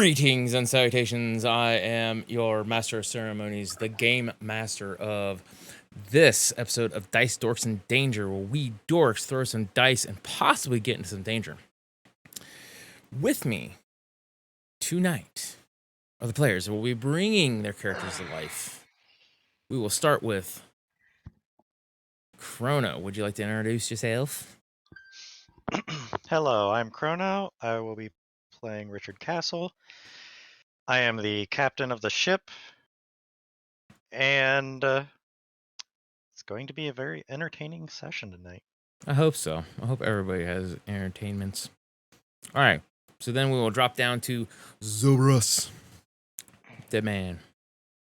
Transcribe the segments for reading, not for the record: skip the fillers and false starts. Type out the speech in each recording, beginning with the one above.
Greetings and salutations. I am your master of ceremonies, the game master of this episode of Dice, Dorks, and Danger, where we dorks throw some dice and possibly get into some danger. With me tonight are the players who will be bringing their characters to life. We will start with Chrono. Would you like to introduce yourself? Hello, I'm Chrono. I will be playing Richard Castle. I am the captain of the ship, and it's going to be a very entertaining session tonight. I hope so. I hope everybody has entertainments. All right. So then we will drop down to Zorus, the man.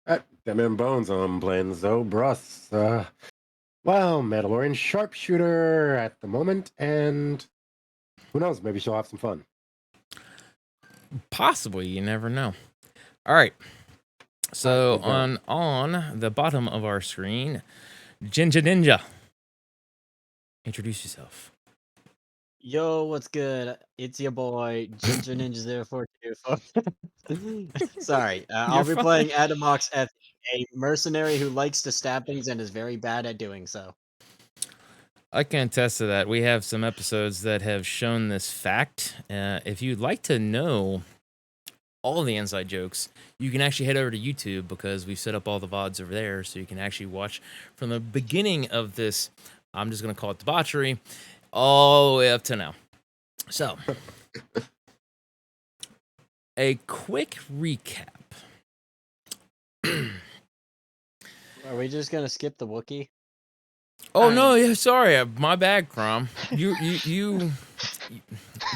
Them in Bones, I'm playing Zobros. Well, Mandalorian sharpshooter at the moment, and who knows, maybe she'll have some fun. Possibly, you never know. All right. So on the bottom of our screen, Jinja Ninja. Introduce yourself. Yo, what's good? It's your boy, Ginger Ninja 042. Sorry, I'll be fine. playing Adamox F, a mercenary who likes to stab things and is very bad at doing so. I can attest to that. We have some episodes that have shown this fact. If you'd like to know all the inside jokes, you can actually head over to YouTube because we've set up all the VODs over there, so you can actually watch from the beginning of this, I'm just going to call it debauchery, all the way up to now. So, a quick recap. Are we just gonna skip the Wookiee? Oh no, yeah, sorry, my bad, Crom. You can rip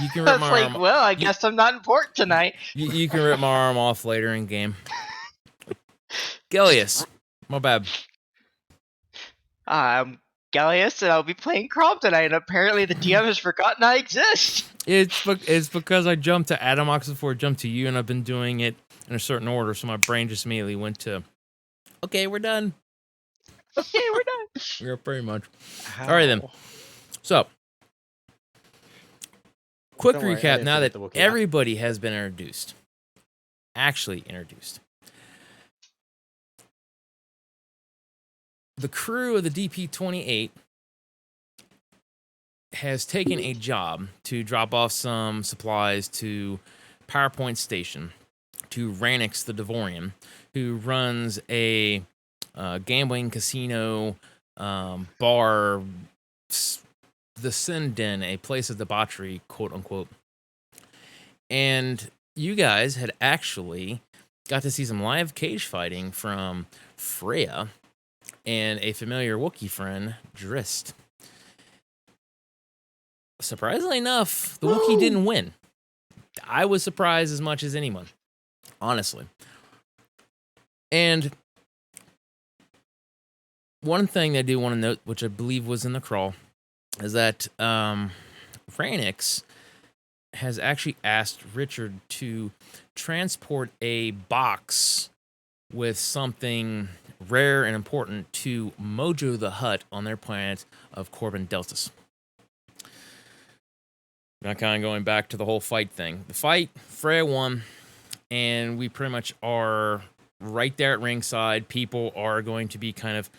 It's my like, arm. well, I guess I'm not important tonight. You can rip my arm off later in game. Gellius, my bad. I'm Gallius, and I'll be playing Crom tonight, and apparently the DM has forgotten I exist. It's because I jumped to Adamox before I jumped to you, and I've been doing it in a certain order, so my brain just immediately went to, okay, we're done. Okay, we're done. We're pretty much. All right, then. So, quick Don't worry, I recap didn't now forget that the Wookiee. everybody has been introduced. Actually introduced. The crew of the DP-28 has taken a job to drop off some supplies to PowerPoint Station to Ranix the Devorian, who runs a gambling casino bar, the Sin Den, a place of debauchery, quote unquote. And you guys had actually got to see some live cage fighting from Freya and a familiar Wookiee friend, Drist. Surprisingly enough, the Wookiee didn't win. I was surprised as much as anyone, honestly. And one thing I do want to note, which I believe was in the crawl, is that Ranix has actually asked Richard to transport a box with something rare and important to Mojo the Hutt on their planet of Corbin Deltas. Now, kind of going back to the whole fight thing. The fight, Freya won, and we pretty much are right there at ringside. People are going to be kind of,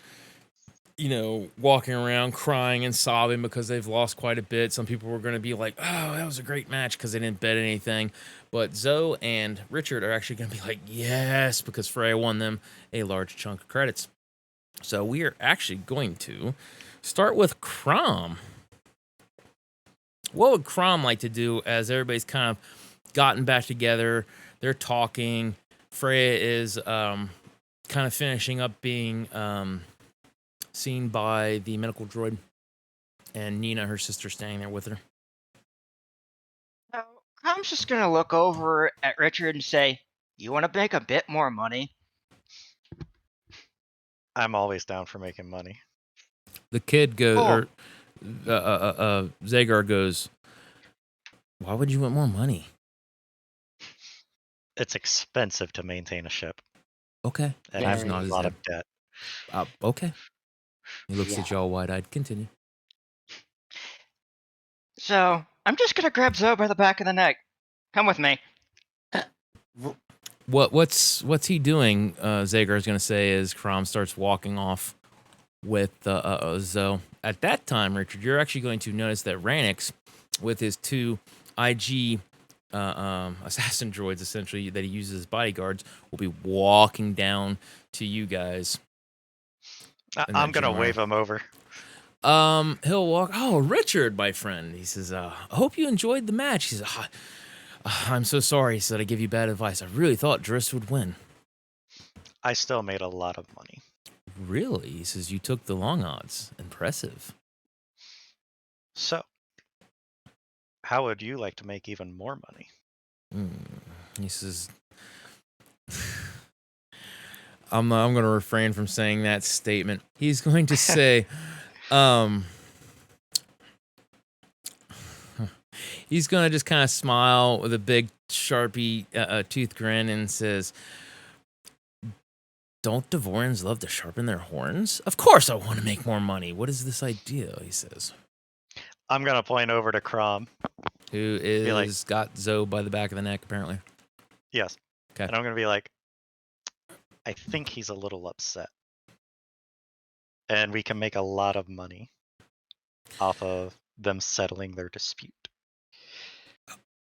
walking around crying and sobbing because they've lost quite a bit. Some people were going to be like, oh, that was a great match because they didn't bet anything. But Zoe and Richard are actually going to be like, yes, because Freya won them a large chunk of credits. So we are actually going to start with Crom. What would Crom like to do as everybody's kind of gotten back together? They're talking. Freya is kind of finishing up being seen by the medical droid, and Nina, her sister, standing there with her. So, Crom's just gonna look over at Richard and say, "You want to make a bit more money?" I'm always down for making money. The kid goes, Zagar goes, why would you want more money? It's expensive to maintain a ship, Okay. and I have a lot of debt. Okay. He looks at y'all wide-eyed. Continue. So, I'm just gonna grab Zoe by the back of the neck. Come with me. What's he doing? Zagar is going to say as Crom starts walking off with Zoe. At that time, Richard, you're actually going to notice that Ranix, with his 2 IG assassin droids, essentially that he uses as bodyguards, will be walking down to you guys. I'm gonna wave him over. He'll walk. Oh, Richard, my friend. He says, I hope you enjoyed the match. He says, I'm so sorry. He said, I give you bad advice. I really thought Driss would win. I still made a lot of money. Really? He says, you took the long odds. Impressive. So, how would you like to make even more money? He says, I'm going to refrain from saying that statement. He's going to say, he's going to just kind of smile with a big Sharpie tooth grin and says, don't Devorians love to sharpen their horns? Of course I want to make more money. What is this idea? He says. I'm gonna point over to Crom. Who is got Zoe by the back of the neck, apparently. Yes. Okay. And I'm gonna be like, I think he's a little upset. And we can make a lot of money off of them settling their dispute.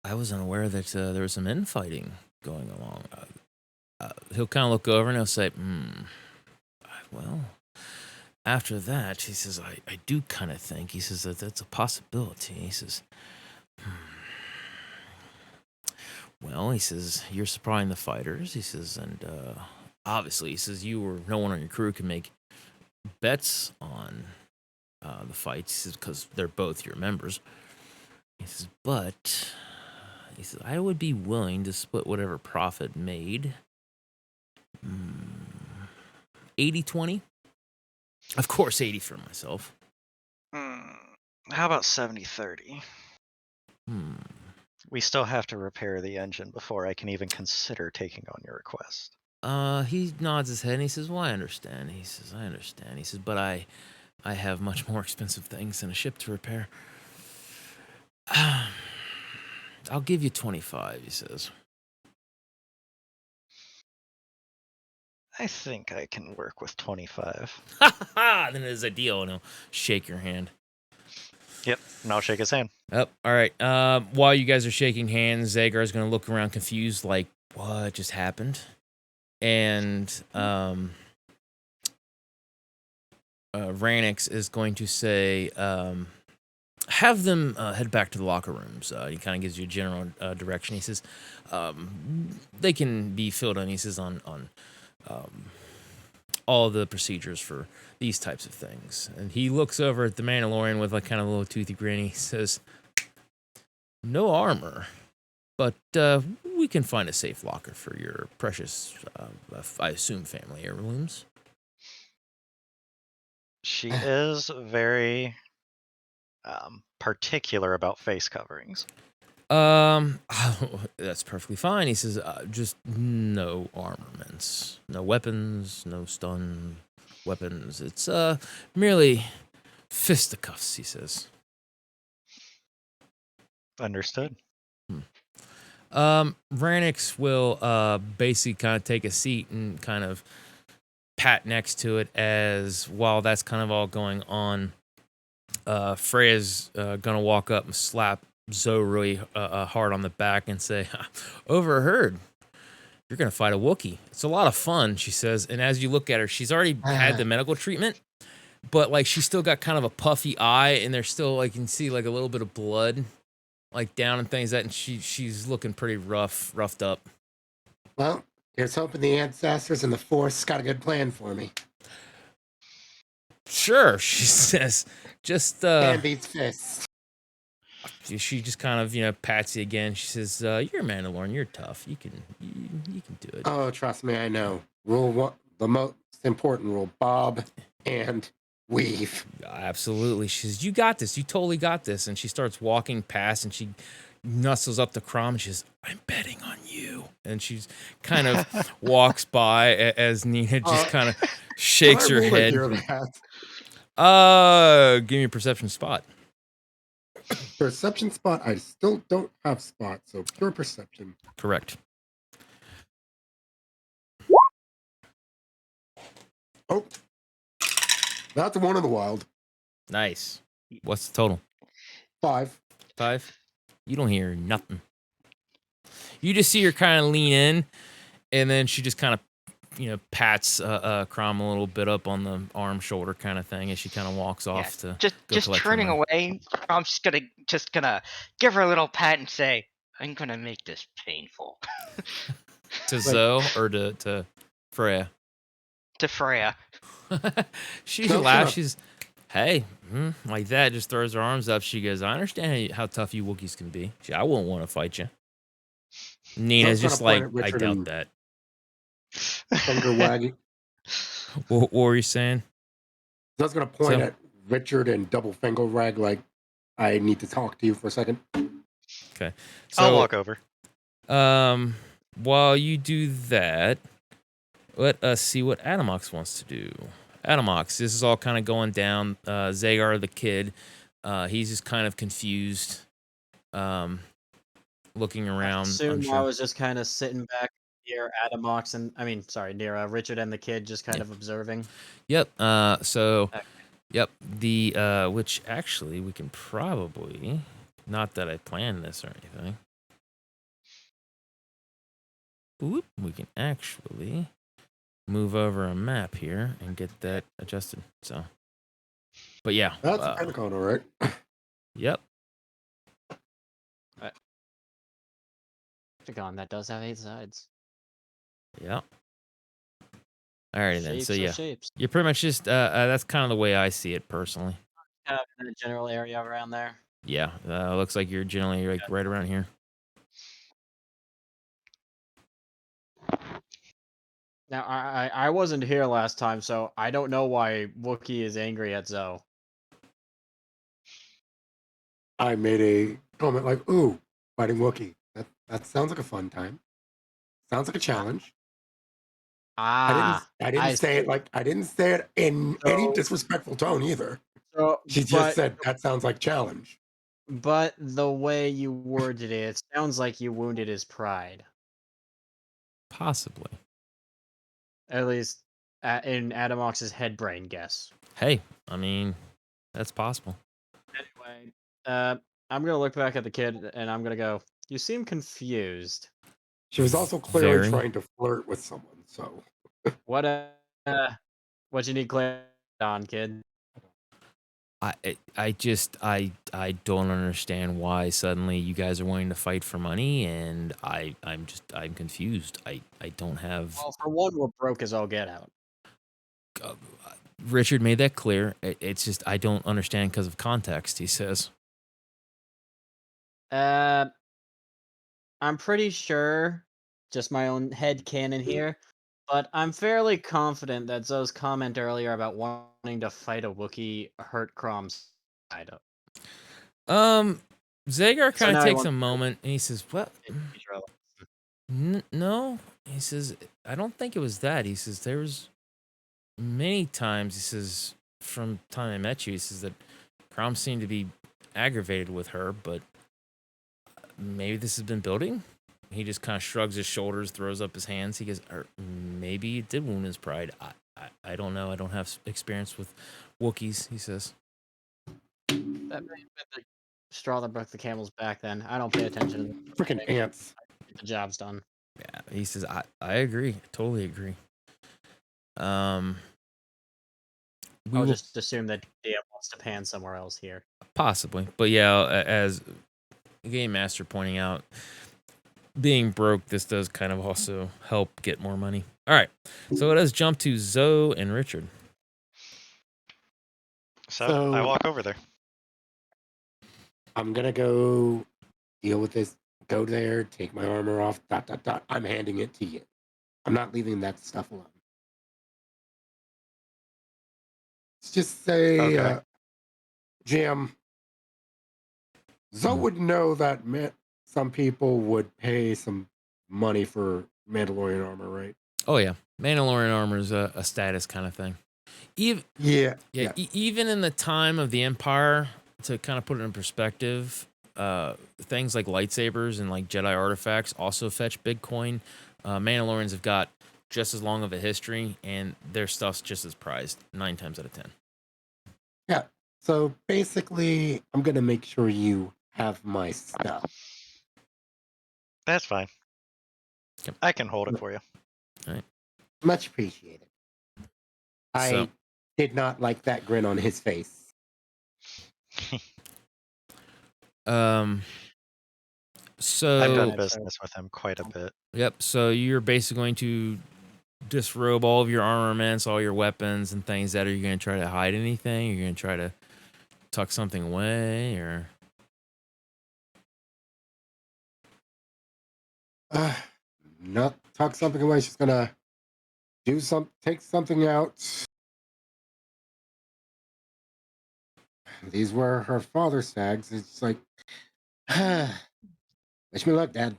I was unaware that there was some infighting going along. He'll kind of look over and he'll say, well, after that, he says, I do kind of think, he says, that that's a possibility. He says, well, he says, you're supplying the fighters. He says, and obviously, he says, you or no one on your crew can make bets on the fights because they're both your members. He says, but he says, I would be willing to split whatever profit made. 80-20? Of course, 80 for myself. How about 70-30? We still have to repair the engine before I can even consider taking on your request. He nods his head and he says, well, I understand. He says, I understand. He says, but I have much more expensive things than a ship to repair. I'll give you 25, he says. I think I can work with 25. Ha ha ha! Then there's a deal, and he'll shake your hand. Yep, and I'll shake his hand. All right. While you guys are shaking hands, Zagar's going to look around confused, like, what just happened? And Ranix is going to say, have them head back to the locker rooms. He kind of gives you a general direction. He says, they can be filled in, he says, on all the procedures for these types of things. And he looks over at the Mandalorian with like kind of a little toothy grin. He says, no armor, but we can find a safe locker for your precious, I assume, family heirlooms. She is very particular about face coverings. That's perfectly fine. He says, just no armaments, no weapons, no stun weapons. It's merely fisticuffs, he says. Understood. Ranix will basically kind of take a seat and kind of pat next to it as while that's kind of all going on. Freya's gonna walk up and slap Zoe really hard on the back and say, overheard, you're going to fight a Wookiee. It's a lot of fun, she says. And as you look at her, she's already had the medical treatment, but like she's still got kind of a puffy eye and there's still like, you can see like a little bit of blood like down and things like that. And she's looking pretty roughed up. Well, here's hoping the ancestors and the Force got a good plan for me. Sure, she says. Just hand these fists. She just kind of, pats you again. She says, you're a Mandalorian. You're tough. You can do it. Oh, trust me, I know. Rule one, the most important rule, bob and weave. Absolutely. She says, you got this. You totally got this. And she starts walking past and she nuzzles up to Crom and she says, I'm betting on you. And she's kind of walks by as Nina just kind of shakes her head. Give me a perception spot. Perception spot. I still don't have spot, so pure perception. Correct. Oh, that's one in the wild. Nice. What's the total? 5. 5? You don't hear nothing. You just see her kind of lean in, and then she just kind of, pats Crom a little bit up on the arm, shoulder kind of thing as she kind of walks off to just go just collect her turning money. away. I'm just gonna give her a little pat and say, "I'm gonna make this painful." To Zoe or to Freya? To Freya. She No, laughs. shut up. She's, hey, like that. Just throws her arms up. She goes, I understand how tough you Wookiees can be. I wouldn't want to fight you. Nina's Zoe's just gonna point like, at I Richard doubt and that. finger wagging. What were you saying? Zoe's gonna point So- at Richard and double finger wag like, I need to talk to you for a second. Okay. I'll So, walk over. while you do that, let us see what Adamox wants to do. Adamox, this is all kind of going down. Zagar, the kid, he's just kind of confused, looking around. Soon I unsure. was just kind of sitting back near Adamox near Richard and the kid, just kind Yeah. of observing. Yep. So, Okay. yep. The which actually we can probably, not that I planned this or anything. Whoop, we can actually move over a map here and get that adjusted. So, but yeah. That's a pentagon, all right. Yep. Pentagon that does have 8 sides. Yep. Alrighty then. Shapes So are yeah, shapes. you're pretty much just that's kind of the way I see it personally. In the general area around there. Yeah. Looks like you're generally like right around here. Now I wasn't here last time, so I don't know why Wookiee is angry at Zoe. I made a comment like, ooh, fighting Wookiee. That sounds like a fun time. Sounds like a challenge. I didn't say it like I didn't say it in any So- disrespectful tone either. So, She just but, said that sounds like challenge. but the way you worded it, it sounds like you wounded his pride. Possibly. At least in Adamox's head brain guess. Hey, I mean, that's possible. Anyway, I'm gonna look back at the kid and I'm gonna go, you seem confused. She was also clearly Very. trying to flirt with someone. So What what you need clarity on, kid? I just I don't understand why suddenly you guys are wanting to fight for money, and I'm confused. I don't have. Well, for one, we're broke as all get out. Richard made that clear. It's just I don't understand because of context. He says. I'm pretty sure, just my own head canon here, but I'm fairly confident that Zoe's comment earlier about wanting to fight a Wookiee hurt Crom's side up. Zagar kind now of he takes wants a to- moment and he says, "What? No." He says, "I don't think it was that." He says, "There was many times." He says, "From the time I met you," he says that Crom seemed to be aggravated with her, but maybe this has been building." He just kind of shrugs his shoulders, throws up his hands. He goes, or maybe it did wound his pride. I don't know. I don't have experience with Wookiees, he says. That may have been the straw that broke the camel's back then. I don't pay attention to freaking ants. the job's done. Yeah, he says, I agree. Totally agree. I'll will just assume that DM wants to pan somewhere else here. possibly. But yeah, as Game Master pointing out, being broke, this does kind of also help get more money. All right. So let us jump to Zoe and Richard. So I walk over there. I'm gonna go deal with this. Go there, take my armor off. ... I'm handing it to you. I'm not leaving that stuff alone. Let's just say, Okay. Jim. Zoe would know that some people would pay some money for Mandalorian armor, right? Oh, yeah. Mandalorian armor is a status kind of thing. Even, Yeah. even in the time of the Empire, to kind of put it in perspective, things like lightsabers and like Jedi artifacts also fetch big coin. Mandalorians have got just as long of a history, and their stuff's just as prized 9 times out of 10. Yeah. So basically, I'm gonna make sure you have my stuff. That's fine. Okay. I can hold it for you. Much appreciated. I So- did not like that grin on his face. So I've done Right, business with him quite a bit. Yep. So you're basically going to disrobe all of your armaments, all your weapons and things. That are you going to try to hide anything? You're going to try to tuck something away, or Not tuck something away. She's gonna take something out. These were her father's stags. It's like, wish me luck, Dad.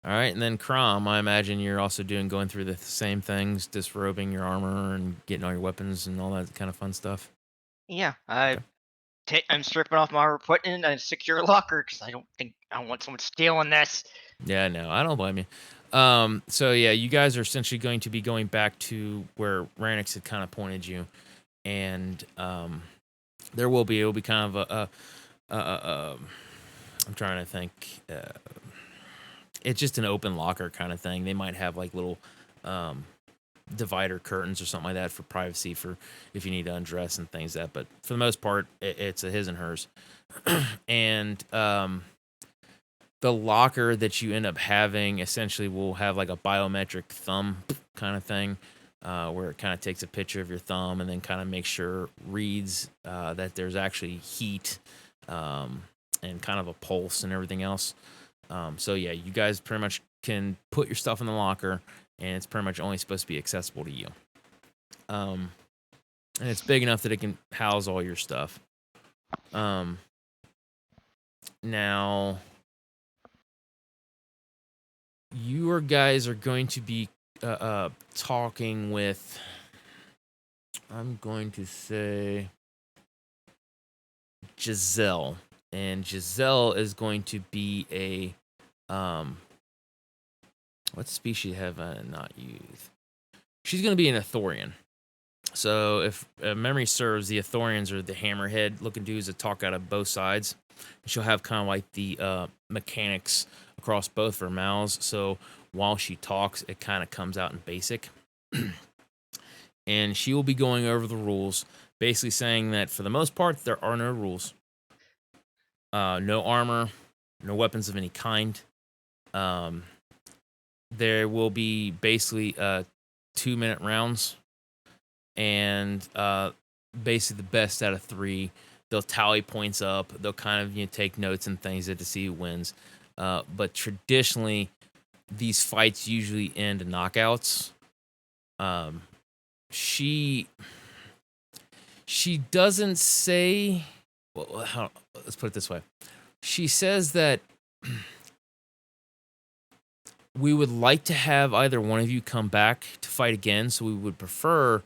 all right. And then Crom, I imagine you're also going through the same things, disrobing your armor and getting all your weapons and all that kind of fun stuff. Yeah, I'm stripping off my armor, putting it in a secure locker because I don't want someone stealing this. Yeah, no, I don't blame you. So yeah, you guys are essentially going to be going back to where Ranix had kind of pointed you, and it'll be kind of I'm trying to think. It's just an open locker kind of thing. They might have like little divider curtains or something like that for privacy, for if you need to undress and things like that. But for the most part, it's a his and hers. And the locker that you end up having essentially will have like a biometric thumb kind of thing, where it kind of takes a picture of your thumb and then kind of makes sure reads that there's actually heat and kind of a pulse and everything else. So yeah, you guys pretty much can put your stuff in the locker, and it's pretty much only supposed to be accessible to you. And it's big enough that it can house all your stuff. Now, you guys are going to be talking with, I'm going to say, Giselle. And Giselle is going to be a, what species have I not used? She's going to be an Athorian. So if memory serves, the Athorians are the hammerhead looking dudes that talk out of both sides. She'll have kind of like the mechanics across both of her mouths. So while she talks, it kind of comes out in basic. And she will be going over the rules, basically saying that for the most part, there are no rules. No armor, no weapons of any kind. There will be basically 2-minute rounds, and basically the best out of 3. They'll tally points up. They'll kind of take notes and things to see who wins. But traditionally, these fights usually end in knockouts. She doesn't say. Well, let's put it this way. She says that we would like to have either one of you come back to fight again, so we would prefer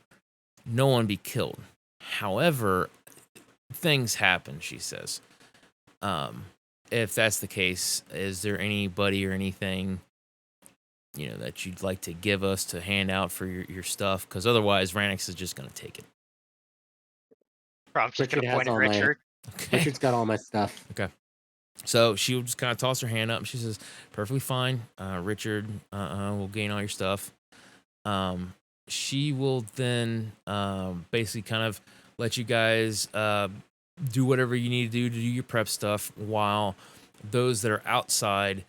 no one be killed. However, things happen, she says. If that's the case, is there anybody or anything that you'd like to give us to hand out for your stuff? Because otherwise, Ranix is just going to take it. I'm just gonna point at Richard. Okay. Richard's got all my stuff. Okay. So she'll just kind of toss her hand up and she says, perfectly fine. Richard, will gain all your stuff. She will then basically kind of let you guys do whatever you need to do your prep stuff, while those that are outside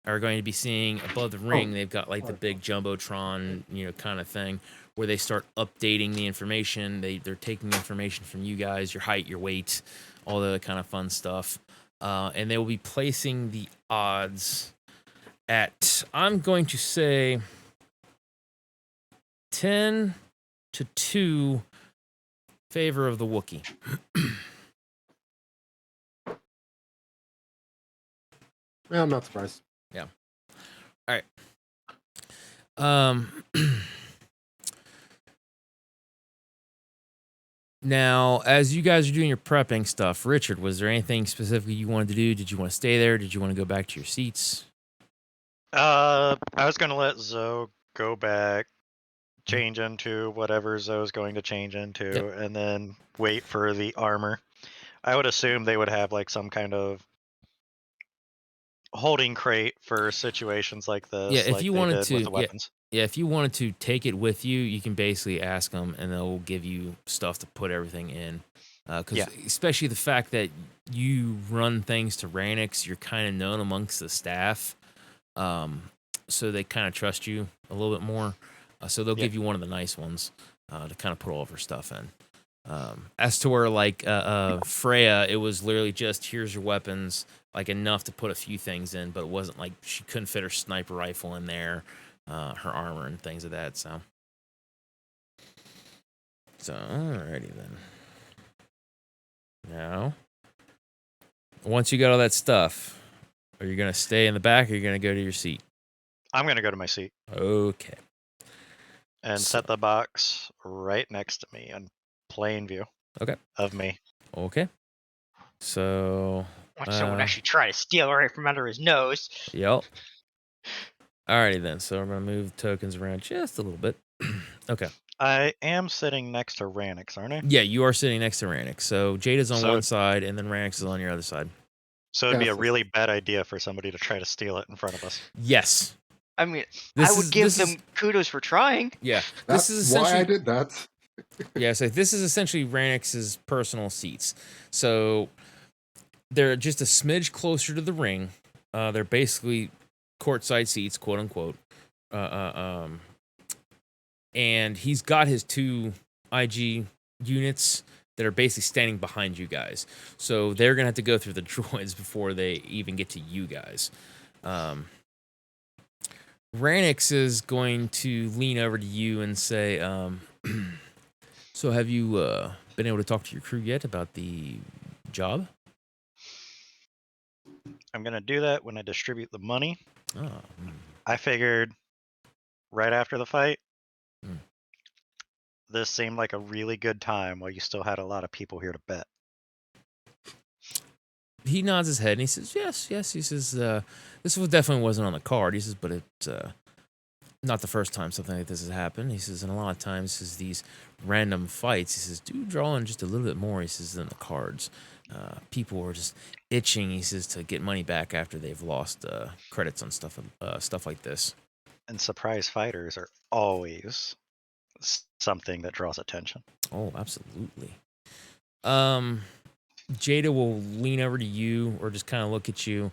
are going to be seeing above the ring. They've got like the big jumbotron, kind of thing, where they start updating the information. They're taking information from you guys, your height, your weight, all the kind of fun stuff. And they will be placing the odds at, I'm going to say, 10-2 favor of the Wookiee. Yeah, I'm not surprised. Yeah. All right. Now, as you guys are doing your prepping stuff, Richard, was there anything specifically you wanted to do? Did you want to stay there? Did you want to go back to your seats? I was gonna let Zoe go back, change into whatever Zoe's going to change into, and then wait for the armor. I would assume they would have like some kind of holding crate for situations like this, Yeah, if like you they wanted did to, with the weapons. yeah, if you wanted to take it with you, you can basically ask them, and they'll give you stuff to put everything in. Because especially the fact that you run things to Ranix, you're kind of known amongst the staff, so they kind of trust you a little bit more. So they'll give you one of the nice ones to kind of put all of her stuff in. As to where like Freya, it was literally just here's your weapons, like enough to put a few things in, but it wasn't like she couldn't fit her sniper rifle in there, her armor and things of that. So alrighty then. Now, once you got all that stuff, are you gonna stay in the back or are you gonna go to your seat? I'm gonna go to my seat. Okay. And set the box right next to me in plain view. Okay. Of me. Okay. So. Watch someone actually try to steal right from under his nose. Yep. Alrighty then. So I'm gonna move tokens around just a little bit. Okay. I am sitting next to Ranix, aren't I? Yeah, you are sitting next to Ranix. So Jada's on one side, and then Ranix is on your other side. So it'd be a really bad idea for somebody to try to steal it in front of us. Yes. I mean, I would give them kudos for trying. Yeah. This is why I did that. Yeah, so this is essentially Ranix's personal seats. So they're just a smidge closer to the ring. They're basically courtside seats, quote unquote. And he's got his 2 IG units that are basically standing behind you guys. So they're going to have to go through the droids before they even get to you guys. Ranix is going to lean over to you and say, so have you been able to talk to your crew yet about the job? I'm going to do that when I distribute the money. Oh. I figured right after the fight, this seemed like a really good time while you still had a lot of people here to bet. He nods his head and he says, yes. He says, this definitely wasn't on the card. He says, but it's not the first time something like this has happened. He says, and a lot of times, these random fights, he says, do draw in just a little bit more, he says, than the cards. People are just itching, he says, to get money back after they've lost credits on stuff like this. And surprise fighters are always something that draws attention. Oh, absolutely. Jada will lean over to you or just kind of look at you,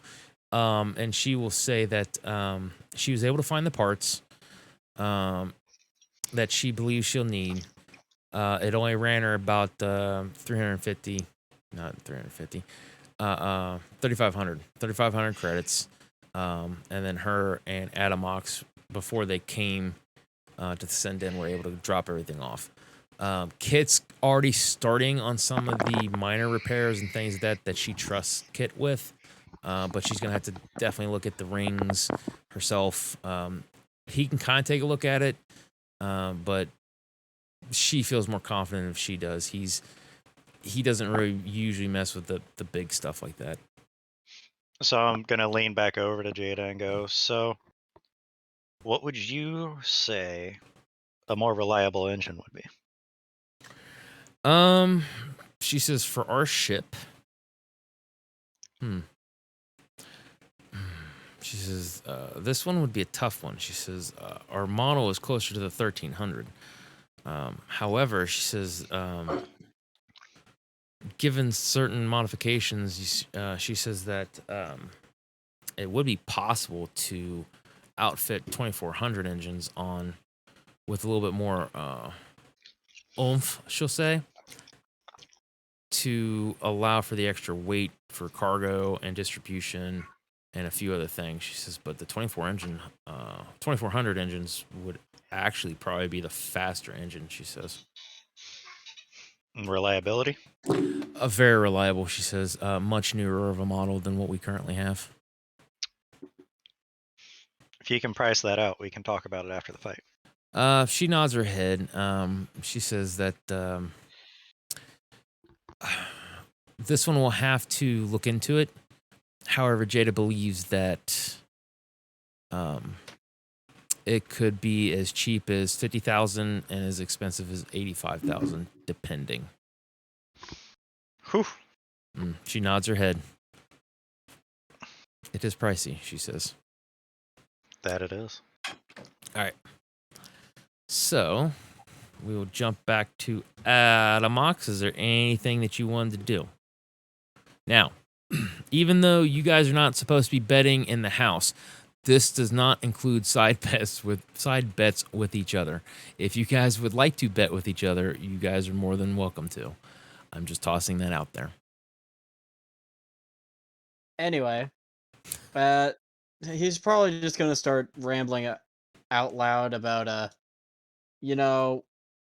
and she will say that she was able to find the parts that she believes she'll need. It only ran her about 350, not 350, 3,500 credits. And then her and Adamox, before they came to the send-in, were able to drop everything off. Kit's already starting on some of the minor repairs and things that she trusts Kit with, but she's gonna have to definitely look at the rings herself. He can kind of take a look at it, but she feels more confident if she does. He doesn't really usually mess with the big stuff like that. So I'm gonna lean back over to Jada and go, so what would you say a more reliable engine would be? She says, for our ship, she says, this one would be a tough one. She says, our model is closer to the 1300. However, she says, given certain modifications, she says that it would be possible to outfit 2400 engines on with a little bit more oomph, she'll say, to allow for the extra weight for cargo and distribution and a few other things. She says, but the 2400 engines would actually probably be the faster engine, she says. Reliability? Very reliable, she says. Much newer of a model than what we currently have. If you can price that out, we can talk about it after the fight. She nods her head. She says that this one will have to look into it. However, Jada believes that It could be as cheap as 50,000 and as expensive as 85,000, depending. Whew. She nods her head. It is pricey, she says. That it is. All right. So we will jump back to Adamox. Is there anything that you wanted to do? Now, even though you guys are not supposed to be betting in the house, this does not include side bets with each other. If you guys would like to bet with each other, you guys are more than welcome to. I'm just tossing that out there. Anyway, he's probably just gonna start rambling out loud about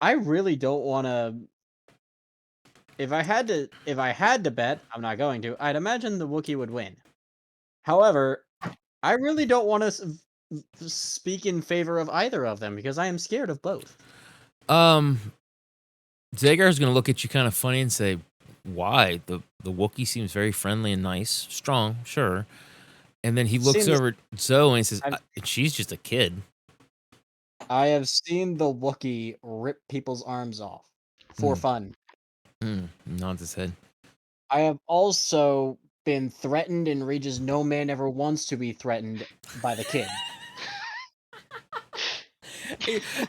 I really don't want to. If I had to bet, I'm not going to. I'd imagine the Wookiee would win. However, I really don't want to speak in favor of either of them because I am scared of both. Zagar's gonna look at you kind of funny and say, "Why? The Wookiee seems very friendly and nice, strong, sure." And then he looks over at Zoe and he says, "She's just a kid." I have seen the Wookiee rip people's arms off for fun. Nods his head. I have also been threatened in regions no man ever wants to be threatened by the kid.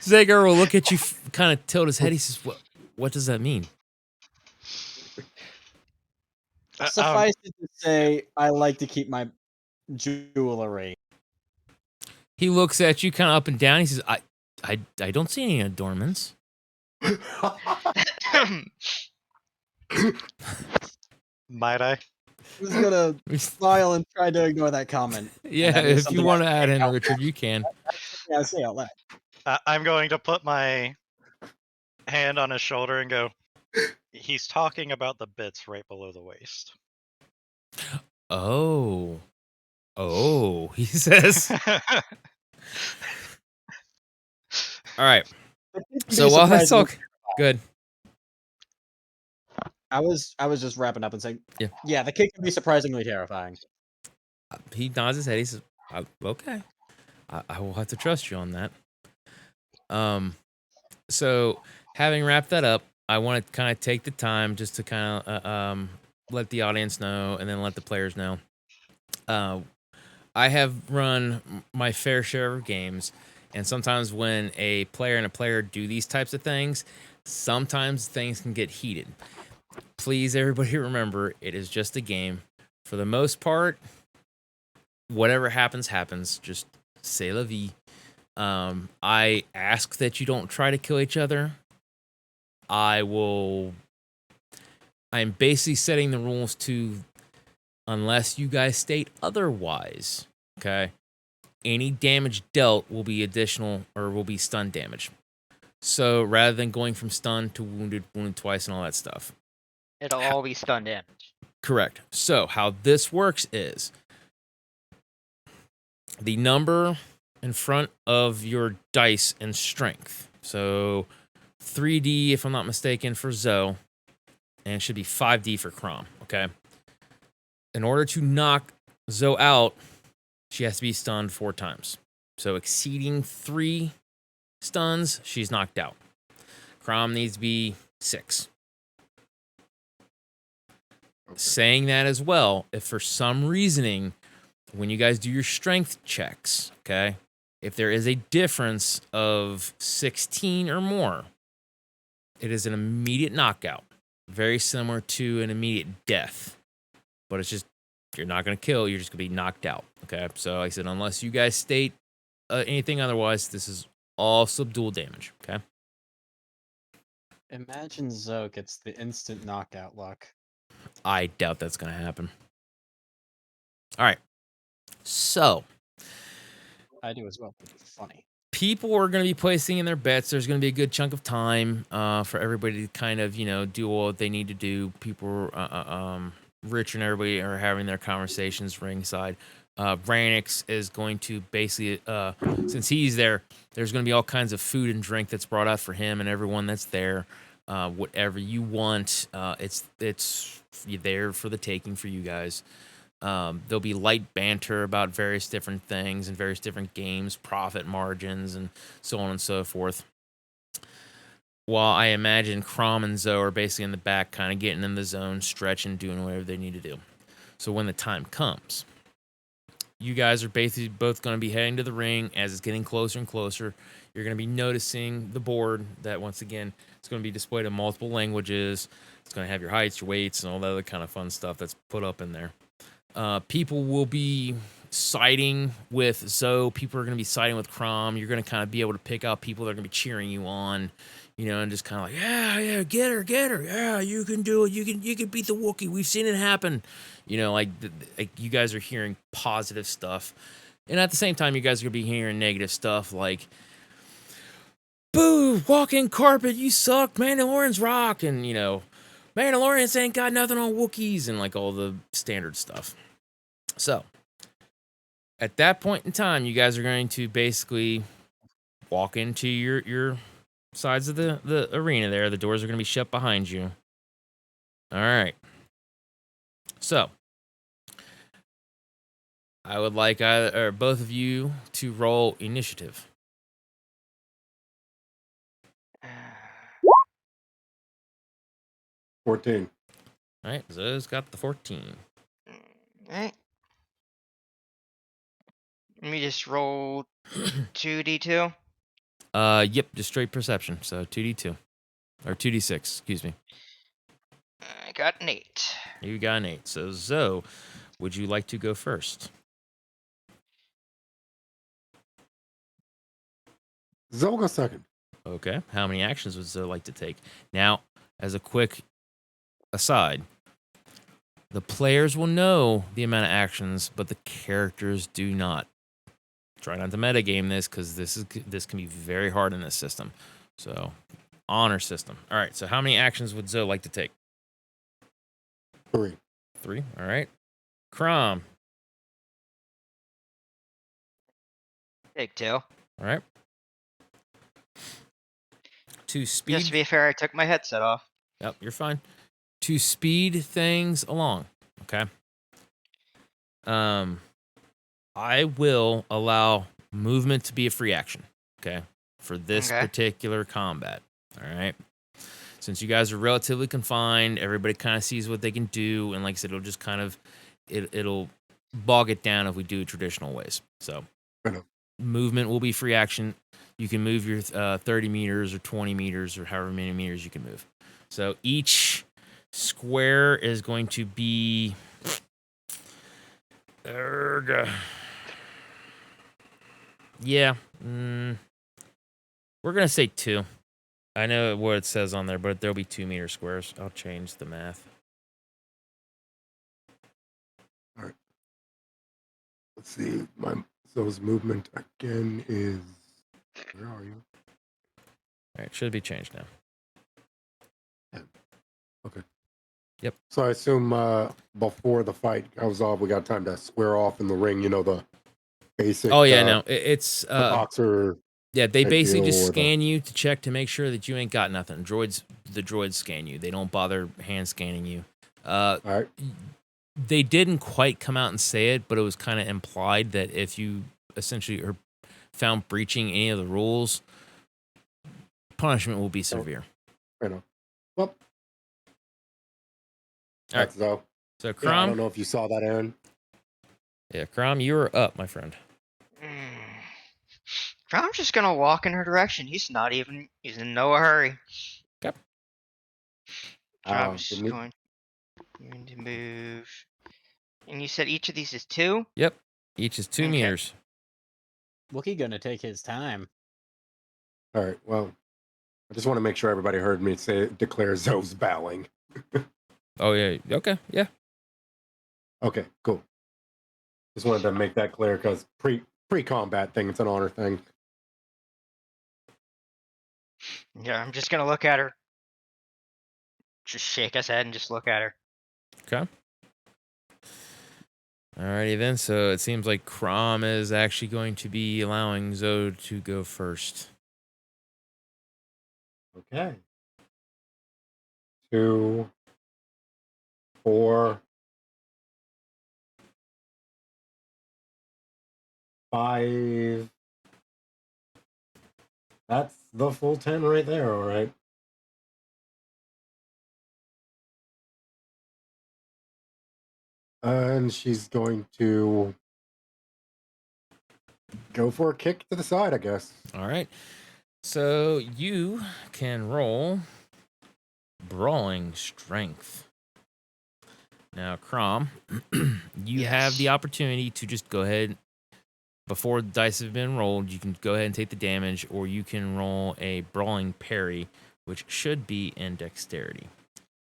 Zagar will look at you, kind of tilt his head. He says, "What does that mean?" Suffice it to say, I like to keep my jewelry. He looks at you kind of up and down. He says, I don't see any adornments." Might I? I was gonna smile and try to ignore that comment. Yeah, if you want to add in, Richard, you can. Yeah, say out loud. I'm going to put my hand on his shoulder and go, he's talking about the bits right below the waist. Oh, he says. All right. So while that's all good. I was just wrapping up and saying, yeah, the kid can be surprisingly terrifying. He nods his head. He says, "Okay, I will have to trust you on that." So having wrapped that up, I want to kind of take the time just to kind of let the audience know and then let the players know. I have run my fair share of games, and sometimes when a player and a player do these types of things, sometimes things can get heated. Please, everybody, remember, it is just a game. For the most part, whatever happens, happens. Just c'est la vie. I ask that you don't try to kill each other. I'm basically setting the rules to, unless you guys state otherwise, okay? Any damage dealt will be additional or will be stun damage. So rather than going from stun to wounded twice and all that stuff. It'll all be stun damage. Correct. So how this works is the number in front of your dice and strength. So 3D, if I'm not mistaken, for Zoe, and it should be 5D for Crom, okay? In order to knock Zoe out, she has to be stunned 4 times. So exceeding 3 stuns, she's knocked out. Crom needs to be 6. Okay. Saying that as well, if for some reasoning, when you guys do your strength checks, okay, if there is a difference of 16 or more, it is an immediate knockout. Very similar to an immediate death. But it's just, you're not going to kill, you're just going to be knocked out. Okay, so like I said, unless you guys state anything otherwise, this is all subdual damage. Okay. Imagine Zoe gets the instant knockout luck. I doubt that's going to happen. All right. So. I do as well. It's funny. People are going to be placing in their bets. There's going to be a good chunk of time for everybody to kind of, do what they need to do. People, Rich and everybody are having their conversations ringside. Branix is going to basically, since he's there, there's going to be all kinds of food and drink that's brought out for him and everyone that's there. Whatever you want, it's there for the taking for you guys. There'll be light banter about various different things and various different games, profit margins, and so on and so forth. While I imagine Crom and Zoe are basically in the back, kind of getting in the zone, stretching, doing whatever they need to do. So when the time comes, you guys are basically both going to be heading to the ring as it's getting closer and closer. You're going to be noticing the board that, once again, it's going to be displayed in multiple languages. It's going to have your heights, your weights, and all that other kind of fun stuff that's put up in there. People will be siding with Zoe. People are going to be siding with Crom. You're going to kind of be able to pick out people that are going to be cheering you on, and just kind of like, yeah, get her. Yeah, you can do it. You can beat the Wookiee. We've seen it happen. Like you guys are hearing positive stuff. And at the same time, you guys are going to be hearing negative stuff like, boo, walking carpet, you suck, Mandalorians rock, and, Mandalorians ain't got nothing on Wookiees, and, like, all the standard stuff. So, at that point in time, you guys are going to basically walk into your sides of the arena there. The doors are going to be shut behind you. All right. So, I would like either or both of you to roll initiative. 14. All right, Zoe's got the 14. Alright. Let me just roll 2d2. Yep, just straight perception. So 2d2 or 2d6, excuse me. I got an 8. You got an 8. So Zoe, would you like to go first? Zoe go second. Okay. How many actions would Zoe like to take? Now, as a quick aside, the players will know the amount of actions, but the characters do not. Try not to metagame this because this can be very hard in this system. So, honor system. All right. So, how many actions would Zoe like to take? 3. 3. All right. Crom. Take 2. All right. To speed. Just to be fair, I took my headset off. Yep, you're fine. To speed things along, okay? I will allow movement to be a free action, okay? For this particular combat, all right? Since you guys are relatively confined, everybody kind of sees what they can do, and like I said, it'll just kind of, it'll bog it down if we do it traditional ways. So, movement will be free action. You can move your 30 meters or 20 meters or however many meters you can move. So each square is going to be yeah. We're going to say 2. I know what it says on there, but there'll be 2-meter squares. I'll change the math. All right. Let's see. Zoe's movement again is... Where are you? All right, should be changed now. Okay. Yep. So I assume before the fight goes off, we got time to square off in the ring. The basic. Oh yeah, no, it's boxer. Yeah, they basically just deal or scan you to check to make sure that you ain't got nothing. The droids scan you. They don't bother hand scanning you. All right. They didn't quite come out and say it, but it was kind of implied that if you essentially are found breaching any of the rules, punishment will be severe. I know. Well, all right. that's Zoe. So, Crom, I don't know if you saw that, Aaron. Yeah, Crom, you are up, my friend. Crom's just gonna walk in her direction. He's in no hurry. Okay. Crom's going to move. And you said each of these is 2? Yep. Each is 2 meters. Wookiee gonna take his time. All right. Well, I just want to make sure everybody heard me declare Zoe's bowing. Oh yeah. Okay. Yeah. Okay. Cool. Just wanted to make that clear because pre-combat thing, it's an honor thing. Yeah, I'm just gonna look at her. Just shake his head and just look at her. Okay. Alrighty then. So it seems like Crom is actually going to be allowing Zoe to go first. Okay. 2, 4, 5. That's the full 10 right there, all right. And she's going to go for a kick to the side, I guess. All right. So you can roll brawling strength. Now, Crom, you have the opportunity to just go ahead. Before the dice have been rolled, you can go ahead and take the damage, or you can roll a brawling parry, which should be in dexterity.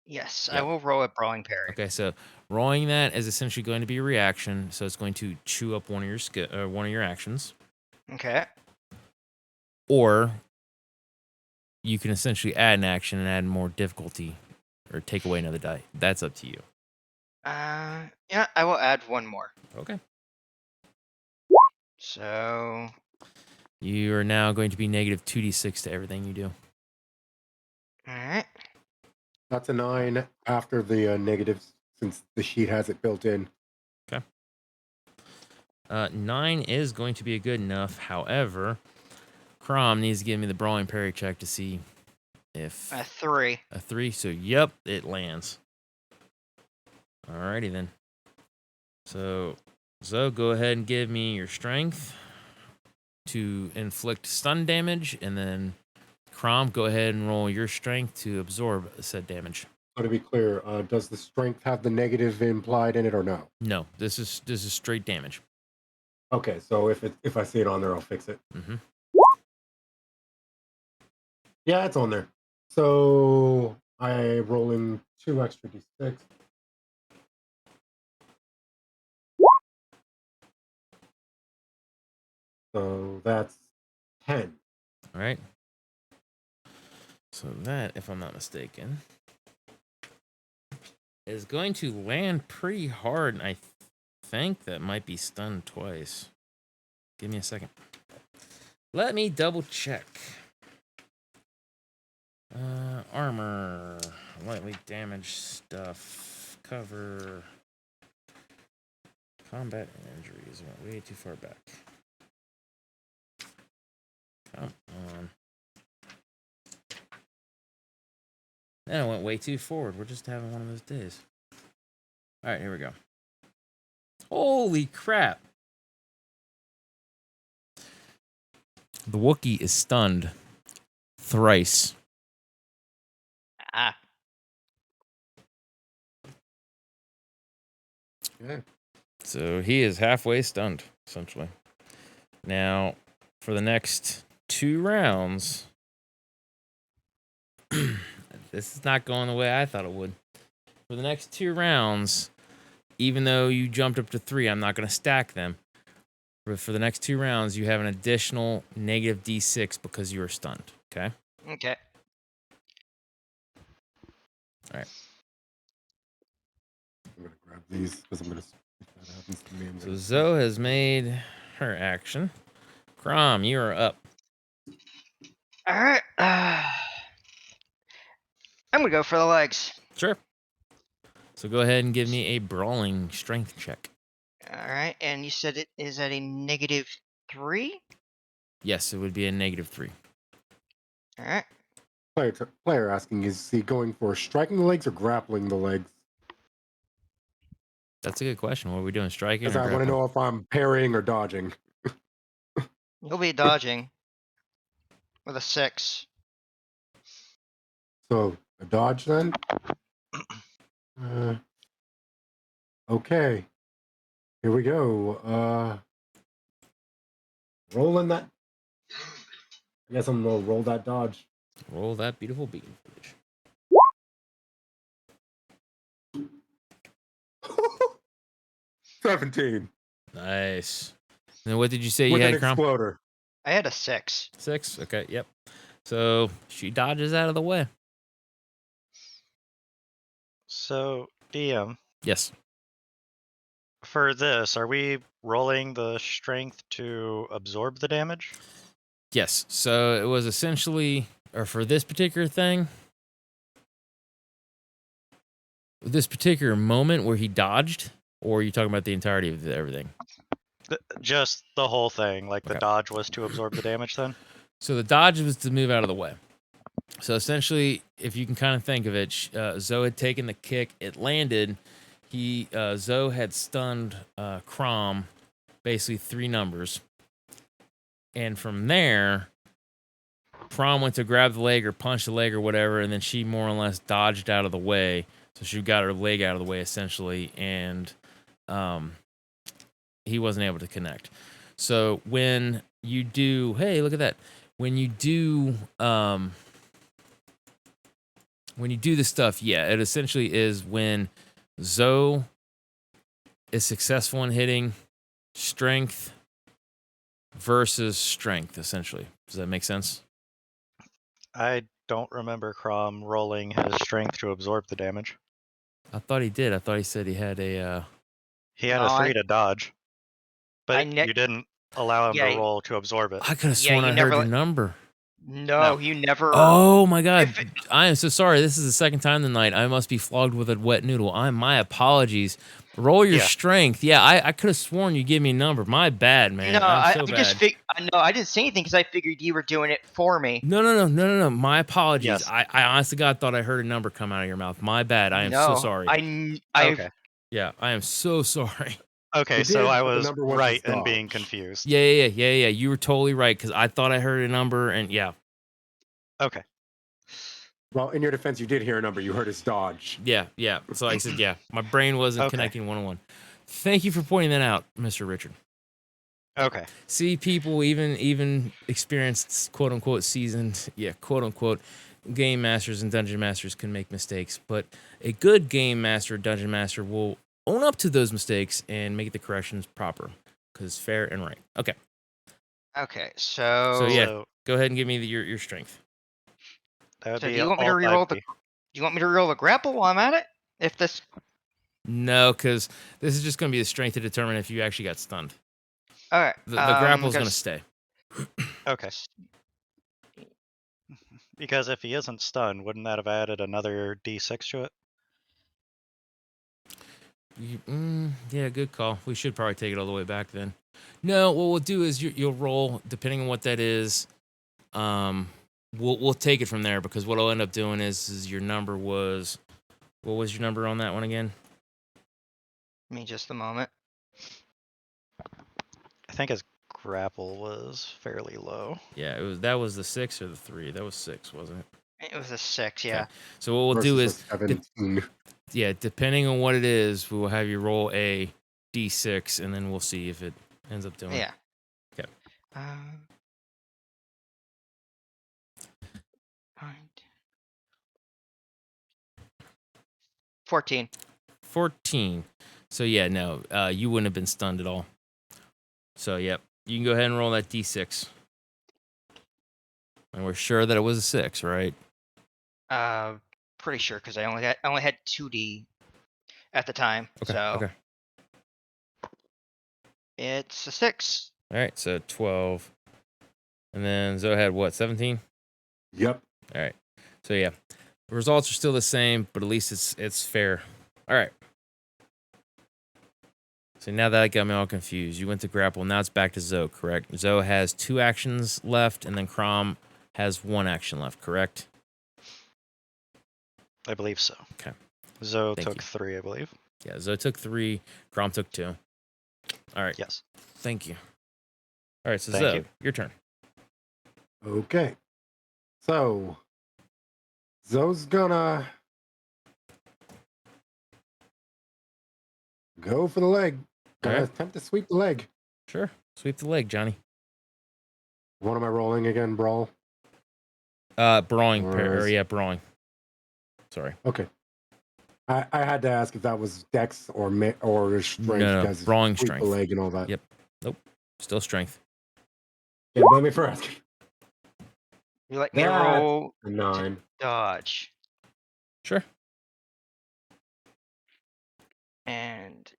Yes, Yep. I will roll a brawling parry. Okay, so rolling that is essentially going to be a reaction, so it's going to chew up one of your actions, Okay. or you can essentially add an action and add more difficulty, or take away another die. That's up to you. Yeah, I will add one more. Okay. So You are now going to be negative 2d6 to everything you do. all right. That's a 9 after the negatives, since the sheet has it built in. 9 is going to be good enough. However, Crom needs to give me the brawling parry check to see if A 3. a 3. So, yep, it lands. Alrighty then. So, Zoe, go ahead and give me your strength to inflict stun damage, and then Crom, go ahead and roll your strength to absorb said damage. So to be clear, does the strength have the negative implied in it or no? No, this is straight damage. Okay, so if I see it on there, I'll fix it. Mm-hmm. Yeah, it's on there. So I roll in 2 extra d6. So that's 10. All right. So that, if I'm not mistaken, is going to land pretty hard, and I think that might be stunned twice. Give me a second. Let me double check. Armor, lightly damaged stuff, cover, combat injuries. Went way too far back. Come on. Then I went way too forward. We're just having one of those days. All right, here we go. Holy crap. The Wookiee is stunned thrice. Ah. Yeah. So he is halfway stunned, essentially. Now, for the next 2 rounds, this is not going the way I thought it would. For the next 2 rounds, even though you jumped up to 3, I'm not going to stack them. But for the next 2 rounds, you have an additional negative d6 because you are stunned. Okay? Okay. All right. I'm going to grab these because I'm going to, if that happens to me, I'm So gonna... Zoe has made her action. Crom, you are up. All right. I'm gonna go for the legs. Sure. So go ahead and give me a brawling strength check. All right, and you said it is at a negative 3. Yes, it would be a negative 3. All right. Player asking, is he going for striking the legs or grappling the legs? That's a good question. What are we doing? Striking or Because I want to grappling? know if I'm parrying or dodging. You'll be dodging with a 6. So a dodge then? Okay. Here we go. Rolling that. I guess I'm going to roll that dodge. Roll that beautiful bean footage. 17. Nice. And what did you say With you an had, Crom? exploder. I had a 6. 6? Okay, yep. So she dodges out of the way. So, DM, Yes. for this, are we rolling the strength to absorb the damage? Yes. So it was essentially, or for this particular thing, this particular moment where he dodged, or are you talking about the entirety of everything? Just the whole thing. Like the Okay. dodge was to absorb the damage then? So the dodge was to move out of the way. So essentially, if you can kind of think of it, Zoe had taken the kick. It landed. Zoe had stunned Crom basically 3 numbers. And from there, Crom went to grab the leg or punch the leg or whatever, and then she more or less dodged out of the way. So she got her leg out of the way essentially, and he wasn't able to connect. So when you do, hey, look at that. When you do this stuff, yeah, it essentially is when Zoe is successful in hitting strength versus strength, essentially. Does that make sense? I don't remember Crom rolling his strength to absorb the damage. I thought he did. I thought he said he had a. He had No, a 3 to dodge. But ne- you didn't allow him Yeah, to roll to absorb it. I could have Yeah, sworn you I never heard your let- number. No, you never. Oh my god! If it- I am so sorry. This is the second time tonight. I must be flogged with a wet noodle. My apologies. Roll your Yeah. strength. Yeah, I could have sworn you gave me a number. My bad, man. No, I'm I so just bad. no, I didn't say anything because I figured you were doing it for me. No. My apologies. Yes. I honest to God thought I heard a number come out of your mouth. My bad. I am no, so sorry. Okay. Yeah, I am so sorry. Okay, You so did, I but the was number was right his in being dodge. confused. Yeah. You were totally right because I thought I heard a number, and yeah. Okay. Well, in your defense, you did hear a number. You heard his dodge. Yeah. So like I said, yeah, my brain wasn't Okay. connecting 1-on-1. Thank you for pointing that out, Mr. Richard. Okay. See, people even experienced quote unquote seasoned, quote unquote game masters and dungeon masters can make mistakes, but a good game master or dungeon master will own up to those mistakes and make the corrections proper because it's fair and right. Okay, Okay, so So, yeah. So go ahead and give me your strength. that would So be do you want me to all reroll 5d. Do you want me to reroll the grapple while I'm at it? If this No, because this is just going to be the strength to determine if you actually got stunned. all right, The grapple is going to because- stay. Okay. Because if he isn't stunned, wouldn't that have added another d6 to it? Yeah, good call. We should probably take it all the way back then. No, what we'll do is you'll roll depending on what that is. We'll take it from there because what I'll end up doing is your number was, what was your number on that one again? Give me just a moment. I think his grapple was fairly low. Yeah, that was the 6 or the 3. That was 6, wasn't it? It was a 6, yeah. So what we'll do is, Versus a 17. depending on what it is, we will have you roll a d6 and then we'll see if it ends up doing. Yeah. Okay. Alright. 14. 14. So yeah, no, you wouldn't have been stunned at all. So yep, you can go ahead and roll that d6. And we're sure that it was a 6, right? Pretty sure because I only had 2D at the time. Okay. So Okay. it's a 6. All right. So 12, and then Zoe had what? 17. Yep. All right. So yeah, the results are still the same, but at least it's fair. All right. So now that got me all confused. You went to grapple. Now it's back to Zoe, correct? Zoe has 2 actions left, and then Crom has 1 action left, correct? I believe so. Okay. Zoe Thank took you. 3, I believe. Yeah, Zoe took 3, Crom took 2. All right. Yes. Thank you. All right, so Thank Zoe, you. your turn. Okay. So, Zoe's gonna go for the leg. Gonna Alright. attempt to sweep the leg. Sure. Sweep the leg, Johnny. What am I rolling again, Brawl? Brawling. Or is- Brawling. Sorry. Okay. I had to ask if that was Dex or strength. No, because brawling sweep strength. the leg and all that. Yep. Still strength. Can't blame me for asking. You let me That's roll a 9. dodge. Sure. And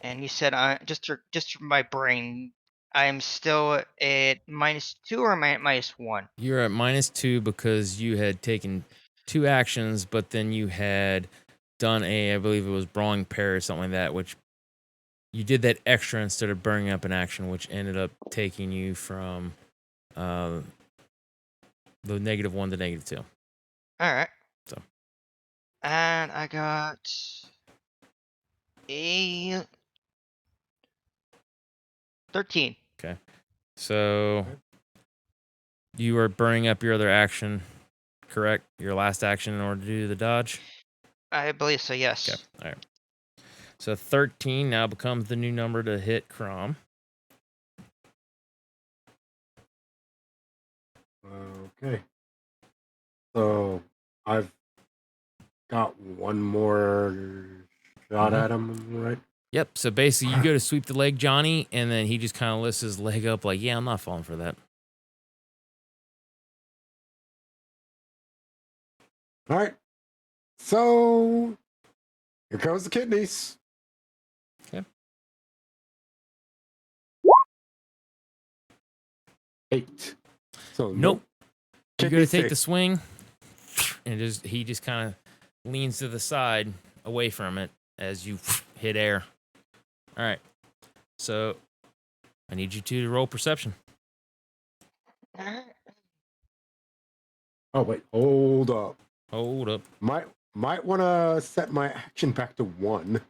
you said just from my brain, I am still at -2 or am I at -1? You're at -2 because you had taken 2 actions, but then you had done I believe it was brawling parry or something like that, which you did that extra instead of burning up an action, which ended up taking you from the -1 to -2. All right. So. And I got a 13. Okay. So you are burning up your other action, correct? Your last action in order to do the dodge? I believe so, yes. Okay. All right. So 13 now becomes the new number to hit Crom. Okay. So I've got one more shot at him, right? Yep. So basically, you go to sweep the leg, Johnny, and then he just kind of lifts his leg up like, yeah, I'm not falling for that. All right. So here comes the kidneys. Okay. 8. So Nope. You go to Kidney take safe. the swing, and he just kind of leans to the side away from it as you hit air. All right. So I need you two to roll perception. Oh wait, hold up. Hold up. Might want to set my action back to 1.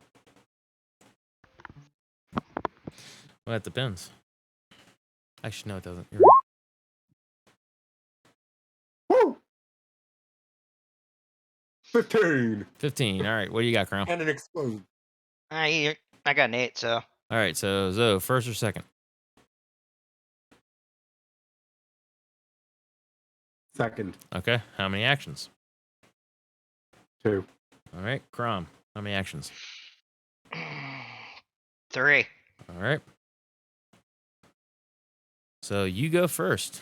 Well, that depends. Actually, no, it doesn't. You're right. Woo! 15. 15. All right. What do you got, Crown? And an explosion. I got an 8, so. All right. So, Zoe, first or second? Second. Okay. How many actions? 2. All right. Crom, how many actions? 3. All right. So you go first.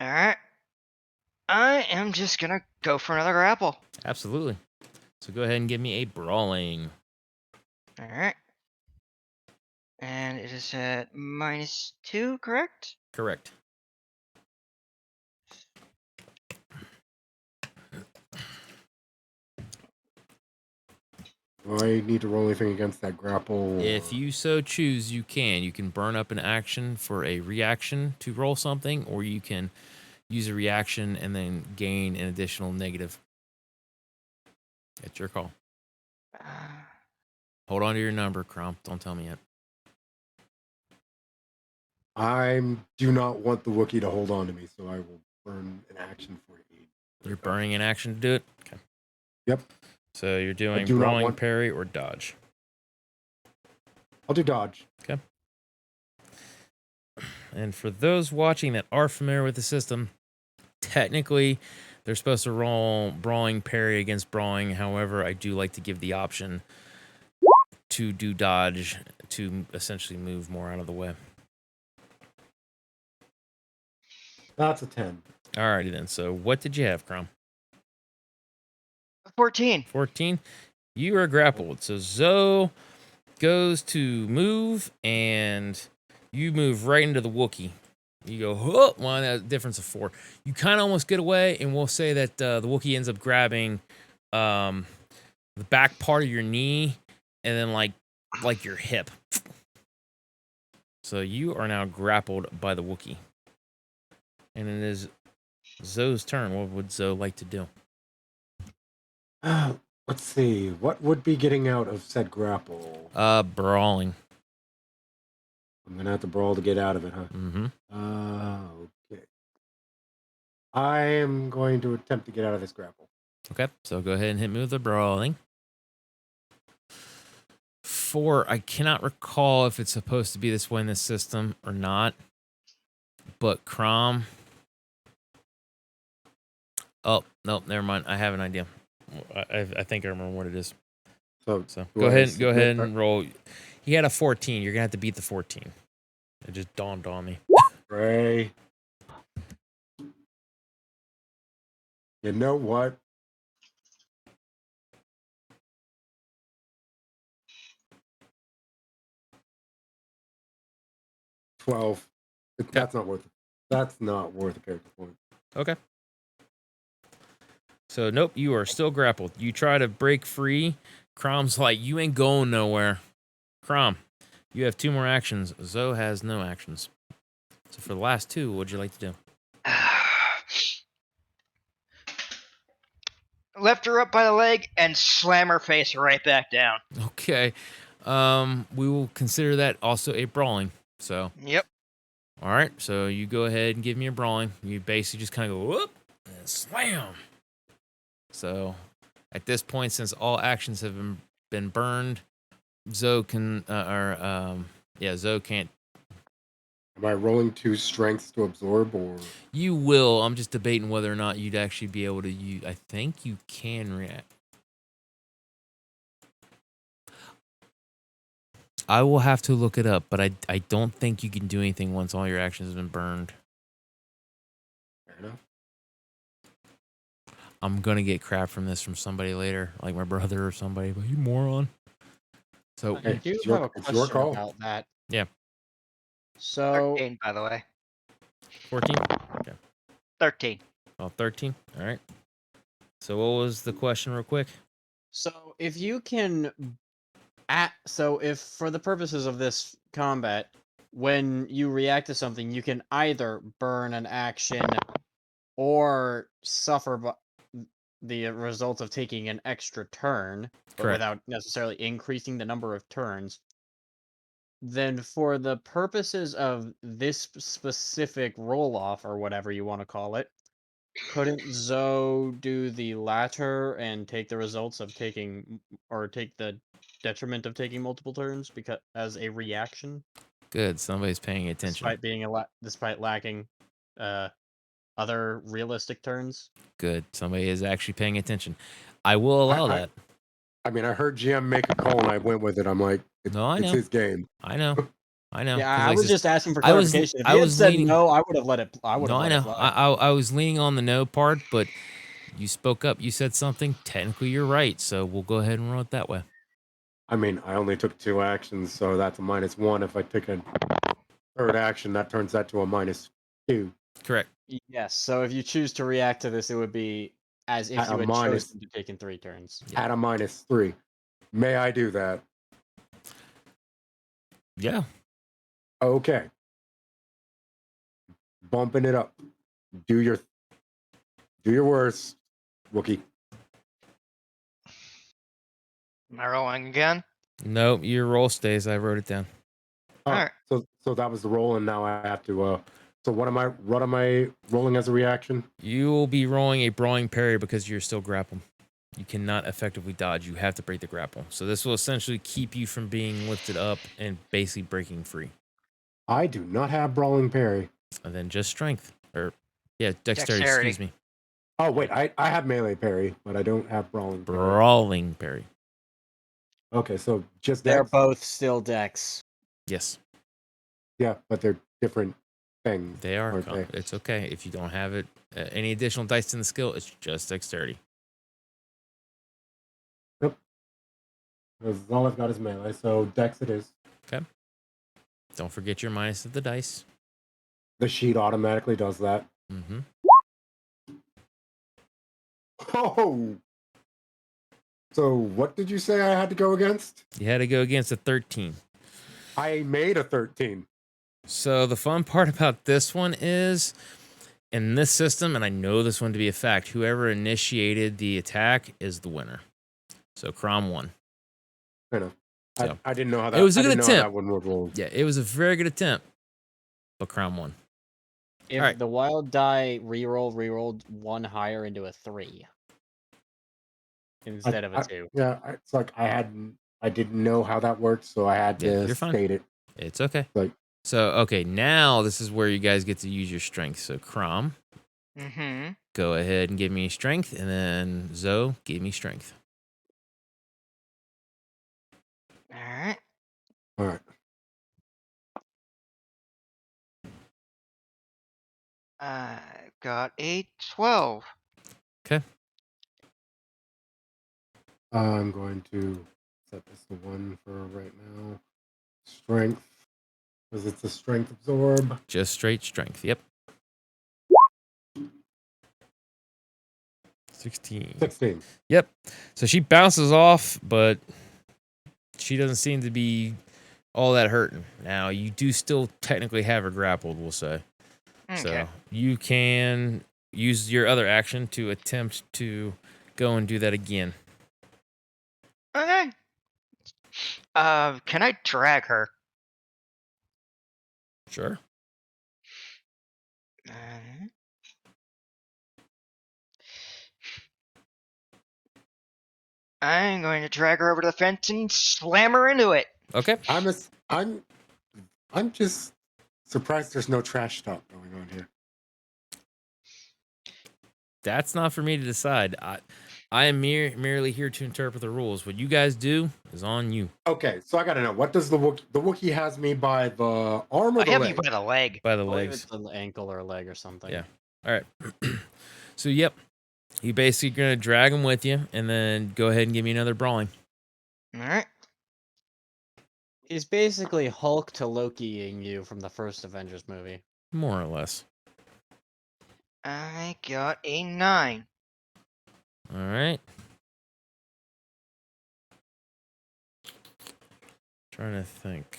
All right. I am just going to go for another grapple. Absolutely. So go ahead and give me a brawling. All right. And it is at -2, correct? Correct. Do I need to roll anything against that grapple? If you so choose, you can. You can burn up an action for a reaction to roll something, or you can use a reaction and then gain an additional negative. It's your call. Hold on to your number, Crump. Don't tell me yet. I do not want the Wookiee to hold on to me, so I will burn an action for aid. You're burning an action to do it? Okay. Yep. So you're doing do not brawling, want- parry, or dodge. I'll do dodge. Okay. And for those watching that are familiar with the system, technically they're supposed to roll brawling, parry against brawling. However, I do like to give the option to do dodge to essentially move more out of the way. That's a 10. Alrighty then. So what did you have, Crom? 14. 14. You are grappled. So Zoe goes to move, and you move right into the Wookiee. You go, oh, well, a difference of 4. You kind of almost get away, and we'll say that the Wookiee ends up grabbing the back part of your knee and then like your hip. So you are now grappled by the Wookiee. And it is Zoe's turn. What would Zoe like to do? Let's see. What would be getting out of said grapple? Brawling. I'm going to have to brawl to get out of it, huh? Mm-hmm. Okay. I am going to attempt to get out of this grapple. Okay, so go ahead and hit me with the brawling. 4, I cannot recall if it's supposed to be this way in this system or not. But Crom. Oh, no, never mind. I have an idea. I think I remember what it is. So Go ahead and roll. He had a 14. You're gonna have to beat the 14. It just dawned on me. Ray. You know what? $12. That's not worth it. That's not worth a character point. Okay. So nope, you are still grappled. You try to break free. Crom's like, you ain't going nowhere. Crom, you have 2 more actions. Zoe has no actions. So for the last 2, what would you like to do? Lift her up by the leg and slam her face right back down. Okay. We will consider that also a brawling. So, Yep. all right. So you go ahead and give me a brawling. You basically just kind of go whoop and slam. So at this point, since all actions have been burned, Zoe can Zoe can't. Am I rolling 2 strengths to absorb, or You will. I'm just debating whether or not you'd actually be able to use. I think you can react. I will have to look it up, but I don't think you can do anything once all your actions have been burned. fair enough? I'm gonna get crap from this from somebody later, like my brother or somebody. But you moron. So I Hey, do it's your- have a it's your question call. about that. Yeah. So 13, by the way. 14. 13. Oh, 13. All right. So what was the question, real quick? So if you can, so if for the purposes of this combat, when you react to something, you can either burn an action or suffer the result of taking an extra turn, but Correct. without necessarily increasing the number of turns. Then for the purposes of this specific roll-off, or whatever you want to call it, couldn't Zoe do the latter and take the results of taking, or take the detriment of taking multiple turns because as a reaction, Good. Somebody's paying attention. despite being despite lacking other realistic turns? Good. Somebody is actually paying attention. I will allow that. I mean, I heard GM make a call and I went with it. I'm like, No, I it's know. his game. I know. I know. Yeah, 'Cause I like was this- just asking for I was- clarification. If I he had was said leaning- no, I would have let it. I would No, have I let it know. fly. I was leaning on the no part, but you spoke up. You said something. Technically, you're right. So we'll go ahead and roll it that way. I mean, I only took 2 actions, so that's a -1. If I take a third action, that turns that to a -2. Correct. Yes. So if you choose to react to this, it would be as if At you a had minus- chosen to take in 3 turns. At a -3. May I do that? Yeah. Okay. Bumping it up. Do your worst, Wookie. Am I rolling again? Nope. Your roll stays. I wrote it down. Oh, Alright. so that was the roll, and now I have to. So what am I rolling as a reaction? You will be rolling a brawling parry because you're still grappled. You cannot effectively dodge. You have to break the grapple. So this will essentially keep you from being lifted up and basically breaking free. I do not have brawling parry. And then just strength. Dexterity. Dexterity. Excuse me. Oh wait, I have melee parry, but I don't have brawling parry. Brawling parry. Okay, so just They're dex? both still decks. Yes, Yeah, but they're different things. they are. aren't they? It's okay. If you don't have it, any additional dice in the skill, it's just dexterity. Because all I've got is melee, so dex it is. Don't forget your minus of the dice. The sheet automatically does that. Mm-hmm. Oh! So what did you say I had to go against? You had to go against a 13. I made a 13. So the fun part about this one is, in this system, and I know this one to be a fact, whoever initiated the attack is the winner. So Crom won. Fair enough. So, I didn't know how that. it was a I good didn't know how attempt. that one would roll. Yeah, it was a very good attempt, but Crom won. If Alright. the wild die rerolled 1 higher into a 3 instead of a 2. Yeah, it's like I didn't know how that worked, so I had Yeah, to you're fine. state it. It's okay. Like- So, okay, now this is where you guys get to use your strength. So, Crom, Mm-hmm. go ahead and give me strength, and then Zoe, give me strength. Alright. All right. I got a 12. I'm going to set this to 1 for right now. Strength, because it's a strength absorb. Just straight strength. Yep. 16. 16. Yep. So she bounces off, but she doesn't seem to be all that hurting. Now, you do still technically have her grappled, we'll say. Okay. So you can use your other action to attempt to go and do that again. Okay. Can I drag her? Sure. I'm going to drag her over to the fence and slam her into it. Okay. I'm just surprised there's no trash talk going on here. That's not for me to decide. I am merely here to interpret the rules. What you guys do is on you. Okay, so I gotta know, what does the Wookiee has me by the arm or I the have leg? you by the leg. By the I believe legs. it's an ankle or a leg or something. Yeah. All right. So, yep. You basically going to drag him with you and then go ahead and give me another brawling. All right. He's basically Hulk to Lokiing you from the first Avengers movie. More or less. I got a 9. All right. Trying to think.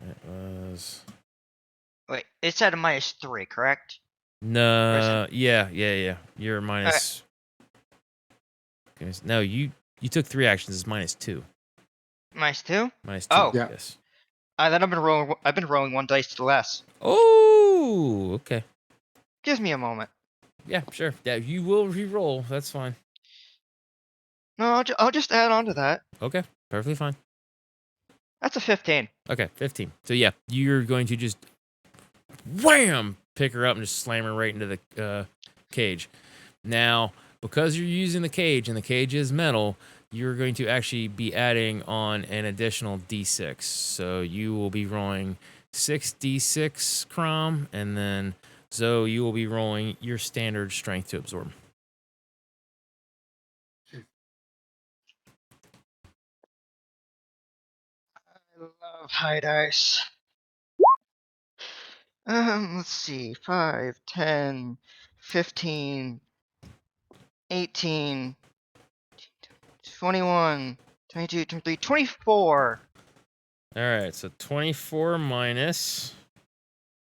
It was. Wait, it's at a -3, correct? No. Yeah. You're minus. No, you took 3 actions. It's -2. -2? -2. Oh. Yeah. Yes. Then I've been rolling 1 dice to less. Oh. Okay. Give me a moment. Yeah. Sure. Yeah. You will re-roll. That's fine. No, I'll just add on to that. Okay. Perfectly fine. That's a 15. Okay. 15. So yeah, you're going to just wham, pick her up and just slam her right into the cage. Now, because you're using the cage and the cage is metal, you're going to actually be adding on an additional d6. So you will be rolling 6d6 Crom, and then Zoe, you will be rolling your standard strength to absorb. I love high dice. Let's see. 5, 10, 15, 18, 21, 22, 23, 24. All right, so 24 minus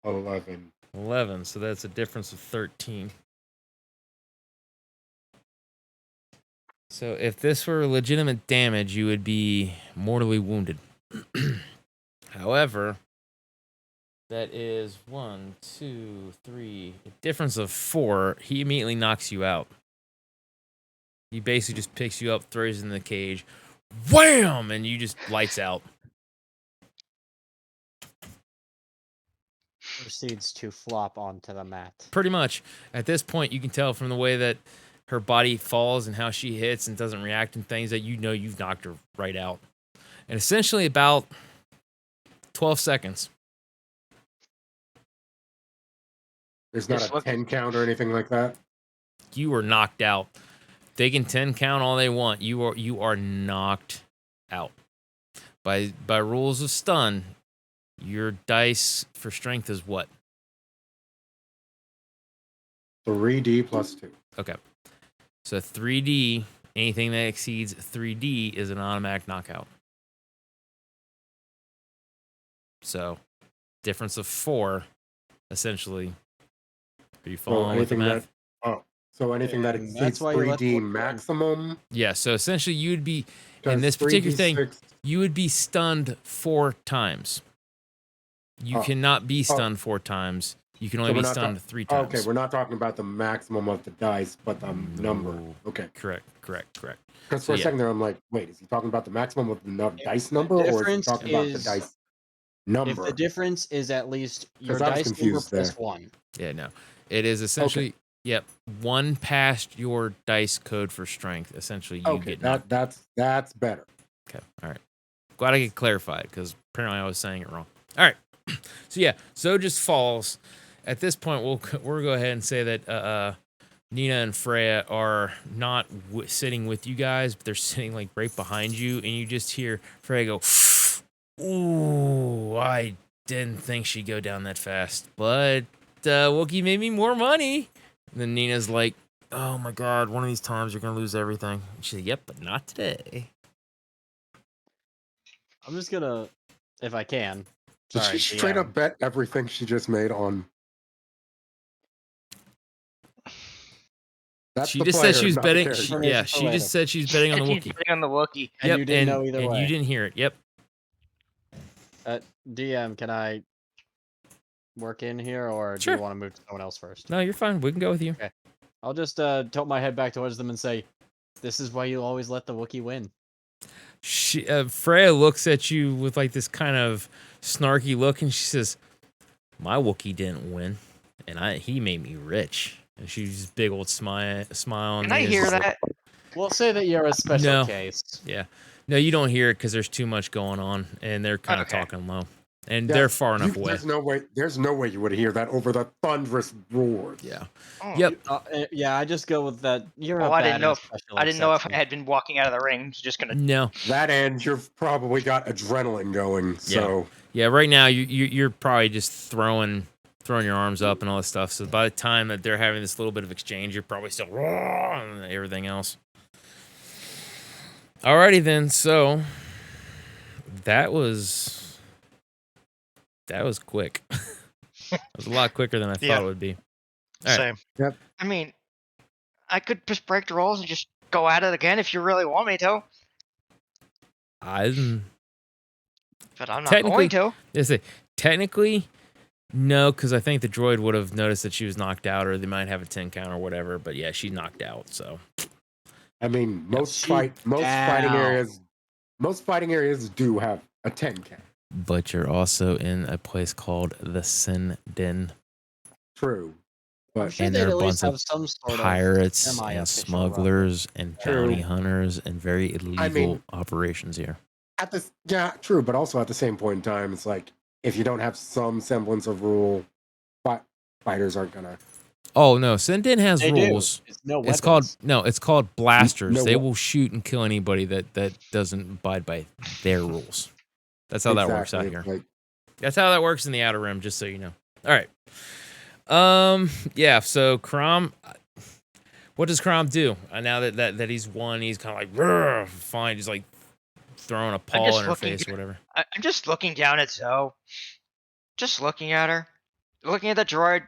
11. 11, so that's a difference of 13. So if this were legitimate damage, you would be mortally wounded. However, that is 1, 2, 3, a difference of 4. He immediately knocks you out. He basically just picks you up, throws you in the cage, wham, and you just lights out. Proceeds to flop onto the mat. Pretty much. At this point, you can tell from the way that her body falls and how she hits and doesn't react and things that you know you've knocked her right out. And essentially about 12 seconds. There's not Just a look- 10 count or anything like that? You are knocked out. They can 10 count all they want. You are knocked out. By rules of stun, your dice for strength is what? 3D plus 2. Okay. So 3D, anything that exceeds 3D is an automatic knockout. So, difference of 4, essentially. Are you following with the math? So anything that And exceeds that's why you left 3D Wookiee on. maximum. Yeah, so essentially you would be, in does this particular thing, 3d6 you would be stunned 4 times. You Oh. cannot be stunned 4 times. You can only we're be not stunned 3 times. Okay, we're not talking about the maximum of the dice, but the number. No. Okay. Correct. Because So, for a yeah. second there, I'm like, wait, is he talking about the maximum of the dice number, or is he difference talking about the is- dice If number? the difference is at least your 'Cause I was dice number confused plus there. 1. Yeah, no. It is essentially, yep, 1 past your dice code for strength. Essentially, you Okay, get knocked. that's better. Okay, all right. Glad I could clarify it because apparently I was saying it wrong. All right. So yeah, Zoe just falls. At this point, we'll go ahead and say that Nina and Freya are not sitting with you guys, but they're sitting like right behind you, and you just hear Freya go, "Ooh, I didn't think she'd go down that fast, but Wookiee made me more money." And then Nina's like, "Oh my God, one of these times you're gonna lose everything." And she's like, "Yep, but not today." I'm just gonna if I can. Did Sorry, she straight DM. up bet everything she just made on? That's She the just player, said she was not the betting. character. Information for She later. just said she's betting on the She's Wookiee. betting on the Wookiee. And you didn't know either way. you didn't hear it. Yep. DM, can I work in here, or do Sure. you want to move to someone else first? No, you're fine. We can go with you. Okay. I'll just tilt my head back towards them and say, "This is why you always let the Wookiee win." Freya looks at you with like this kind of snarky look, and she says, "My Wookiee didn't win, and he made me rich." And she's this big old smile on Can me. I It's hear just like, that? We'll say that you're a special No. case. yeah. No, you don't hear it because there's too much going on, and they're kind of Okay. talking low, and Yeah, they're far enough away. There's no way you would hear that over the thunderous roars. Yeah. Oh. Yep. Yeah, I just go with that. You're Oh, a I didn't know if special I didn't know if I exception. had been walking out of the ring. I'm just gonna. No. That and you've probably got adrenaline going. So Yeah. Right now, you're probably just throwing your arms up and all this stuff. So by the time that they're having this little bit of exchange, you're probably still and everything else. Alrighty then. So that was quick. It was a lot quicker than I Yeah. thought it would be. All right. Same. I mean, I could just break the rules and just go at it again if you really want me to, I'm but I'm not Technically- going to. Is it technically no, because I think the droid would have noticed that she was knocked out, or they might have a 10 count or whatever. But yeah, she knocked out. So I mean, most She's fighting down. areas do have a 10 count. but you're also in a place called the Sin Den, True, I'm but sure and they'd there are at a least bunch have of some sort pirates of and semi-official smugglers and True. bounty hunters and very illegal operations here. true. But also at the same point in time, it's like if you don't have some semblance of rule, fighters aren't gonna. Oh no, Sin Den has They do. rules. It's no It's called weapons. it's called blasters. No They what? will shoot and kill anybody that doesn't abide by their rules. That's how that works out Exactly, here. like, That's how that works in the Outer Rim, just so you know. All right. Yeah, so Crom, what does Crom do? Now that he's won, he's kind of like, "Rrr," fine, he's like throwing a paw just in her looking face or whatever. I'm just looking down at Zoe. Just looking at her. Looking at the droid.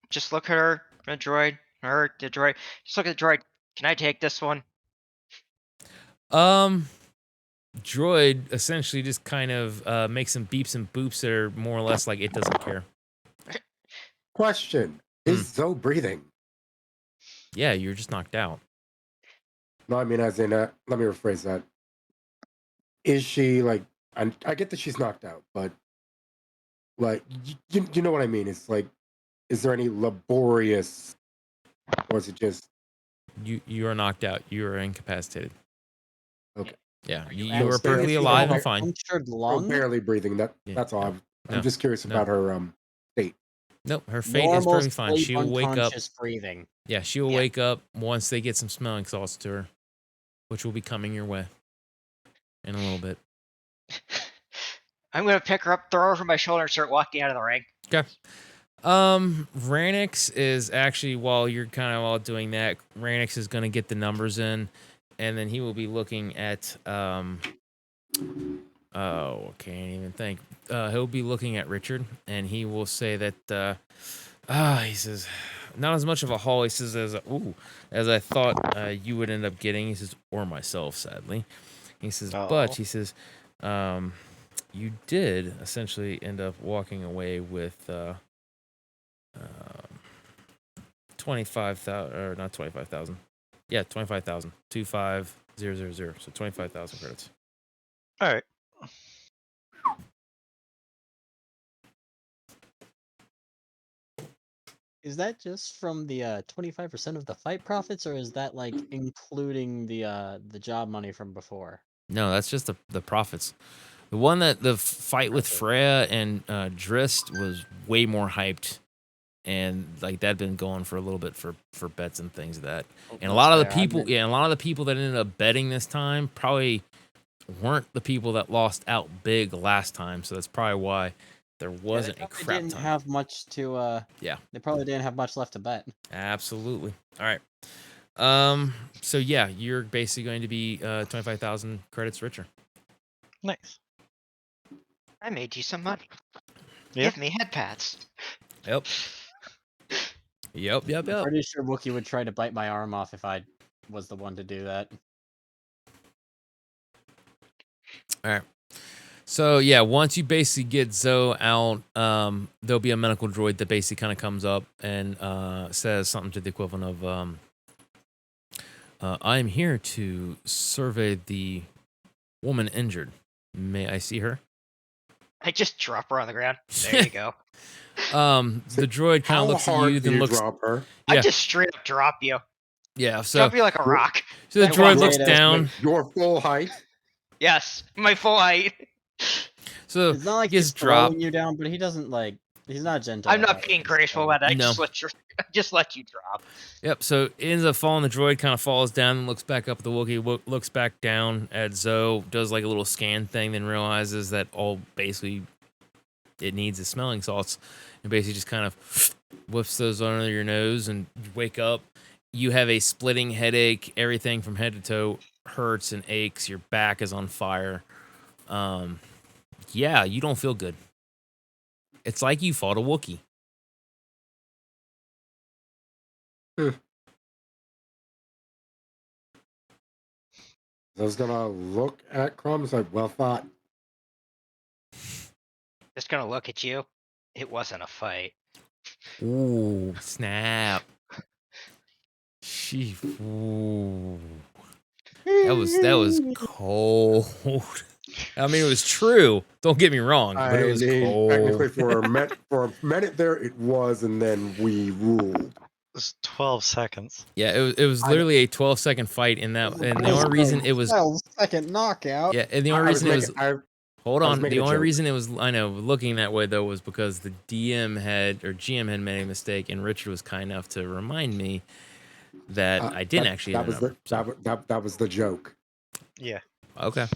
Just look at her. The droid. Her. The droid. Just look at the droid. Can I take this one? Droid essentially just kind of makes some beeps and boops that are more or less like it doesn't care. question: Is Zoe breathing? Yeah, you're just knocked out. No, I mean as in. Let me rephrase that. Is she like? I get that she's knocked out, but like you know what I mean? It's like, is there any laborious, or is it just? You are knocked out. You are incapacitated. Okay. Yeah, you And are stay- perfectly stay alive home. and fine. Punctured Oh, lung. barely breathing. Yeah, That's all. no, I'm just curious no. about her state. Nope, her fate is Normal perfectly fine. sleep, She will wake up. unconscious breathing. Yeah, she will Yeah. wake up once they get some smelling salts to her, which will be coming your way in a little bit. I'm gonna pick her up, throw her over my shoulder, and start walking out of the ring. Okay. Ranix is actually, while you're kind of all doing that, Ranix is going to get the numbers in, and then he will be looking at I can't even think. He'll be looking at Richard, and he will say that he says, not as much of a haul, he says, as I thought you would end up getting, he says, or myself, sadly. He says, but he says, you did essentially end up walking away with 25,000, or not 25,000. Yeah, 25,000. 25,000. So 25,000 credits. All right. Is that just from the 25% of the fight profits, or is that like including the job money from before? No, that's just the profits. The one that the fight with Freya and Drist was way more hyped, and like that'd been going for a little bit for bets and things of that. And a lot of the people, and a lot of the people that ended up betting this time probably weren't the people that lost out big last time. So that's probably why there wasn't a crap didn't ton. have much to. Yeah. They probably didn't have much left to bet. Absolutely. All right. So yeah, you're basically going to be 25,000 credits richer. Nice. I made you some money. Yeah. Give me head pats. Yep. Yep. I'm pretty sure Wookie would try to bite my arm off if I was the one to do that. All right. So yeah, once you basically get Zoe out, there'll be a medical droid that basically kind of comes up and says something to the equivalent of, "I'm here to survey the woman injured. May I see her?" I just drop her on the ground. There you go. The droid kind How of looks at hard you, do then you looks. drop her? I Yeah. just straight up drop you. Yeah. So Drop you like a You're- rock. the I droid walk looks away. down. Your full height. Yes, my full height. So It's not like he he's gets dropped. throwing you down, but he doesn't like. He's not gentle. I'm not about being it. graceful about it. I No. just let you drop. Yep. So it ends up falling. The droid kind of falls down and looks back up at the Wookiee. Looks back down at Zoe. Does like a little scan thing. Then realizes that all basically it needs is smelling salts, and basically just kind of whiffs those under your nose, and you wake up. You have a splitting headache. Everything from head to toe hurts and aches. Your back is on fire. Yeah, you don't feel good. It's like you fought a Wookiee. I was gonna look at Crumbs like, well thought. Just gonna look at you. It wasn't a fight. Ooh, snap. She. Ooh. That was cold. I mean, it was true. Don't get me wrong, but it was cold. Technically, for a minute there, it was, and then we ruled. It was 12 seconds. Yeah, it was literally a 12-second fight in that, and the only reason it was 12-second knockout. yeah, and the only reason it was hold on, the only reason it was I know looking that way though was because the GM had made a mistake, and Richard was kind enough to remind me that I didn't actually. That was the joke. Yeah. Okay.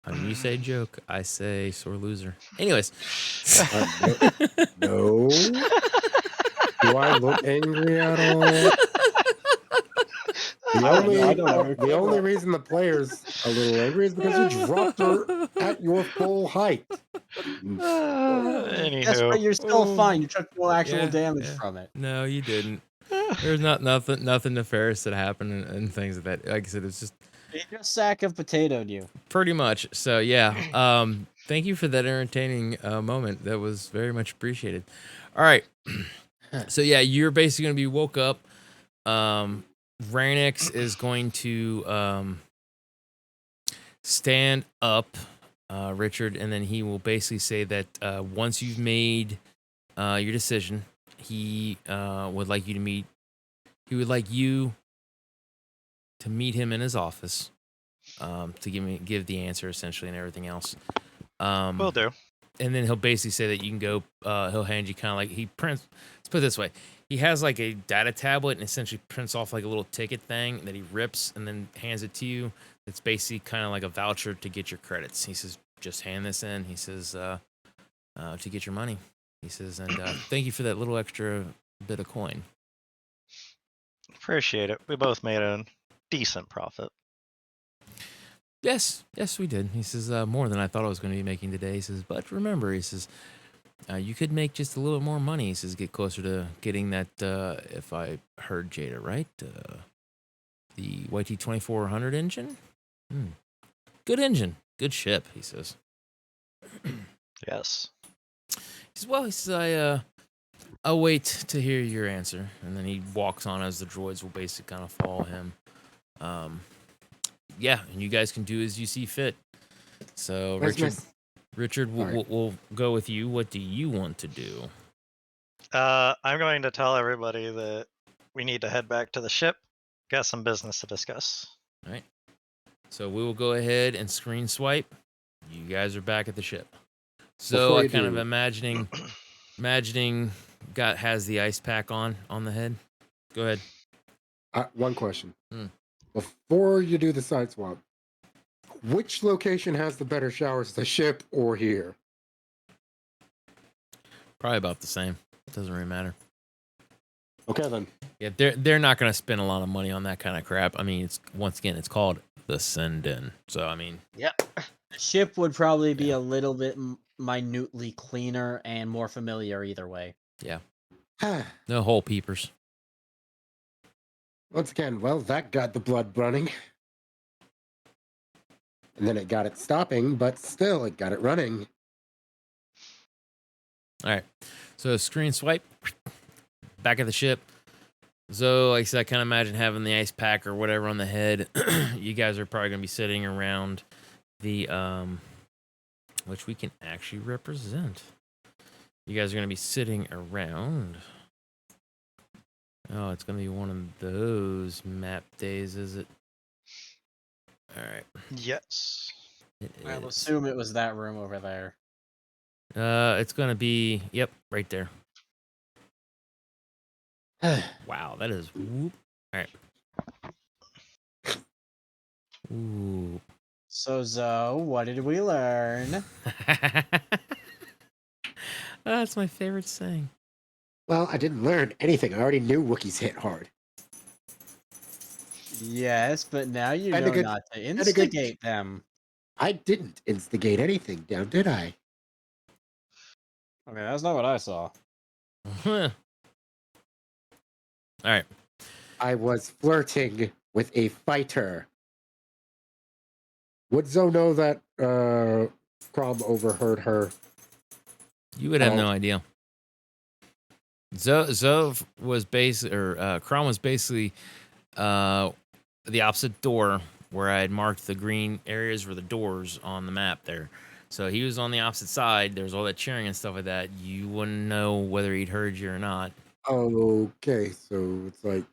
When you say joke, I say sore loser. Anyways. No. Do I look angry at all? The only reason the player's a little angry is because you dropped her at your full height. Anywho. That's right, you're still fine. You took no actual damage from it. No, you didn't. There's nothing nefarious that happened and things like that. Like I said, it's just He just sack of potatoed you. pretty much. So yeah. Thank you for that entertaining moment. That was very much appreciated. All right. So yeah, you're basically gonna be woke up. Ranix is going to stand up, Richard, and then he will basically say that once you've made your decision, he would like you to meet. He would like you to meet him in his office to give the answer essentially and everything else. Will do. And then he'll basically say that you can go. He'll hand you kind of like he prints. Let's put it this way: he has like a data tablet and essentially prints off like a little ticket thing that he rips and then hands it to you. It's basically kind of like a voucher to get your credits. He says, "Just hand this in." He says, "To get your money." He says, "And thank you for that little extra bit of coin." Appreciate it. We both made a decent profit. Yes, we did. He says, more than I thought I was going to be making today. He says, but remember, he says, you could make just a little bit more money. He says, get closer to getting that, if I heard Jada right, the YT-2400 engine. Good engine. Good ship, he says. Yes. He says, well, he says, I'll wait to hear your answer. And then he walks on as the droids will basically kind of follow him. Yeah, and you guys can do as you see fit. So, Richard, we'll go with you. What do you want to do? I'm going to tell everybody that we need to head back to the ship. Got some business to discuss. All right. So we will go ahead and screen swipe. You guys are back at the ship. So I kind of imagining has the ice pack on the head. Go ahead. One question. Before you do the side swap, which location has the better showers, the ship or here? Probably about the same. It doesn't really matter. Okay, then. Yeah, they're not going to spend a lot of money on that kind of crap. I mean, it's called the send-in. So, I mean... Yep. The ship would probably be a little bit minutely cleaner and more familiar either way. Yeah. No hole peepers. Once again, well, that got the blood running. And then it got it stopping, but still it got it running. All right. So screen swipe. Back of the ship. So, like I said, I kind of imagine having the ice pack or whatever on the head. You guys are probably going to be sitting around the, which we can actually represent. You guys are going to be sitting around. Oh, it's going to be one of those map days, is it? All right. Yes. I'll It is. assume it was that room over there. It's going to be, yep, right there. Wow, that is whoop. All right. Ooh. So, Zoe, what did we learn? That's my favorite saying. Well, I didn't learn anything. I already knew Wookiees hit hard. Yes, but now you And a know good- not to a good- instigate them. I didn't instigate anything down, did I? Okay, that's not what I saw. All right. I was flirting with a fighter. Would Zoe know that Crom overheard her? You would have Oh. no idea. Zov was basically, or Kron was basically the opposite door where I had marked the green areas were the doors on the map there. So he was on the opposite side. There's all that cheering and stuff like that. You wouldn't know whether he'd heard you or not. Okay, so it's like,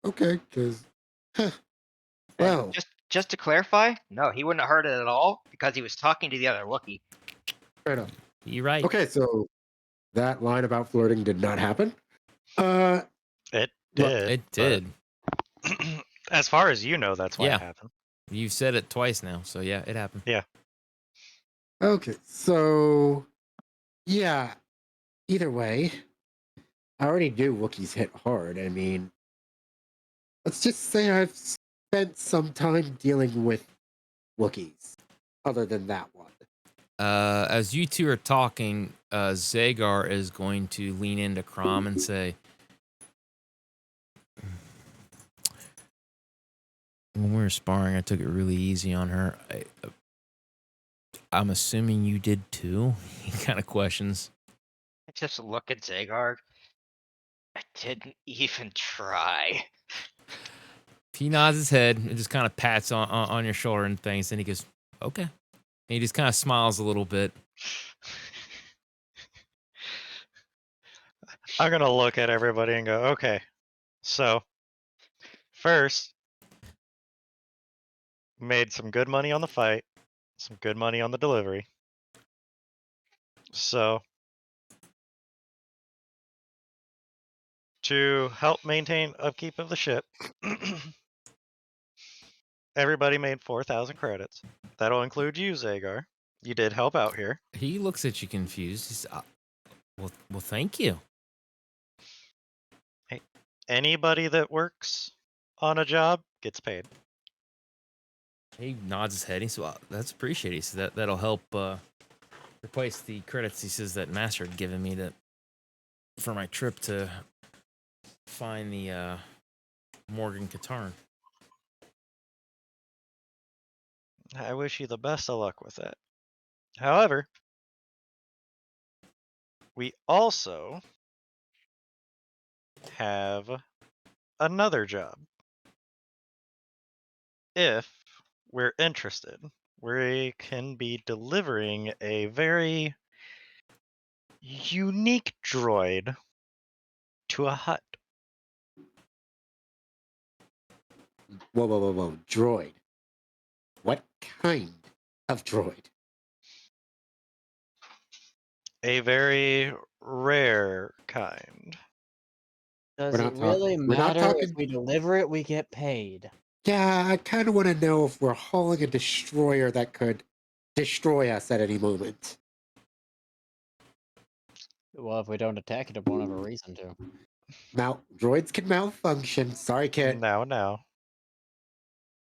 okay, because, well, Just to clarify, no, he wouldn't have heard it at all because he was talking to the other Wookiee. fair enough. You're right. Okay, so that line about flirting did not happen. It Look, did. It did. but as far as you know, that's why Yeah. it happened. You've said it twice now. So yeah, it happened. Okay, so yeah. Either way, I already knew Wookiees hit hard. I mean, let's just say I've spent some time dealing with Wookiees, other than that one. As you two are talking, Zagar is going to lean into Crom and say, when we were sparring, I took it really easy on her. I'm assuming you did too? He kind of questions. I just look at Zagar. I didn't even try. He nods his head and just kind of pats on your shoulder and things. And he goes, okay. And he just kind of smiles a little bit. I'm gonna look at everybody and go, okay. So, first, made some good money on the fight, some good money on the delivery. So, to help maintain upkeep of the ship, everybody made 4,000 credits. That'll include you, Zagar. You did help out here. He looks at you confused. He's, well, thank you. Anybody that works on a job gets paid. He nods his head. He says, well, that's appreciated. He says, that'll help replace the credits, he says, that Master had given me for my trip to find the Morgan Katarn. I wish you the best of luck with that. However, we also have another job. If we're interested, we can be delivering a very unique droid to a hut. Whoa. Droid. What kind of droid? A very rare kind. Does We're it not talk- really we're not matter if talking- we deliver it, we get paid? Yeah, I kind of want to know if we're hauling a destroyer that could destroy us at any moment. Well, if we don't attack it, it won't have a reason to. Droids can malfunction. Sorry, kid. Now.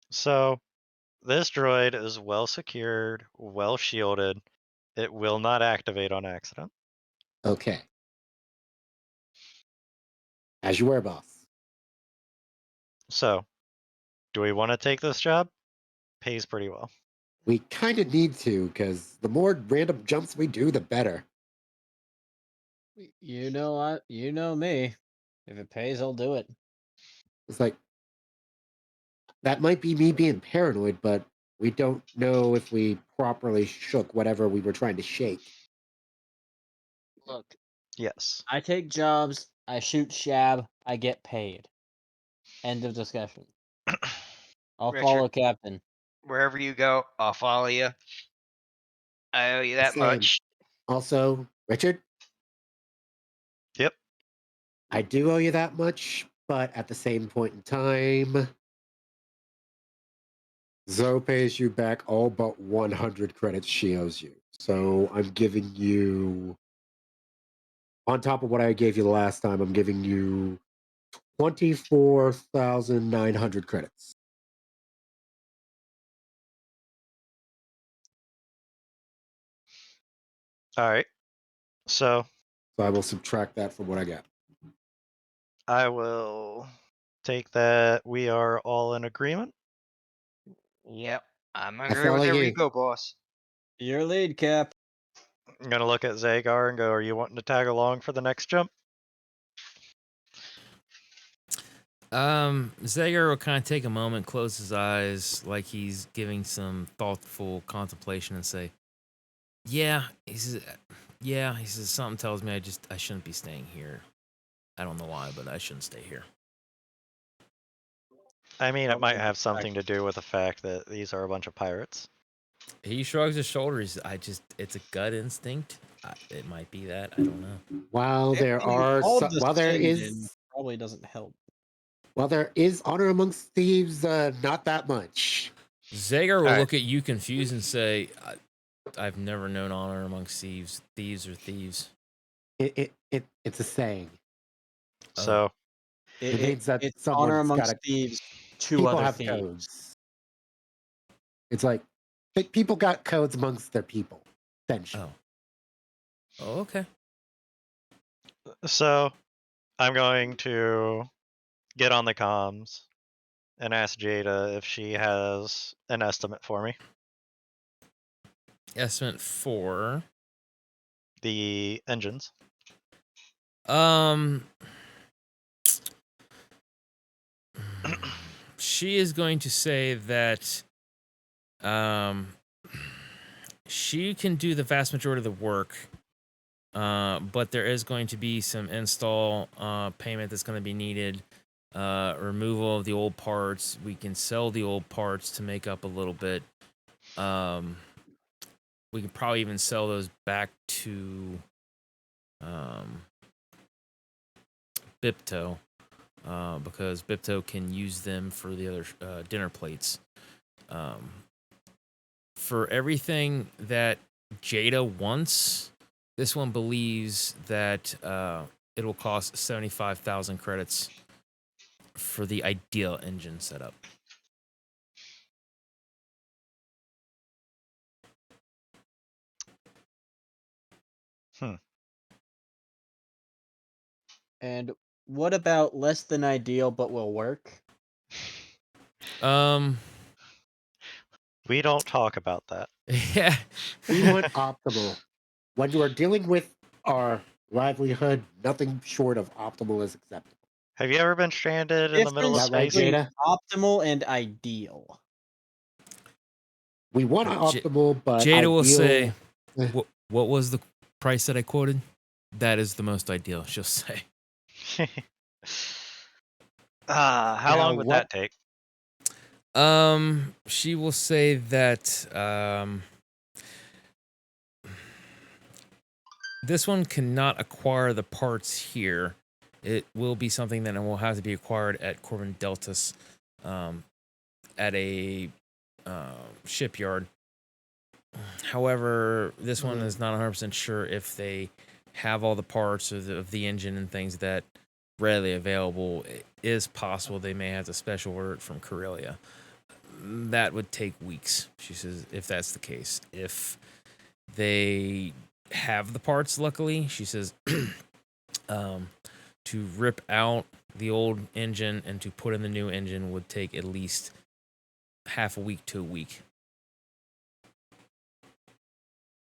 So, this droid is well secured, well shielded. It will not activate on accident. Okay. As you were, boss. So, do we want to take this job? Pays pretty well. We kind of need to, because the more random jumps we do, the better. You know me. If it pays, I'll do it. It's like, that might be me being paranoid, but we don't know if we properly shook whatever we were trying to shake. Look, Yes. I take jobs, I shoot Shab, I get paid. End of discussion. I'll Richard. follow Captain. Wherever you go, I'll follow you. I owe you that Same. much. Also, Richard, Yep. I do owe you that much, but at the same point in time, Zoe pays you back all but 100 credits she owes you. So I'm giving you, on top of what I gave you the last time, I'm giving you 24,900 credits. All right. So So I will subtract that from what I got. I will take that. We are all in agreement. Yep. I'm I agree follow with wherever you. you go, boss. Your lead, Cap. I'm gonna look at Zagar and go, "Are you wanting to tag along for the next jump?" Zager will kind of take a moment, close his eyes, like he's giving some thoughtful contemplation, and say, "Yeah." He says, "Yeah." He says, "Something tells me I shouldn't be staying here. I don't know why, but I shouldn't stay here." I mean, it might Probably have the something to do with the fact that these are a bunch of pirates. He shrugs his shoulders. It's a gut instinct. It might be that. I don't know. While there are, while there is, probably doesn't help. while there is honor amongst thieves, not that much. Zager will Alright. look at you confused and say, I've never known honor amongst thieves. Thieves are thieves. It's a saying. So It means that it's someone's honor amongst gotta- thieves. Two People other have thieves. codes. It's like people got codes amongst their people. Essentially. Oh, okay. So I'm going to get on the comms and ask Jada if she has an estimate for me. Estimate 4. The engines. She is going to say that she can do the vast majority of the work, but there is going to be some install payment that's going to be needed, removal of the old parts. We can sell the old parts to make up a little bit. We can probably even sell those back to Bipto, because Bipto can use them for the other dinner plates. For everything that Jada wants, this one believes that it will cost 75,000 credits for the ideal engine setup. And what about less than ideal but will work? We don't talk about that. Yeah. We want optimal. When you are dealing with our livelihood, nothing short of optimal is acceptable. Have you ever been stranded in the middle of Is that right, space? Jada? Optimal and ideal. We want optimal, but Jada ideal, will say, what was the price that I quoted? That is the most ideal, she'll say. How long would that take? She will say that this one cannot acquire the parts here. It will be something that will have to be acquired at Corbin Deltas, at a shipyard. However, this one is not 100% sure if they have all the parts of the engine and things that readily available. It is possible they may have to special order it from Corellia. That would take weeks, she says, if that's the case. If They have the parts, luckily. She says to rip out the old engine and to put in the new engine would take at least half a week to a week.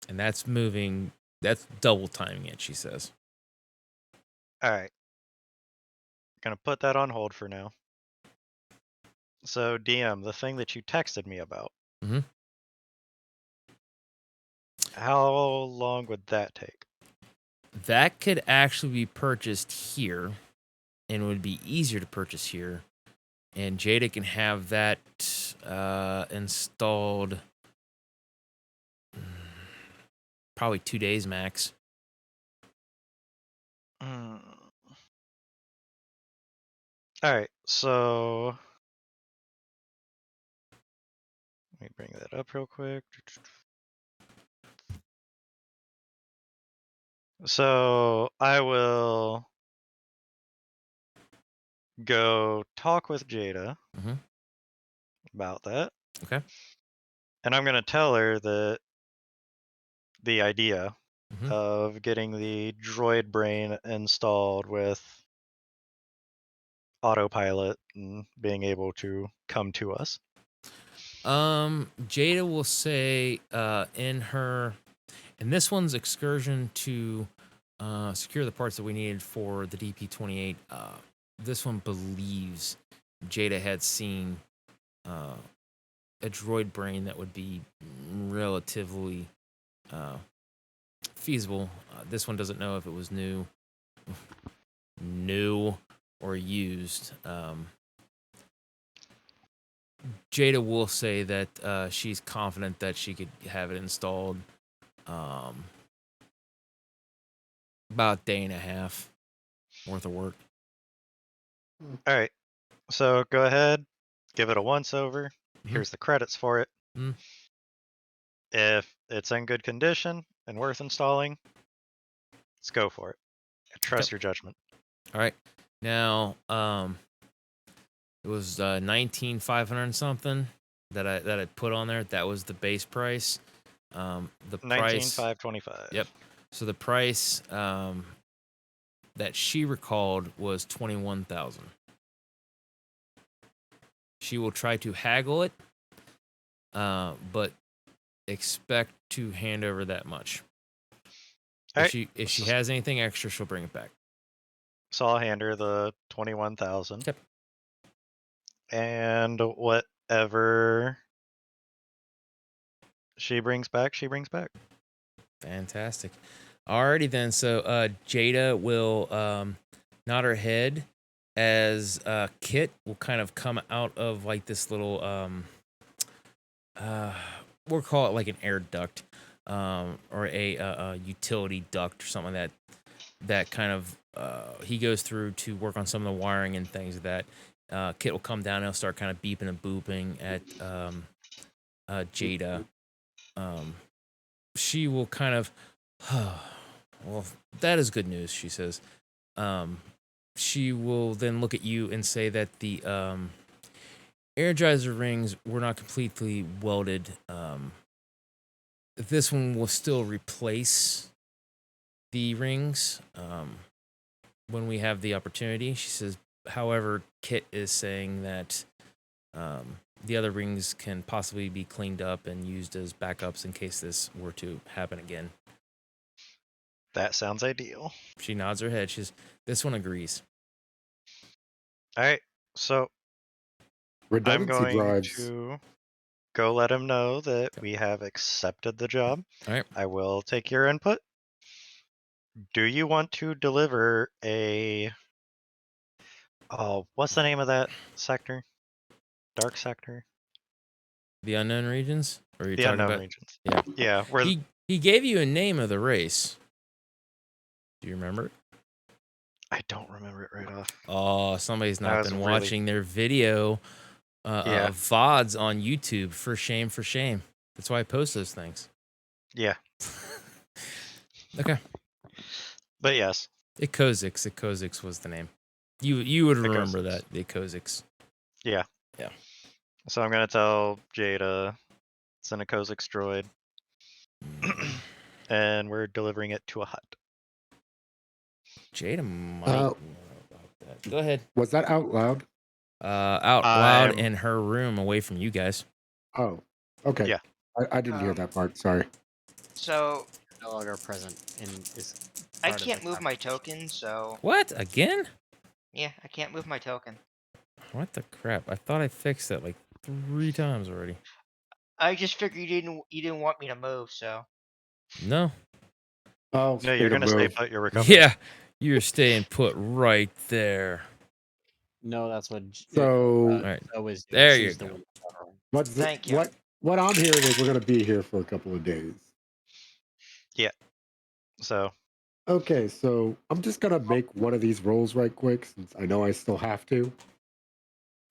And that's double timing it, she says. All right. Gonna put that on hold for now. So, DM, the thing that you texted me about. Mhm. How long would that take? That could actually be purchased here and would be easier to purchase here. And Jada can have that installed probably 2 days max. All right, so let me bring that up real quick. So I will go talk with Jada about that. Okay. And I'm going to tell her that the idea Mhm. of getting the droid brain installed with autopilot and being able to come to us. Jada will say in this one's excursion to secure the parts that we needed for the DP-28, this one believes Jada had seen a droid brain that would be relatively feasible. This one doesn't know if it was new or used. Jada will say that she's confident that she could have it installed about a day and a half worth of work. All right. So go ahead, give it a once over. Here's the credits for it. If it's in good condition and worth installing, let's go for it. Trust your judgment. All right. Now, it was 19,500 something that I put on there. That was the base price. The price 19,525. Yep. So the price that she recalled was 21,000. She will try to haggle it, but expect to hand over that much. If she has anything extra, she'll bring it back. So I'll hand her the 21,000. Yep. And whatever she brings back, she brings back. Fantastic. Alrighty then. So Jada will nod her head as Kit will kind of come out of like this little we'll call it like an air duct or a utility duct or something like that kind of he goes through to work on some of the wiring and things like that. Kit will come down and he'll start kind of beeping and booping at Jada. She will kind of, well, that is good news, she says. She will then look at you and say that the Energizer rings were not completely welded. This one will still replace the rings when we have the opportunity. She says, however, Kit is saying that the other rings can possibly be cleaned up and used as backups in case this were to happen again. That sounds ideal. She nods her head. She says, this one agrees. All right. So I'm going to go let him know that we have accepted the job. All right. I will take your input. Do you want to deliver what's the name of that sector? Dark sector? The unknown regions? Or are you the talking unknown about regions. Yeah. Yeah. Where he gave you a name of the race. Do you remember it? I don't remember it right off. Oh, somebody's not been watching their video VODs on YouTube. For shame. That's why I post those things. Yeah. Okay. But yes. Ikozix was the name. You would remember that, the Ikozix. Yeah. Yeah. So I'm gonna tell Jada it's an Ikozix droid. and we're delivering it to a hut. Jada might know about that. Go ahead. Was that out loud? Out loud in her room, away from you guys. Oh, okay. Yeah. I didn't hear that part. Sorry. So No longer present in this. I can't move my token, so What again? yeah, I can't move my token. What the crap? I thought I fixed that like 3 times already. I just figured you didn't want me to move, so. No. Oh, No, you're gonna stay put. You're recovering. Yeah, you're staying put right there. No, that's what. So, Right. Always There She's you the go. one suffering. Thank you. What I'm hearing is we're gonna be here for a couple of days. So Okay, so I'm just gonna make one of these rolls right quick since I know I still have to.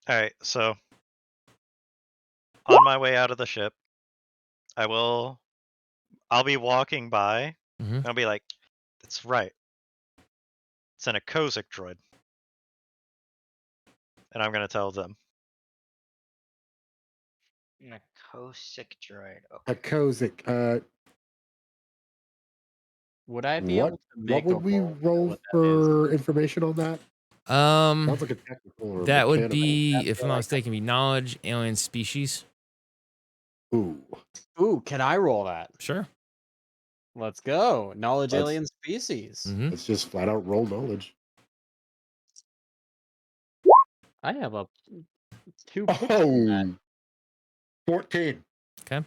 all right. So on my way out of the ship, I'll be walking by. Mhm. I'll be like, that's right. It's an Akosic droid. And I'm gonna tell them. Nakosic droid. A Okay. Kozik. Would I be able to What make would a we roll? roll What that is? for information on that? Sounds like a technical or That would mechanical. be, if feel I'm not like mistaken, be knowledge, alien species. Ooh. Ooh, can I roll that? Sure. Let's go. Knowledge Let's- alien species. Mm-hmm. Let's just flat out roll knowledge. I have a 2 picks on that. 14. Okay. And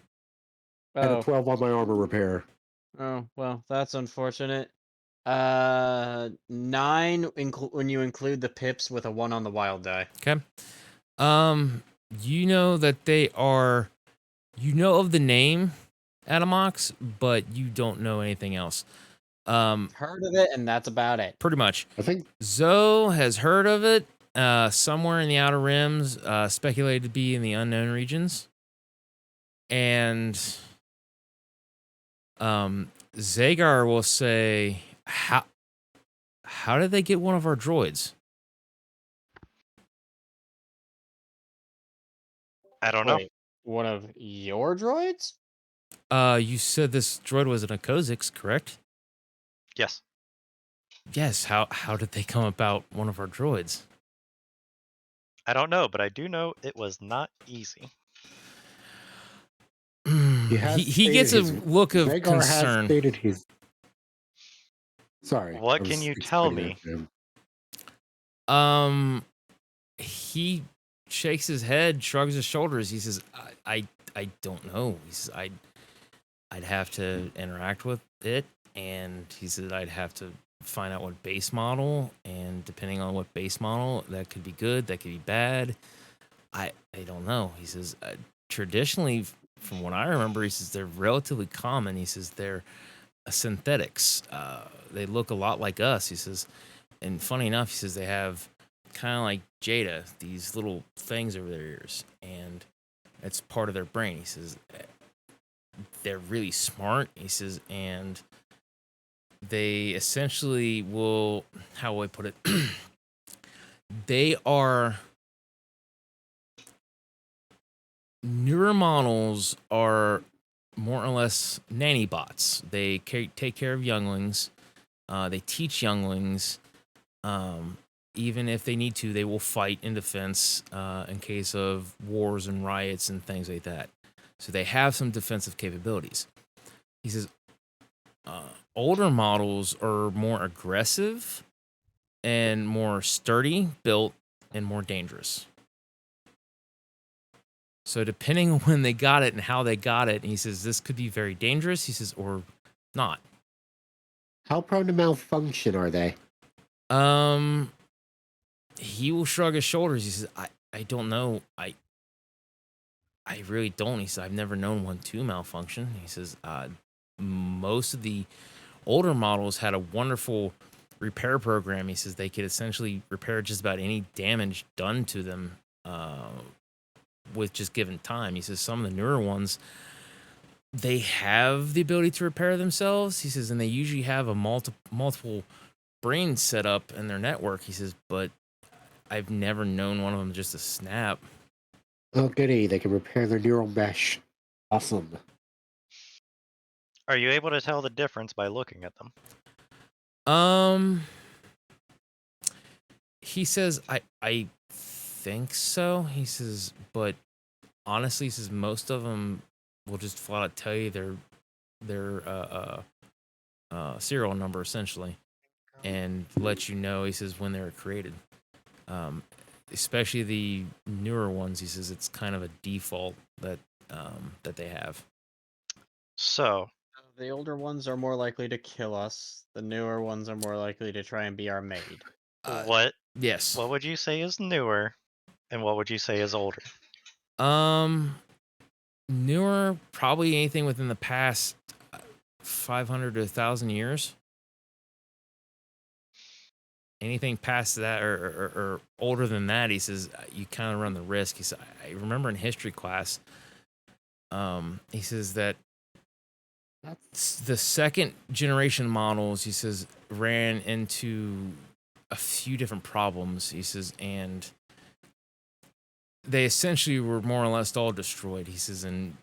a Oh, 12 on my armor repair. oh, well, that's unfortunate. 9 when you include the pips with a 1 on the wild die. Okay. You know that they are. You know of the name Atomox, but you don't know anything else. Heard of it, and that's about it. Pretty much. I think Zoe has heard of it. Somewhere in the Outer Rims, speculated to be in the unknown regions. And Zagar will say, how did they get one of our droids? I don't know. Wait, one of your droids? You said this droid was an Akosix, correct? Yes. Yes. How did they come about one of our droids? I don't know, but I do know it was not easy. He gets a look of Vagar concern. has stated his. Sorry. What I can was you tell explaining me? that to him. He shakes his head, shrugs his shoulders. He says, I don't know. He says, I'd have to interact with it, and he said I'd have to find out what base model, and depending on what base model, that could be good, that could be bad. I don't know. He says, traditionally, from what I remember, he says they're relatively common. He says they're synthetics. They look a lot like us. He says, and funny enough, he says they have kind of like Jada, these little things over their ears, and it's part of their brain. He says they're really smart. He says, and they essentially will, how will I put it? They are newer models are more or less nanny bots. They take care of younglings. They teach younglings. Even if they need to, they will fight in defense in case of wars and riots and things like that. So they have some defensive capabilities. He says older models are more aggressive and more sturdy, built, and more dangerous. So depending on when they got it and how they got it, and he says this could be very dangerous, he says, or not. How prone to malfunction are they? He will shrug his shoulders. He says, I don't know. I really don't. He said, I've never known one to malfunction. He says, most of the older models had a wonderful repair program. He says they could essentially repair just about any damage done to them with just given time. He says some of the newer ones, they have the ability to repair themselves. He says, and they usually have a multiple brains set up in their network. He says, but I've never known one of them just to snap. Oh, goody. They can repair their neural mesh. Awesome. Are you able to tell the difference by looking at them? He says, I think so. He says, but honestly, he says most of them will just flat out tell you their serial number essentially, and let you know. He says when they were created. Especially the newer ones. He says it's kind of a default that they have. So, The older ones are more likely to kill us. The newer ones are more likely to try and be our maid. what Yes. would you say is newer, and what would you say is older? Newer, probably anything within the past 500 to 1,000 years. Anything past that or older than that, he says, you kind of run the risk. He said, I remember in history class, he says that the second generation models, he says, ran into a few different problems. He says, and they essentially were more or less all destroyed. He says, and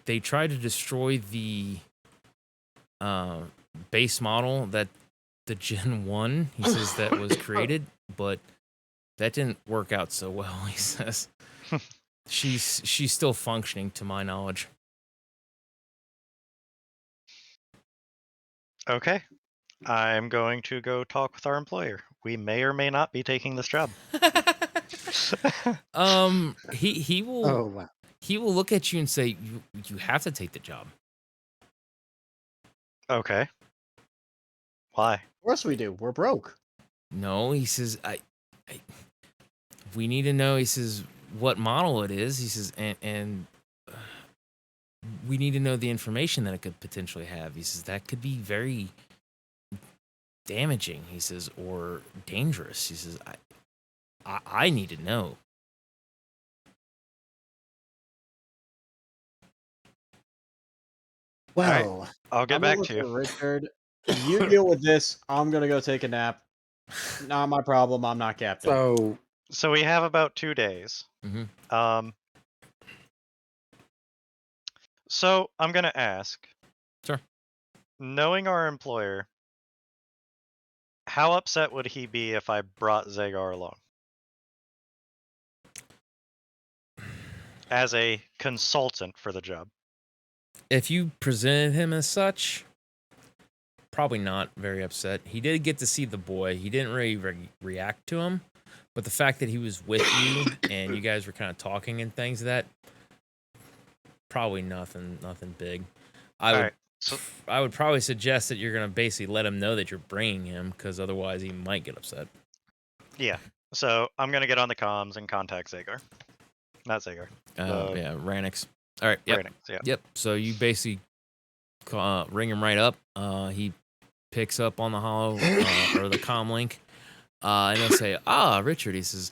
they tried to destroy the base model that the Gen 1, he says, that was created, but that didn't work out so well, he says. She's still functioning to my knowledge. Okay. I'm going to go talk with our employer. We may or may not be taking this job. He will Oh wow. he will look at you and say, you have to take the job. Okay. Why? Of course we do. We're broke. No, he says, I we need to know, he says, what model it is. He says, and we need to know the information that it could potentially have. He says that could be very damaging, he says, or dangerous. He says, I need to know. Well, I'll get I'm back gonna to look you. at Richard. You deal with this. I'm gonna go take a nap. Not my problem. I'm not captain. So we have about 2 days. Mm-hmm. So I'm gonna ask. Sure. Knowing our employer, how upset would he be if I brought Zagar along as a consultant for the job? If you presented him as such, probably not very upset. He did get to see the boy. He didn't really react to him, but the fact that he was with you and you guys were kind of talking and things, that probably nothing big. I would probably suggest that you're gonna basically let him know that you're bringing him, because otherwise he might get upset. Yeah. So I'm gonna get on the comms and contact Zagar. Not Zagar. Yeah, Ranix. All right. Yep. Ranix, yeah. Yep. So you basically ring him right up. He picks up on the hollow or the comm link, and he'll say, Richard. He says,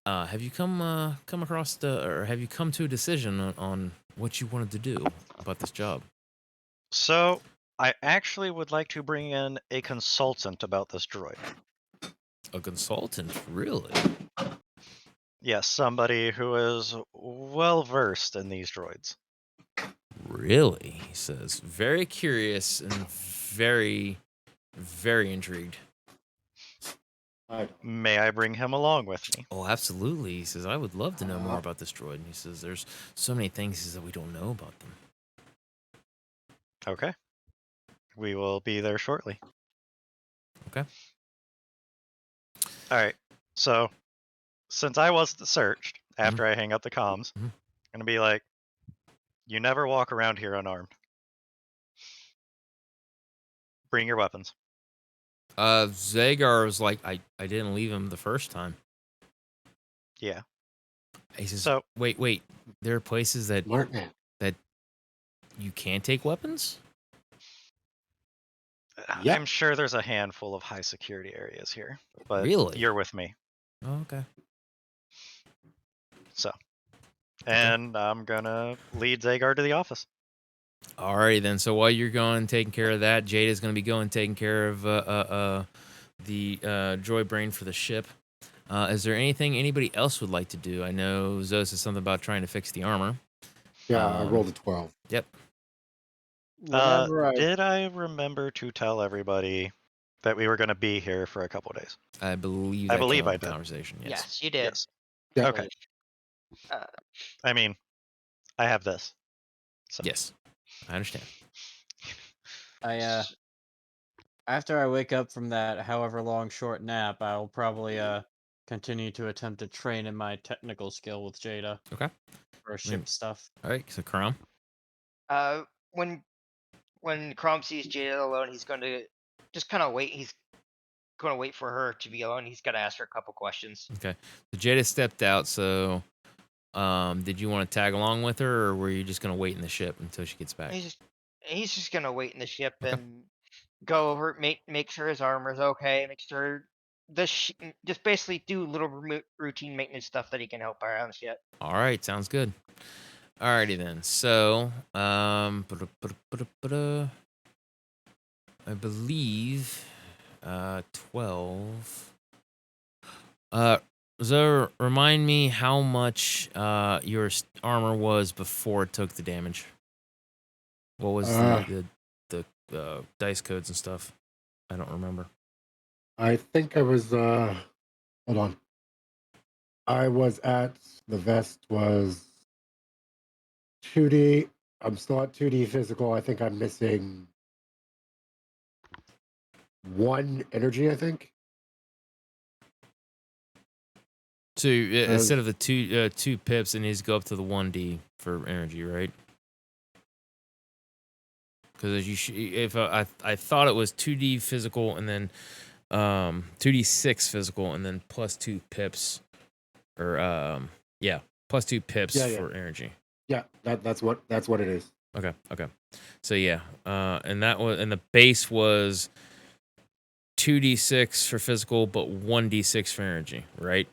have you come across or have you come to a decision on what you wanted to do about this job? So I actually would like to bring in a consultant about this droid. A consultant, really? Yes, somebody who is well versed in these droids. Really? He says, very curious and very, very intrigued. May I bring him along with me? Oh, absolutely. He says, I would love to know more about this droid. And he says, there's so many things that we don't know about them. Okay. We will be there shortly. Okay. All right. So, since I was searched after I hang up the comms, I'm going to be like, you never walk around here unarmed. Bring your weapons. Zagar was like, I didn't leave him the first time. Yeah. He says, so, wait. There are places that you can't take weapons? Yep. I'm sure there's a handful of high security areas here, but really? You're with me. Oh, okay. So, and I'm gonna lead Zagar to the office. Alrighty then. So while you're going taking care of that, Jada's going to be going taking care of the droid brain for the ship. Is there anything anybody else would like to do? I know Zoe said something about trying to fix the armor. Yeah, I rolled a 12. Yep. Whenever Did I remember to tell everybody that we were going to be here for a couple of days? I believe I that believe came up I in did. conversation. Yes. Yes, you did. Yes. Yeah. Okay. Uh, I mean, I have this. So. Yes. I understand. after I wake up from that however long short nap, I'll probably continue to attempt to train in my technical skill with Jada. Okay. For ship stuff. All right. So, Crom. when Crom sees Jada alone, he's going to just kind of wait. He's going to wait for her to be alone. He's going to ask her a couple questions. Okay. So Jada stepped out. So, did you want to tag along with her, or were you just gonna wait in the ship until she gets back? He's just going to wait in the ship Okay. and go over, make sure his armor's okay, make sure just basically do little routine maintenance stuff that he can help around the ship. All right. Sounds good. Alrighty then. So, I believe, 12. So remind me how much your armor was before it took the damage. What was the dice codes and stuff? I don't remember. I think I was hold on. I was at the vest was 2D. I'm still at 2D physical. I think I'm missing 1 energy, I think. So instead of the two pips, it needs to go up to the 1D for energy, right? Because if I thought it was 2D physical and then 2d6 physical and then plus 2 pips, or plus 2 pips for energy. Yeah, that's what it is. Okay. So yeah, and the base was 2d6 for physical, but 1d6 for energy, right?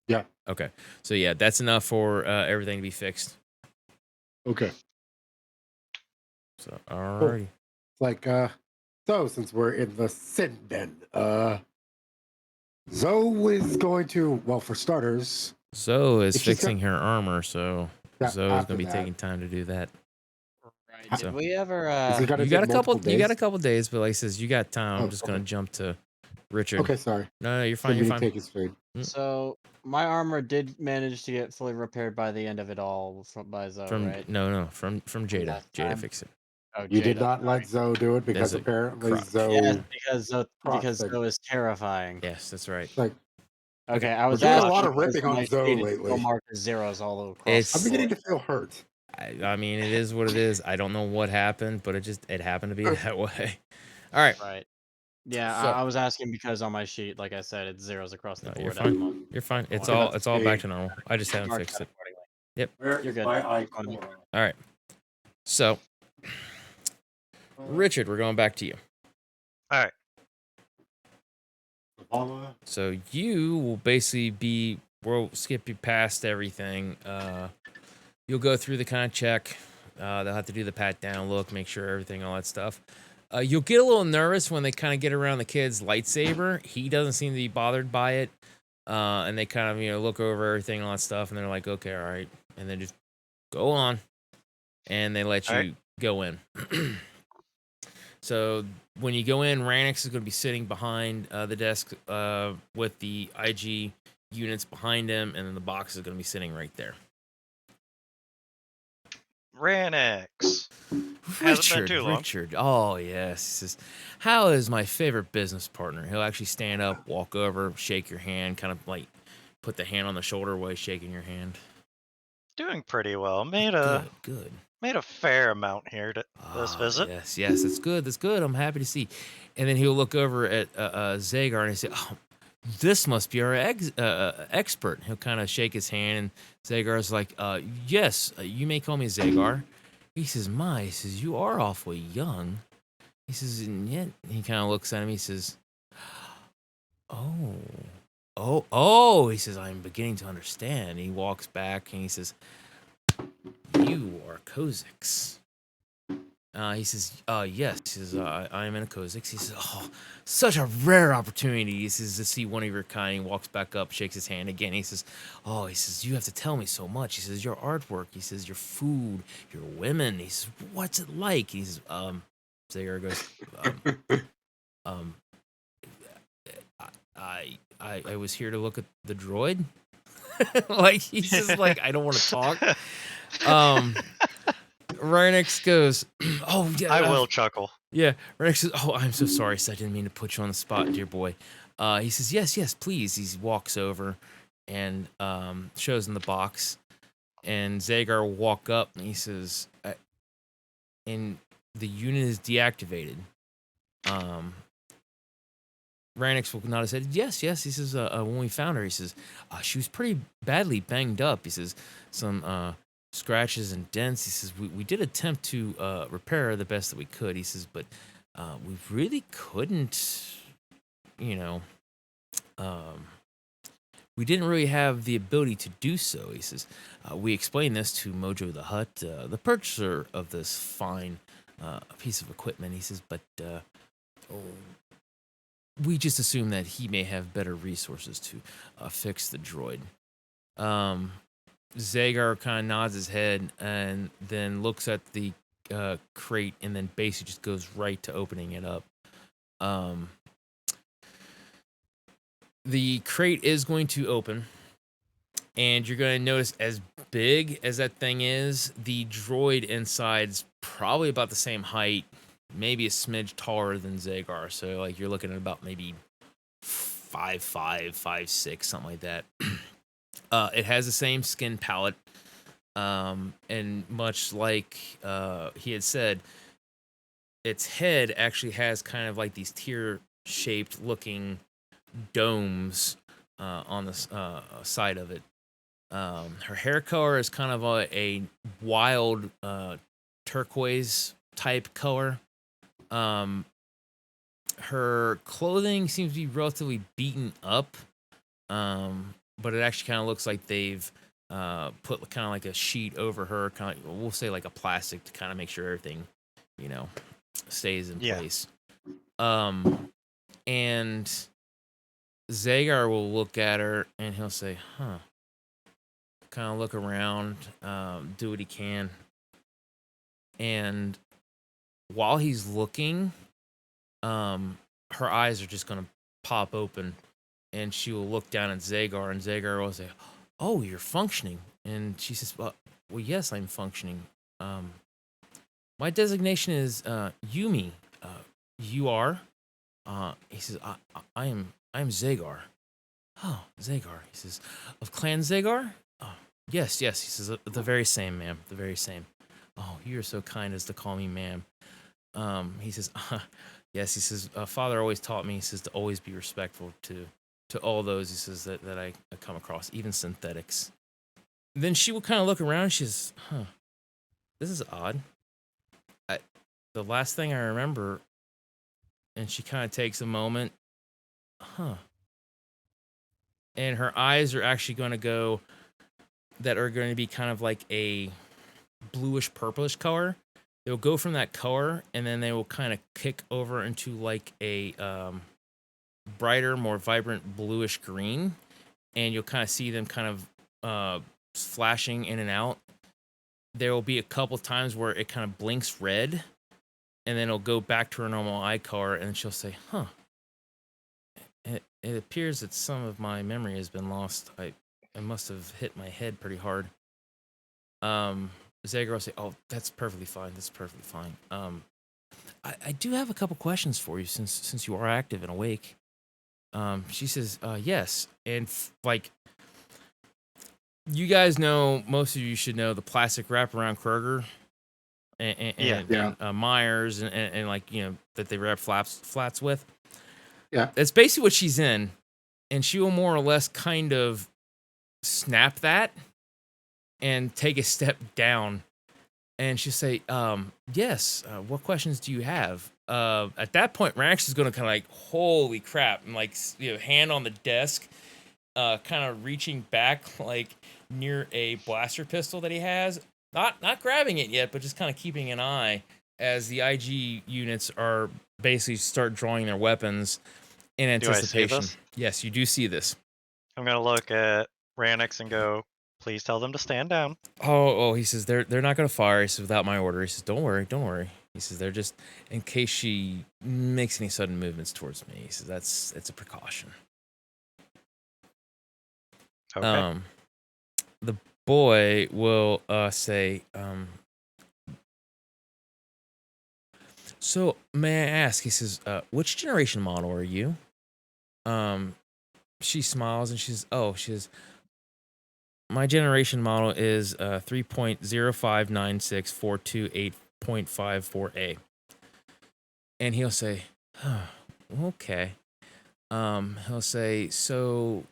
Yeah. Okay. So yeah, that's enough for everything to be fixed. Okay. So alrighty. Like so since we're in the sin den, Zoe is going to, well, for starters, Zoe is fixing her armor, so Zoe is going to be taking time to do that. Right. Did we ever You got a couple days, but like I says, you got time. I'm just going to jump to Richard. Okay, sorry. No, you're fine. You're fine. Take his food. So my armor did manage to get fully repaired by the end of it all by Zoe, right? No, from Jada. Jada fixed it. Oh, You Jada, did not let Zoe do it because apparently Zoe. Yes, because Zoe is terrifying. Yes, that's right. Like, okay, I was doing asking a lot of because ripping on my Zoe shade is lately. still marked as zeros all across. I'm beginning to feel hurt. I mean, it is what it is. I don't know what happened, but it happened to be that way. All right. Right. Yeah, So- I was asking because on my sheet, like I said, it's zeros across the board. You're at the fine. moment. You're fine. It's Okay, all back to normal. I just haven't Marked fixed it. accordingly. Yep. Where You're is good. my icon? All right. So, Richard, we're going back to you. All right. So you will basically we'll skip you past everything. You'll go through the kind of check. They'll have to do the pat down look, make sure everything, all that stuff. You'll get a little nervous when they kind of get around the kid's lightsaber. He doesn't seem to be bothered by it. And they kind of, look over everything, all that stuff, and they're like, okay, all right. And then just go on. And they let you go in. So when you go in, Ranix is going to be sitting behind the desk with the IG units behind him, and then the box is going to be sitting right there. Ranix. Hasn't been too long. Richard. Oh, yes. He says, how is my favorite business partner? He'll actually stand up, walk over, shake your hand, kind of like put the hand on the shoulder while he's shaking your hand. Doing pretty well. Made a fair amount here to this visit. Yes, that's good. That's good. I'm happy to see. And then he'll look over at Zagar and he'll say, oh, this must be our expert. He'll kind of shake his hand, and Zagar's like, yes, you may call me Zagar. He says, you are awfully young. He says, and yet, he kind of looks at him. He says, oh, he says, I'm beginning to understand. He walks back and he says, you are Kozix. He says, yes. He says, I am in a Kha'Zix. He says, oh, such a rare opportunity. He says, to see one of your kind. He walks back up, shakes his hand again. He says, oh, he says, you have to tell me so much. He says, your artwork. He says, your food, your women. He says, what's it like? He says, Zagar goes, um, I was here to look at the droid. Like, he's just like, I don't want to talk. Rhinox goes, oh, yeah. I will chuckle. Yeah. Rhinox says, oh, I'm so sorry. So I didn't mean to put you on the spot, dear boy. He says, yes, please. He walks over and shows him the box. And Zagar will walk up and he says, and the unit is deactivated. Ranix will nod his head. Yes. He says, when we found her, he says, she was pretty badly banged up. He says, some scratches and dents. He says, we did attempt to repair her the best that we could. He says, but we really couldn't, we didn't really have the ability to do so. He says, we explained this to Mojo the Hutt, the purchaser of this fine piece of equipment. He says, but we just assume that he may have better resources to fix the droid. Zagar kind of nods his head and then looks at the crate and then basically just goes right to opening it up. The crate is going to open, and you're going to notice as big as that thing is, the droid inside's probably about the same height, maybe a smidge taller than Zagar. So, like, you're looking at about maybe 5'5", 5'6", something like that. It has the same skin palette, and much like he had said, its head actually has kind of like these tear-shaped looking domes on the side of it. Her hair color is kind of a wild turquoise type color. Her clothing seems to be relatively beaten up, but it actually kind of looks like they've put kind of like a sheet over her, kind of, we'll say like a plastic, to kind of make sure everything, stays in place. And Zagar will look at her and he'll say, huh. Kind of look around, do what he can. And while he's looking, her eyes are just going to pop open and she will look down at Zagar, and Zagar will say, oh, you're functioning. And she says, well, yes, I'm functioning. My designation is Yumi. You are? He says, I am Zagar. Oh, Zagar. He says, of Clan Zagar? Oh, yes. He says, the very same, ma'am. The very same. Oh, you're so kind as to call me ma'am. He says, yes. He says, Father always taught me, he says, to always be respectful to all those, he says, that I come across, even synthetics. Then she will kind of look around. She says, this is odd. The last thing I remember, and she kind of takes a moment, and her eyes are actually going to go, that are going to be kind of like a bluish purplish color. They'll go from that color, and then they will kind of kick over into like a brighter, more vibrant bluish green, and you'll kind of see them kind of flashing in and out. There will be a couple times where it kind of blinks red, and then it'll go back to her normal eye color, and she'll say, it appears that some of my memory has been lost. I must have hit my head pretty hard. Zagar will say, oh, that's perfectly fine. That's perfectly fine. I do have a couple questions for you since you are active and awake. She says, yes. And like, you guys know, most of you should know the plastic wrap around Kroger and Myers and like, that they wrap flats with. Yeah. That's basically what she's in. And she will more or less kind of snap that and take a step down. And she'll say, yes, what questions do you have? At that point, Ranx is going to kind of like, holy crap, and like, hand on the desk, kind of reaching back like near a blaster pistol that he has. Not grabbing it yet, but just kind of keeping an eye. as the IG units are basically start drawing their weapons in anticipation. Do I see this? Yes, you do see this. I'm gonna look at Ranix and go, please tell them to stand down. Oh, he says they're not gonna fire. He says without my order. He says don't worry. He says they're just in case she makes any sudden movements towards me. He says it's a precaution. Okay. The boy will say, so may I ask? He says, which generation model are you? She smiles and she says, my generation model is 3.059642.8.54A. And he'll say, oh, okay. He'll say, so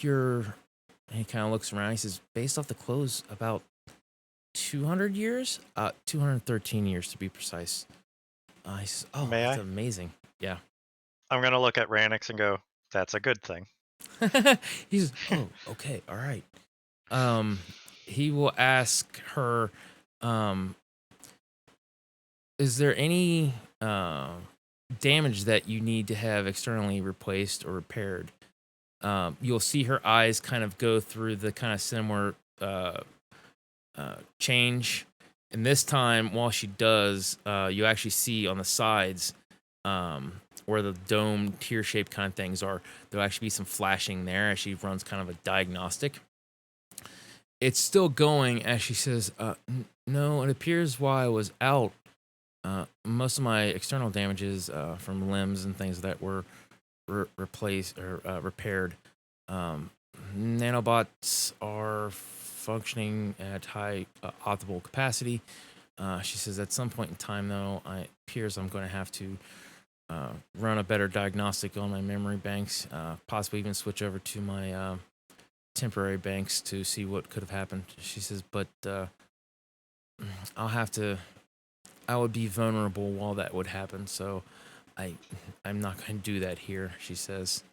you're, and he kind of looks around. He says, based off the clothes, about 200 years? 213 years to be precise. He says, oh, May that's I? amazing. Yeah. I'm gonna look at Ranix and go, that's a good thing. He says, oh, okay, all right. He will ask her, is there any damage that you need to have externally replaced or repaired? You'll see her eyes kind of go through the kind of similar change. And this time, while she does, you actually see on the sides where the dome tear-shaped kind of things are, there'll actually be some flashing there as she runs kind of a diagnostic. It's still going as she says, no, it appears while I was out, most of my external damages from limbs and things that were replaced or repaired. Nanobots are functioning at high optimal capacity. She says at some point in time, though, it appears I'm going to have to run a better diagnostic on my memory banks, possibly even switch over to my temporary banks to see what could have happened. She says, but I would be vulnerable while that would happen, so I'm not going to do that here, she says.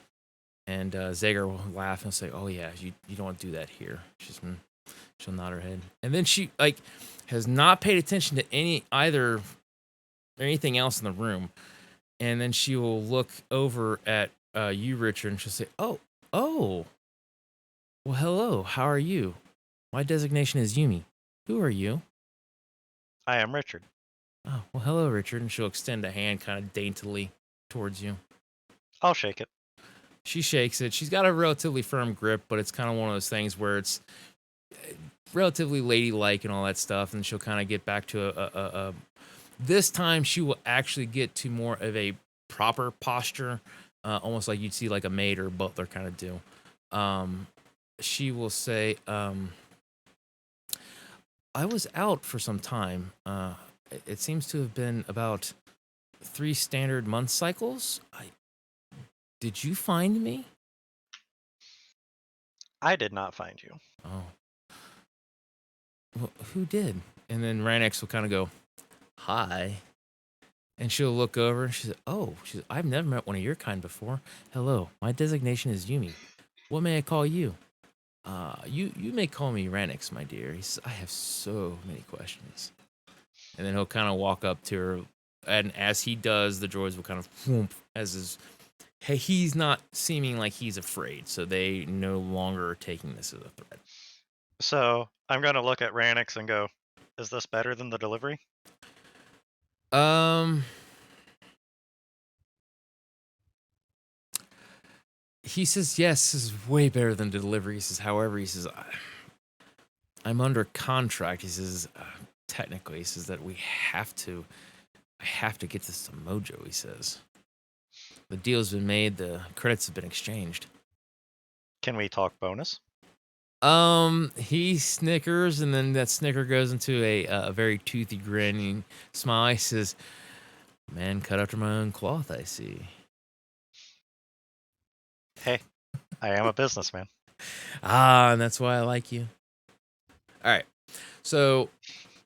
And Zager will laugh and say, oh yeah, you don't want to do that here. She'll nod her head. And then she has not paid attention to anything else in the room. And then she will look over at you, Richard, and she'll say, oh, well, hello, how are you? My designation is Yumi. Who are you? I am Richard. Oh, well, hello, Richard. And she'll extend a hand kind of daintily towards you. I'll shake it. She shakes it. She's got a relatively firm grip, but it's kind of one of those things where it's relatively ladylike and all that stuff. And she'll kind of get back to this time she will actually get to more of a proper posture, almost like you'd see like a maid or a butler kind of do. She will say, I was out for some time. It seems to have been about 3 standard month cycles. Did you find me? I did not find you. Oh. Well, who did? And then Ranix will kind of go, hi. And she'll look over and she says, oh, I've never met one of your kind before. Hello, my designation is Yumi. What may I call you? You may call me Ranix, my dear. He says, I have so many questions. And then he'll kind of walk up to her. And as he does, the droids will kind of whoomp he's not seeming like he's afraid, so they no longer are taking this as a threat. So I'm going to look at Ranix and go, is this better than the delivery? He says, yes, this is way better than delivery. He says, however, he says, I'm under contract. He says, technically, he says that I have to get this to Mojo, he says. The deal's been made. The credits have been exchanged. Can we talk bonus? He snickers, and then that snicker goes into a very toothy grinning smile. He says, man cut after my own cloth, I see. Hey, I am a businessman. And that's why I like you. All right. So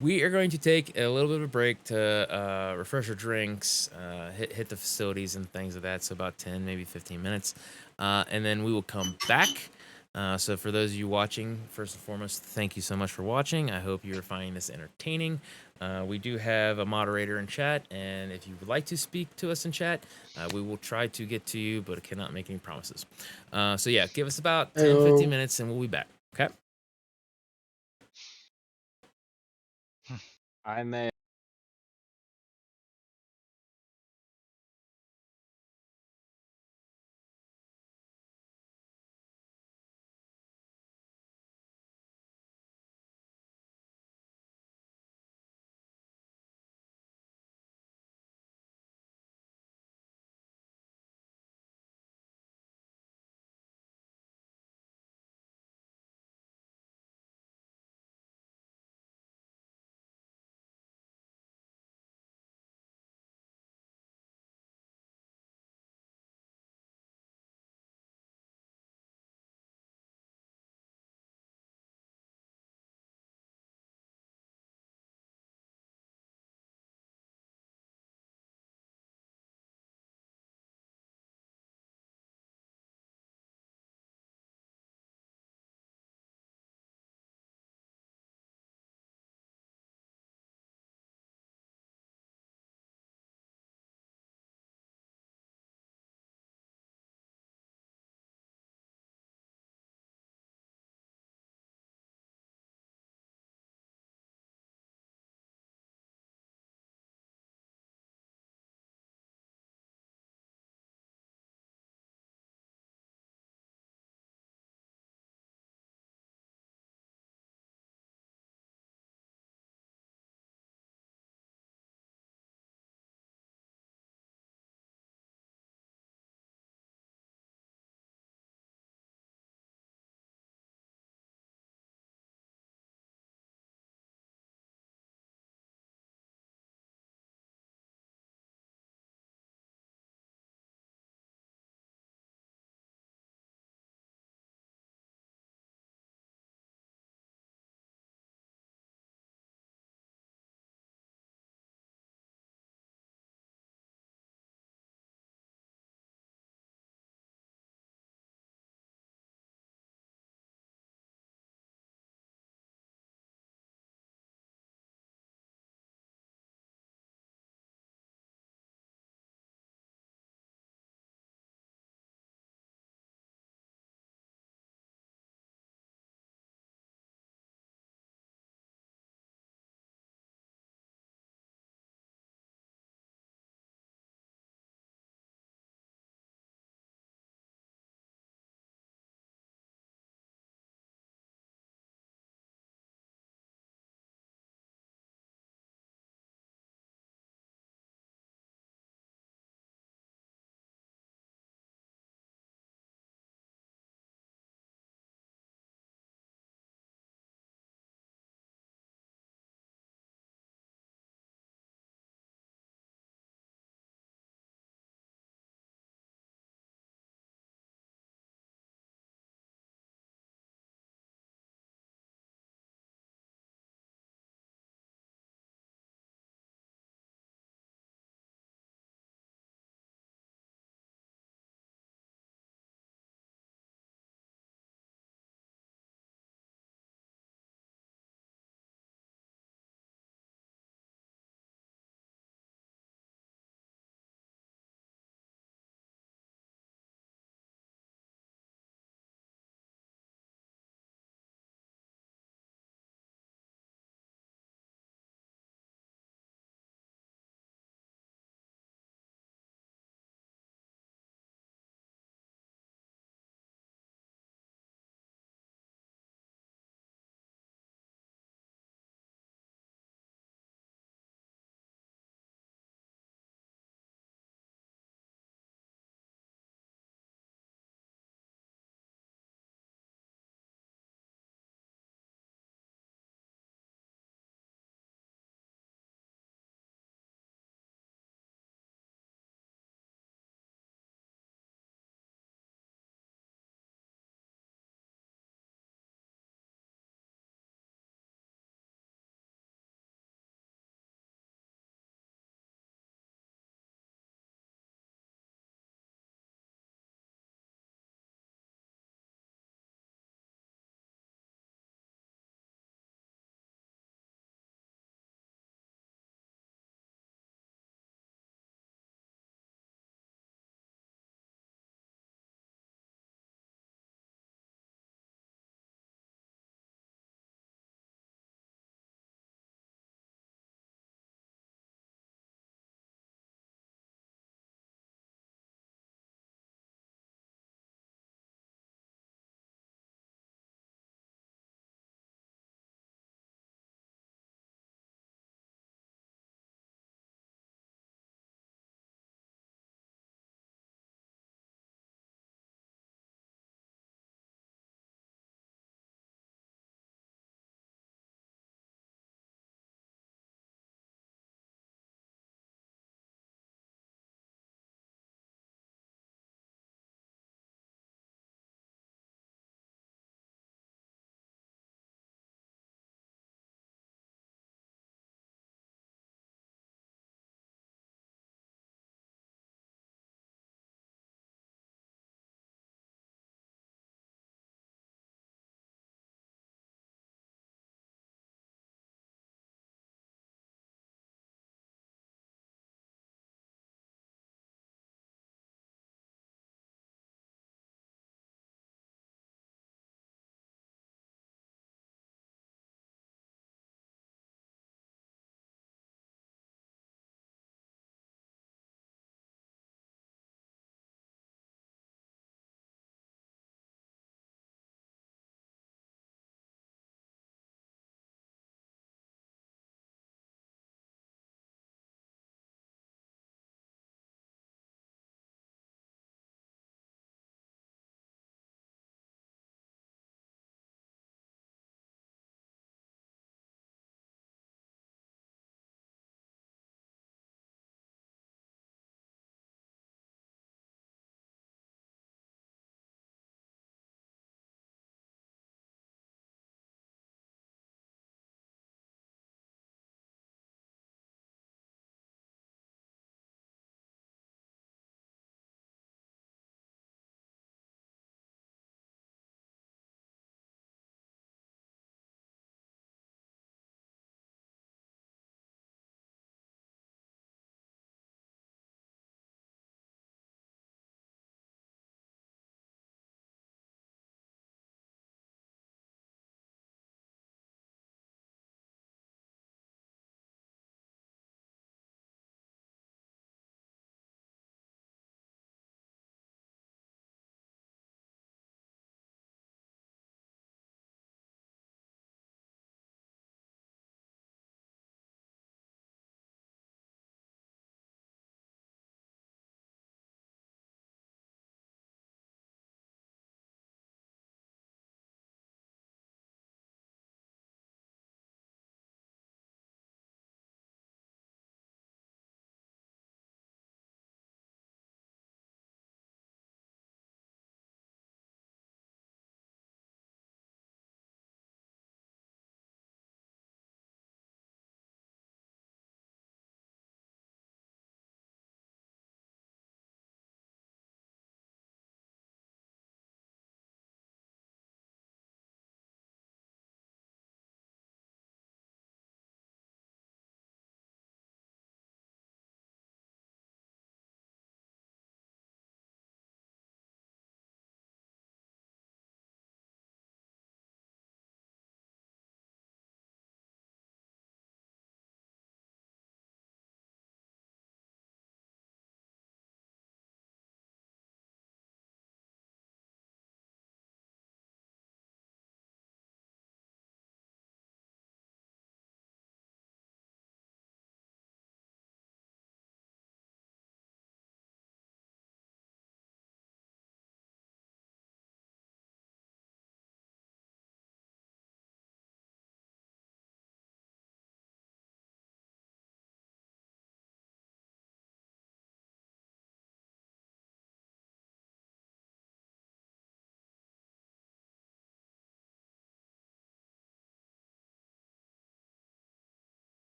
we are going to take a little bit of a break to refresh our drinks, hit the facilities and things of that. So about 10, maybe 15 minutes. And then we will come back So for those of you watching, first and foremost, thank you so much for watching. I hope you're finding this entertaining. We do have a moderator in chat, and if you would like to speak to us in chat, we will try to get to you, but I cannot make any promises. So yeah, give us about 10, 15 minutes, and we'll be back. Okay? I may.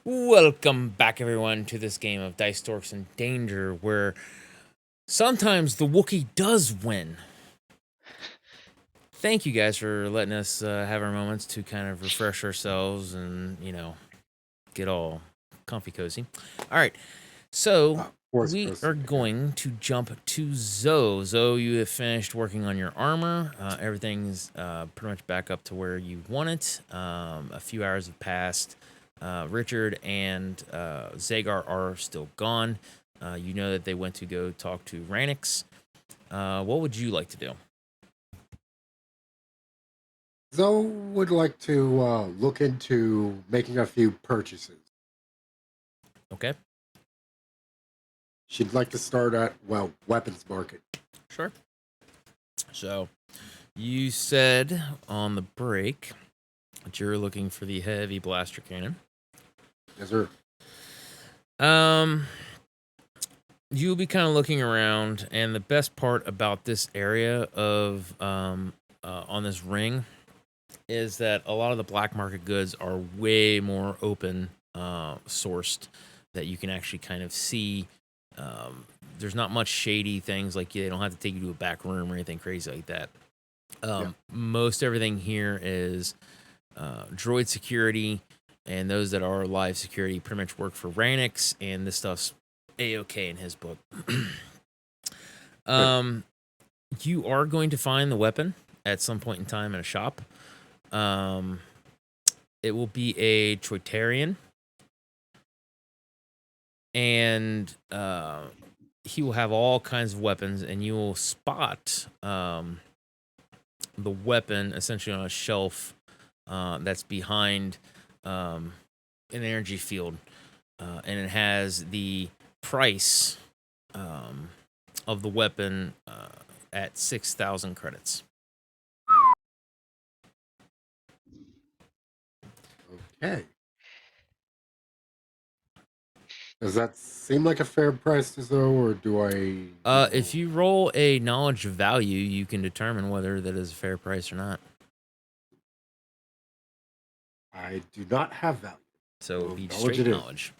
Welcome back, everyone, to this game of Dice, Dorks, and Danger, where sometimes the Wookiee does win. Thank you guys for letting us have our moments to kind of refresh ourselves and, get all comfy cozy. All right, so we are going to jump to Zoe. Zoe, you have finished working on your armor. Everything's pretty much back up to where you want it. A few hours have passed. Richard and Zagar are still gone. You know that they went to go talk to Ranix. What would you like to do? Zoe would like to look into making a few purchases. Okay. She'd like to start at, weapons market. Sure. So, you said on the break that you're looking for the heavy blaster cannon. Yes, sir. You'll be kind of looking around, and the best part about this area of on this ring is that a lot of the black market goods are way more open sourced, that you can actually kind of see. There's not much shady things, like they don't have to take you to a back room or anything crazy like that. Most everything here is droid security, and those that are live security pretty much work for Ranix, and this stuff's A-okay in his book. You are going to find the weapon at some point in time in a shop. It will be a Troitarian, and he will have all kinds of weapons, and you will spot the weapon essentially on a shelf that's behind an energy field, and it has the price of the weapon at 6,000 credits. Okay. Does that seem like a fair price to Zoe, or do I... If you roll a knowledge value, you can determine whether that is a fair price or not. I do not have value. So it would be knowledge straight it knowledge.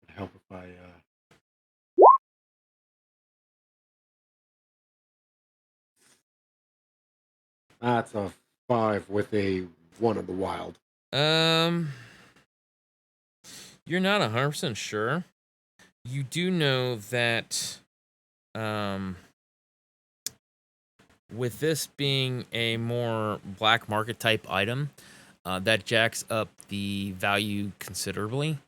It'd help if I... That's a 5 with a 1 on the wild. You're not 100% sure. You do know that with this being a more black market type item, that jacks up the value considerably.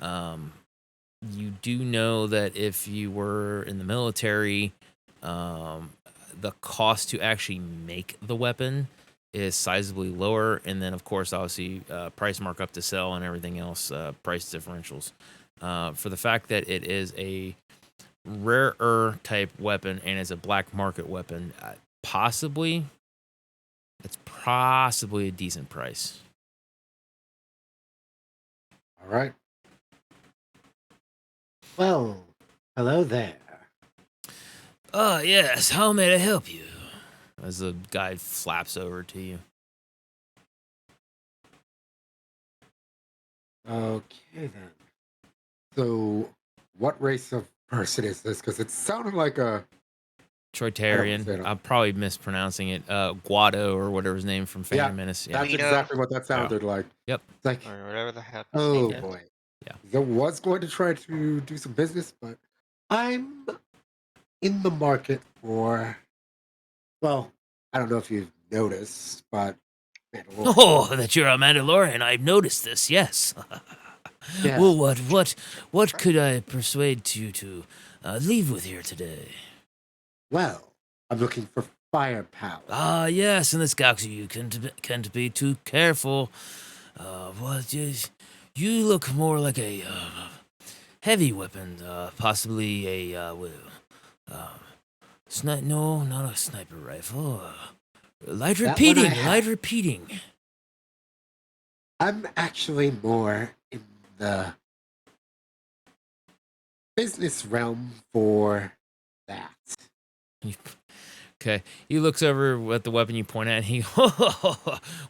You do know that if you were in the military, the cost to actually make the weapon is sizably lower, and then of course obviously price markup to sell and everything else, price differentials. For the fact that it is a rarer type weapon and is a black market weapon, it's possibly a decent price. All right. Well, hello there. Yes, how may I help you? As the guy flaps over to you. Okay, then. So, what race of person is this? Because it sounded like a... Troitarian. I'm probably mispronouncing it. Guado or whatever his name from Phantom Menace. Yeah. That's exactly what that sounded like. Yep. It's like, Or whatever the heck. oh boy. Yeah. I was going to try to do some business, but I'm in the market for... Well, I don't know if you've noticed, but... Oh, that you're a Mandalorian. I've noticed this, yes. Yeah. Well, what could I persuade you to leave with here today? Well, I'm looking for firepower. Ah, yes, in this galaxy you can't be too careful. You look more like a heavy weapon, possibly a no, not a sniper rifle. Light repeating. I'm actually more in the business realm for that. Okay. He looks over at the weapon you point at, and he,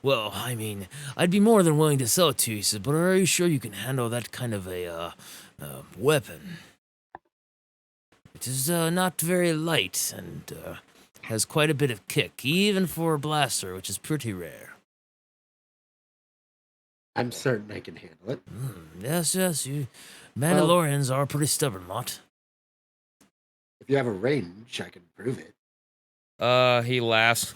well, I mean, I'd be more than willing to sell it to you. He says, but are you sure you can handle that kind of a weapon? It is not very light and has quite a bit of kick, even for a blaster, which is pretty rare. I'm certain I can handle it. Yes, you Mandalorians are a pretty stubborn lot. If you have a range, I can prove it. He laughs.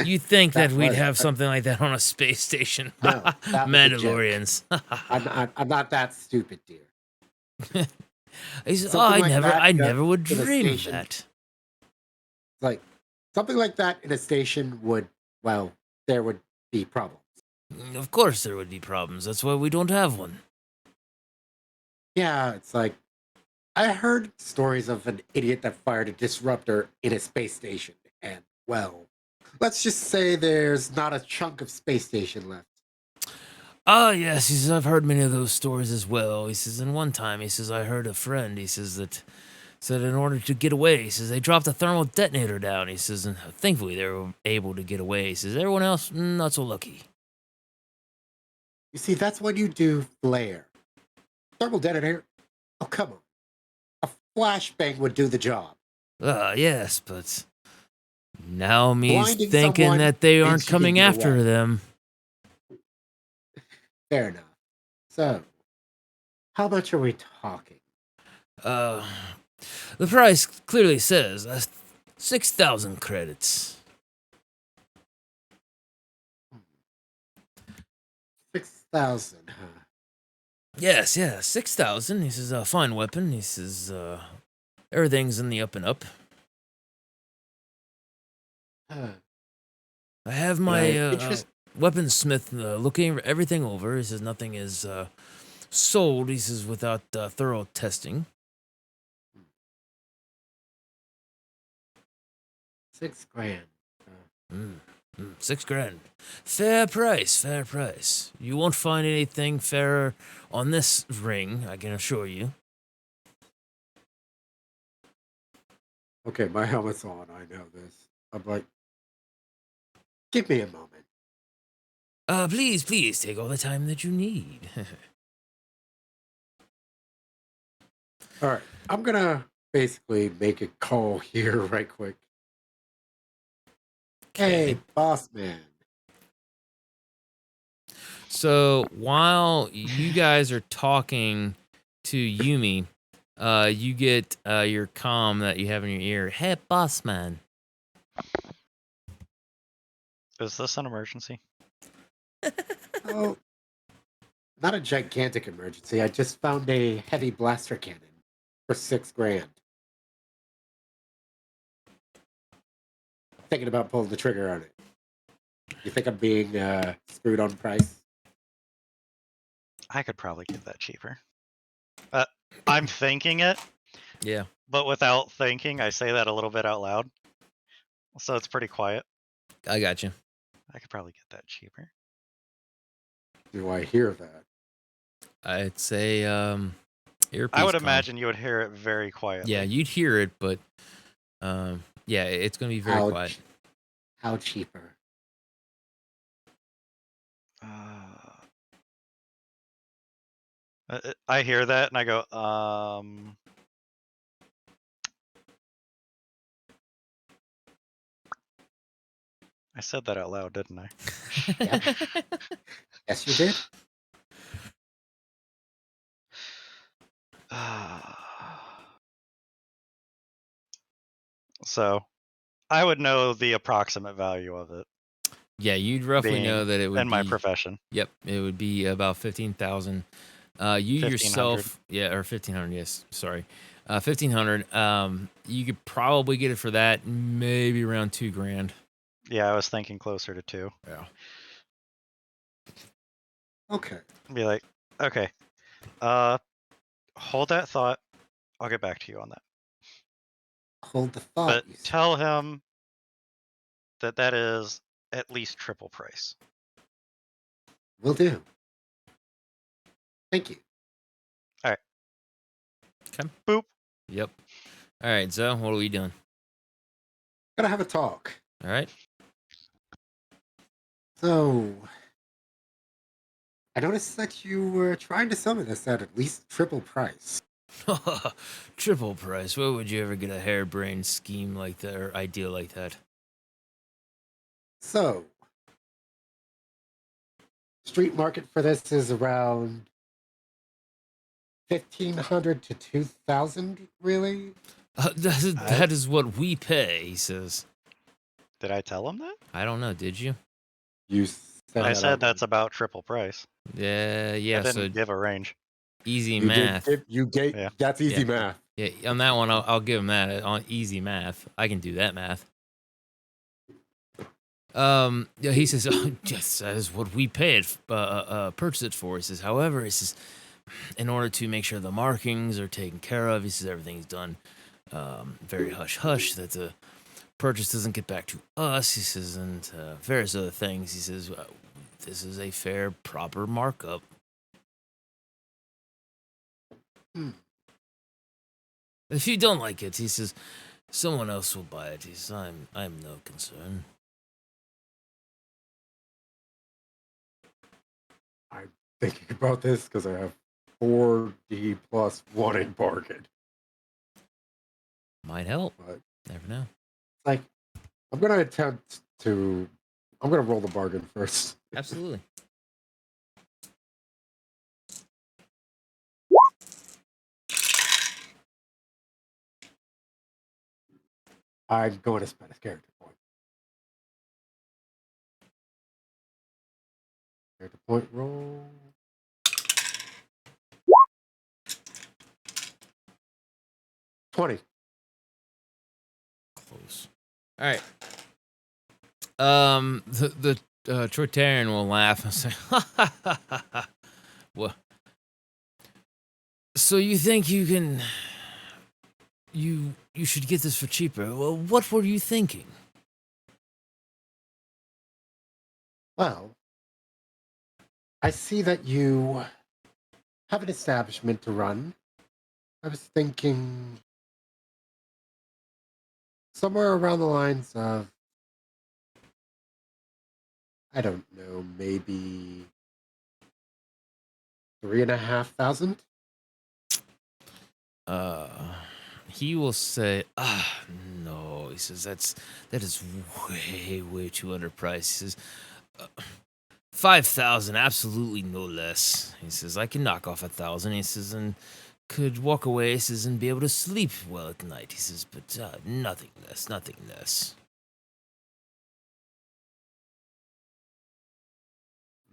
You think that we'd was- have something like that on a space station? No, that was a joke. Mandalorians. I'm not that stupid, dear. He says, Something like I that, never would in a dream of station. that. Like something like that in a station would, well, there would be problems. Of course there would be problems. That's why we don't have one. Yeah, it's like I heard stories of an idiot that fired a disruptor in a space station, and well, let's just say there's not a chunk of space station left. Oh, yes, he says, I've heard many of those stories as well. He says, and one time, he says, I heard a friend, he says, that said in order to get away, he says, they dropped a thermal detonator down. He says, and thankfully they were able to get away. He says, everyone else, not so lucky. You see, that's when you do flare. Thermal detonator? Oh, come on. A flashbang would do the job. Yes, but now me's Blinding thinking someone that they means aren't you can coming get after away. them. Fair enough. So, how much are we talking? The price clearly says 6,000 credits. 6,000, huh? Yes, 6,000. He says, fine weapon. He says, everything's in the up and up. Huh. I have my weaponsmith looking everything over. He says nothing is sold. He says without thorough testing. 6 grand. 6 grand. Fair price. You won't find anything fairer on this ring, I can assure you. Okay, my helmet's on. I know this. I'm like, give me a moment. Please, take all the time that you need. All right, I'm gonna basically make a call here right quick. Hey, boss man. So while you guys are talking to Yumi, you get your comm that you have in your ear. Hey, boss man. Is this an emergency? Oh, not a gigantic emergency. I just found a heavy blaster cannon for 6 grand. Thinking about pulling the trigger on it. You think I'm being screwed on price? I could probably get that cheaper. I'm thinking it, Yeah. but without thinking, I say that a little bit out loud. So it's pretty quiet. I got you. I could probably get that cheaper. Do I hear that? I'd say earpiece. I would comm. imagine you would hear it very quietly. Yeah, you'd hear it, but yeah, it's gonna be very quiet. How cheaper? I hear that and I go, I said that out loud, didn't I? Yep. Yes, you did. So, I would know the approximate value of it Yeah, you'd roughly being know that it would in be. my profession. Yep, it would be about 15,000. You 1,500. yourself, yeah, or 1,500. Yes, sorry, 1,500. You could probably get it for that, maybe around 2 grand. Yeah, I was thinking closer to 2. Yeah. Okay. Be like, okay, hold that thought. I'll get back to you on that. Hold the thought. But you said. tell him that that is at least triple price. Will do. Thank you. Okay. Boop. Yep. All right, so what are we doing? Gotta have a talk. All right. So, I noticed that you were trying to sell me this at least triple price. Triple price. Where would you ever get a harebrained scheme like that or idea like that? So, street market for this is around 1,500 to 2,000, really? That is what we pay, he says. Did I tell him that? I don't know. Did you? You said I that said out. that's about triple price. Yeah. I So didn't give a range. easy You math. gave. Yeah. That's easy Yeah. math. Yeah. On that one, I'll give him that on easy math. I can do that math. Yeah, he says, oh, yes, that is what we paid, purchase it for. He says, however, he says, in order to make sure the markings are taken care of, he says everything's done very hush-hush, that the purchase doesn't get back to us, he says, and various other things. He says, this is a fair, proper markup. If you don't like it, he says, someone else will buy it. He says, I'm no concern. I'm thinking about this because I have 4D plus 1 in bargain. Might help. But Never know. like, I'm going to attempt to. I'm going to roll the bargain first. Absolutely. I'm going to spend a character point. Character point roll. $20. Close. All right. The Trotarian will laugh and say, "Ha ha ha ha ha. Well, so you think you can? You should get this for cheaper. Well, what were you thinking?" Well, I see that you have an establishment to run. I was thinking somewhere around the lines of, I don't know, maybe 3,500. He will say, no. He says that is way too underpriced. He says, 5,000, absolutely no less. He says, I can knock off 1,000. He says, and could walk away. He says, and be able to sleep well at night. He says, but nothing less, nothing less.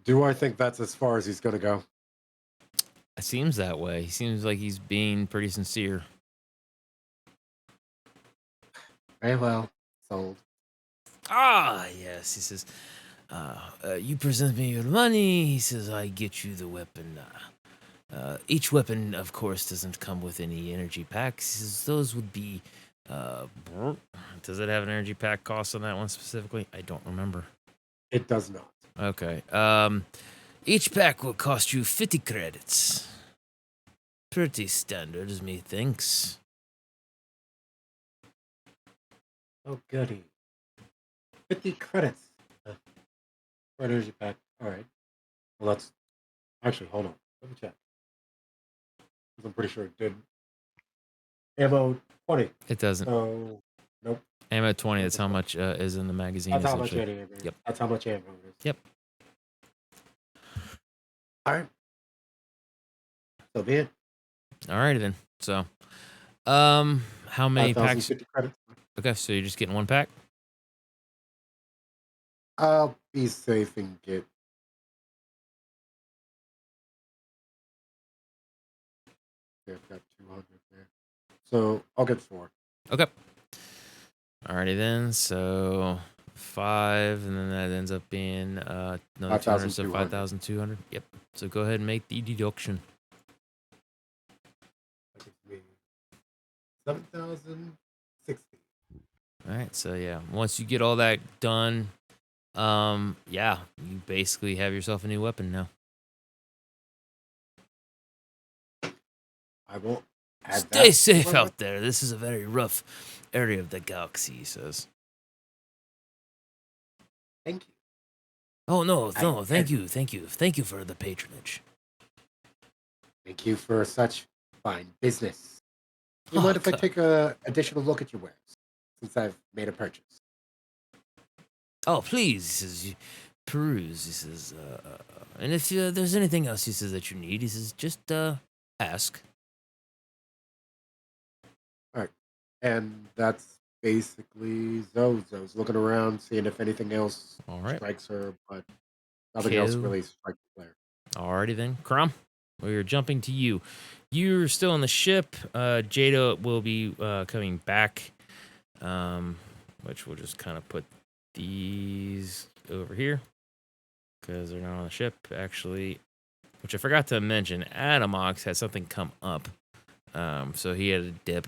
Do I think that's as far as he's going to go? It seems that way. He seems like he's being pretty sincere. Very well. Sold. Yes. He says, you present me your money. He says, I get you the weapon. Each weapon, of course, doesn't come with any energy packs. He says, those would be... does it have an energy pack cost on that one specifically? I don't remember. It does not. Okay. Each pack will cost you 50 credits. Pretty standard, as me thinks. Oh, goody. 50 credits. For an energy pack. All right. Well, that's... Actually, hold on. Let me check. 'Cause I'm pretty sure it did. Ammo 20. It doesn't. So, nope. Ammo 20, that's how much is in the magazine. That's how much essentially. ammo is. Yep. That's how much ammo is. Yep. All right. So be it. Alrighty then. So, how many packs? 5,050 credits. Okay, so you're just getting one pack? I'll be safe and get... Yeah, I've got 200 there. So I'll get 4. Okay. Alrighty then. So 5, and then that ends up being another 200, so 5,200. Yep. So go ahead and make the deduction. That gives me 7,060. All right. So yeah, once you get all that done, yeah, you basically have yourself a new weapon now. I will add Stay that safe to my out there. This is a very rough area of the galaxy, he says. Thank you. Oh no, I- no, thank you for the patronage. Thank you for such fine business. Do you Oh, mind if I God. take a additional look at your wares since I've made a purchase? Oh, please, he says, peruse. He says, and if there's anything else, he says, that you need, he says, just ask. All right. And that's basically Zoe. Zoe's looking around, seeing if anything else All right. strikes her, but nothing else Cool. really strikes the player. Alrighty then, Crom. We're jumping to you. You're still on the ship. Jada will be coming back, which we'll just kind of put these over here because they're not on the ship. Actually, which I forgot to mention, Adamox had something come up, so he had a dip.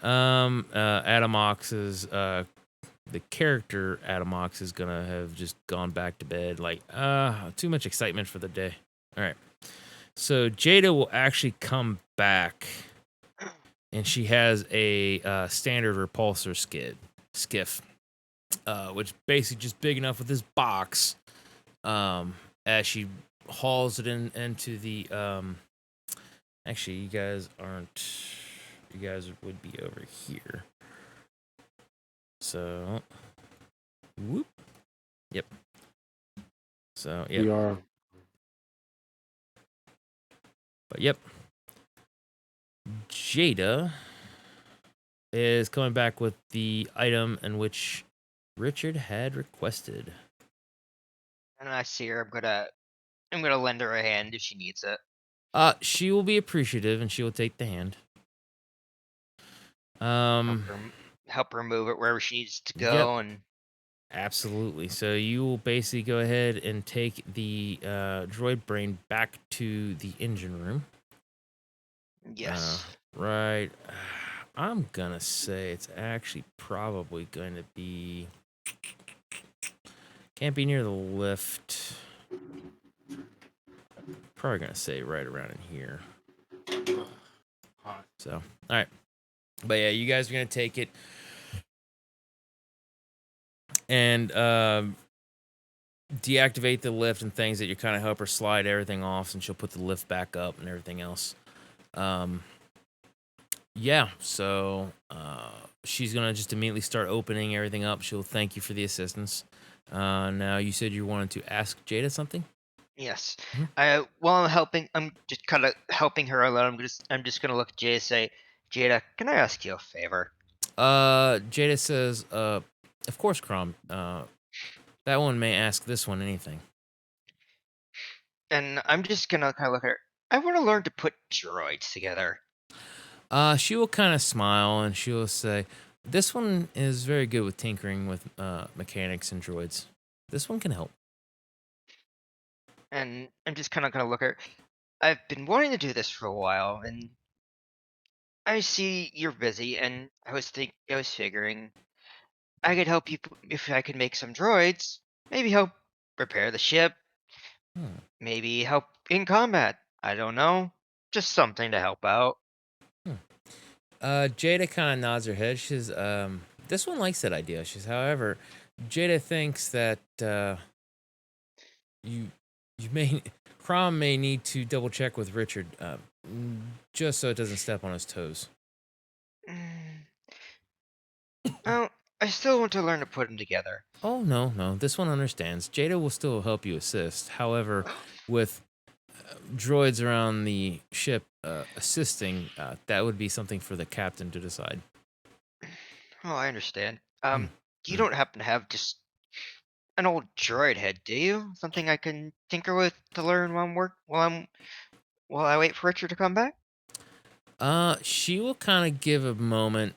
Adamox's the character Adamox is gonna have just gone back to bed. Like, too much excitement for the day. All right. So Jada will actually come back, and she has a standard repulsor skiff, which basically just big enough with this box. As she hauls it into the actually, you guys aren't. You guys would be over here. So, whoop. Yep. So, yep. We are. But yep. Jada is coming back with the item in which Richard had requested. And I see her. I'm gonna lend her a hand if she needs it. She will be appreciative and she will take the hand. Help her move it wherever she needs to go, and Absolutely. So you will basically go ahead and take the droid brain back to the engine room. yes. Right. I'm gonna say it's actually probably going to be. Can't be near the lift. Probably gonna say right around in here. So, all right. But yeah, you guys are gonna take it and deactivate the lift and things that you kind of help her slide everything off, and she'll put the lift back up and everything else. Yeah, so she's gonna just immediately start opening everything up. She'll thank you for the assistance. Now you said you wanted to ask Jada something. Yes. Mhm. While I'm just kind of helping her alone. I'm just gonna look at Jada and say, Jada, can I ask you a favor? Jada says, of course, Crom. That one may ask this one anything. And I'm just gonna kind of look at her. I want to learn to put droids together. She will kind of smile and she will say, "This one is very good with tinkering with mechanics and droids. This one can help." And I'm just kind of gonna look at her. I've been wanting to do this for a while, and I see you're busy, and I was figuring I could help you if I could make some droids. Maybe help repair the ship. Hmm. Maybe help in combat. I don't know. Just something to help out. Jada kind of nods her head. She's, this one likes that idea. She's, however, Jada thinks that you may Crom may need to double check with Richard, just so it doesn't step on his toes. Mm. Well, I still want to learn to put them together. Oh no, this one understands. Jada will still help you assist. However, with droids around the ship assisting, that would be something for the captain to decide. Oh, I understand. Hmm. You don't happen to have just an old droid head, do you? Something I can tinker with to learn while I wait for Richard to come back? She will kind of give a moment,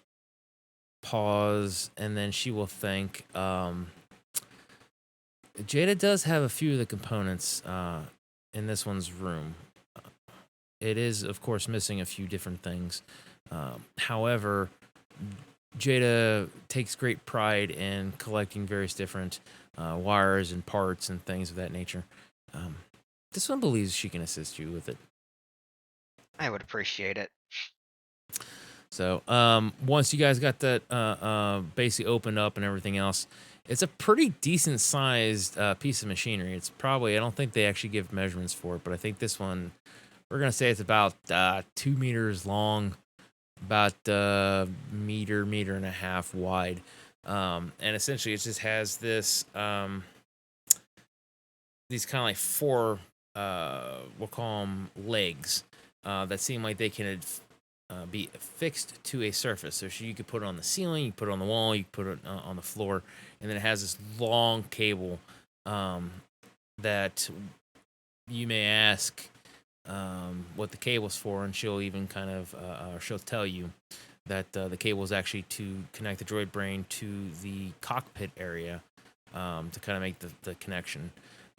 pause, and then she will think. Jada does have a few of the components in this one's room. It is, of course, missing a few different things. However, Jada takes great pride in collecting various different wires and parts and things of that nature. This one believes she can assist you with it. I would appreciate it. So once you guys got that basically opened up and everything else, It's a pretty decent sized piece of machinery. It's probably, I don't think they actually give measurements for it, but I think this one, we're going to say it's about 2 meters long, about meter and a half wide. And essentially it just has this, these kind of like four, we'll call them legs, that seem like they can be fixed to a surface. So you could put it on the ceiling, you put it on the wall, you put it on the floor, and then it has this long cable that you may ask what the cable's for, and she'll even kind of she'll tell you that the cable is actually to connect the droid brain to the cockpit area to kind of make the connection.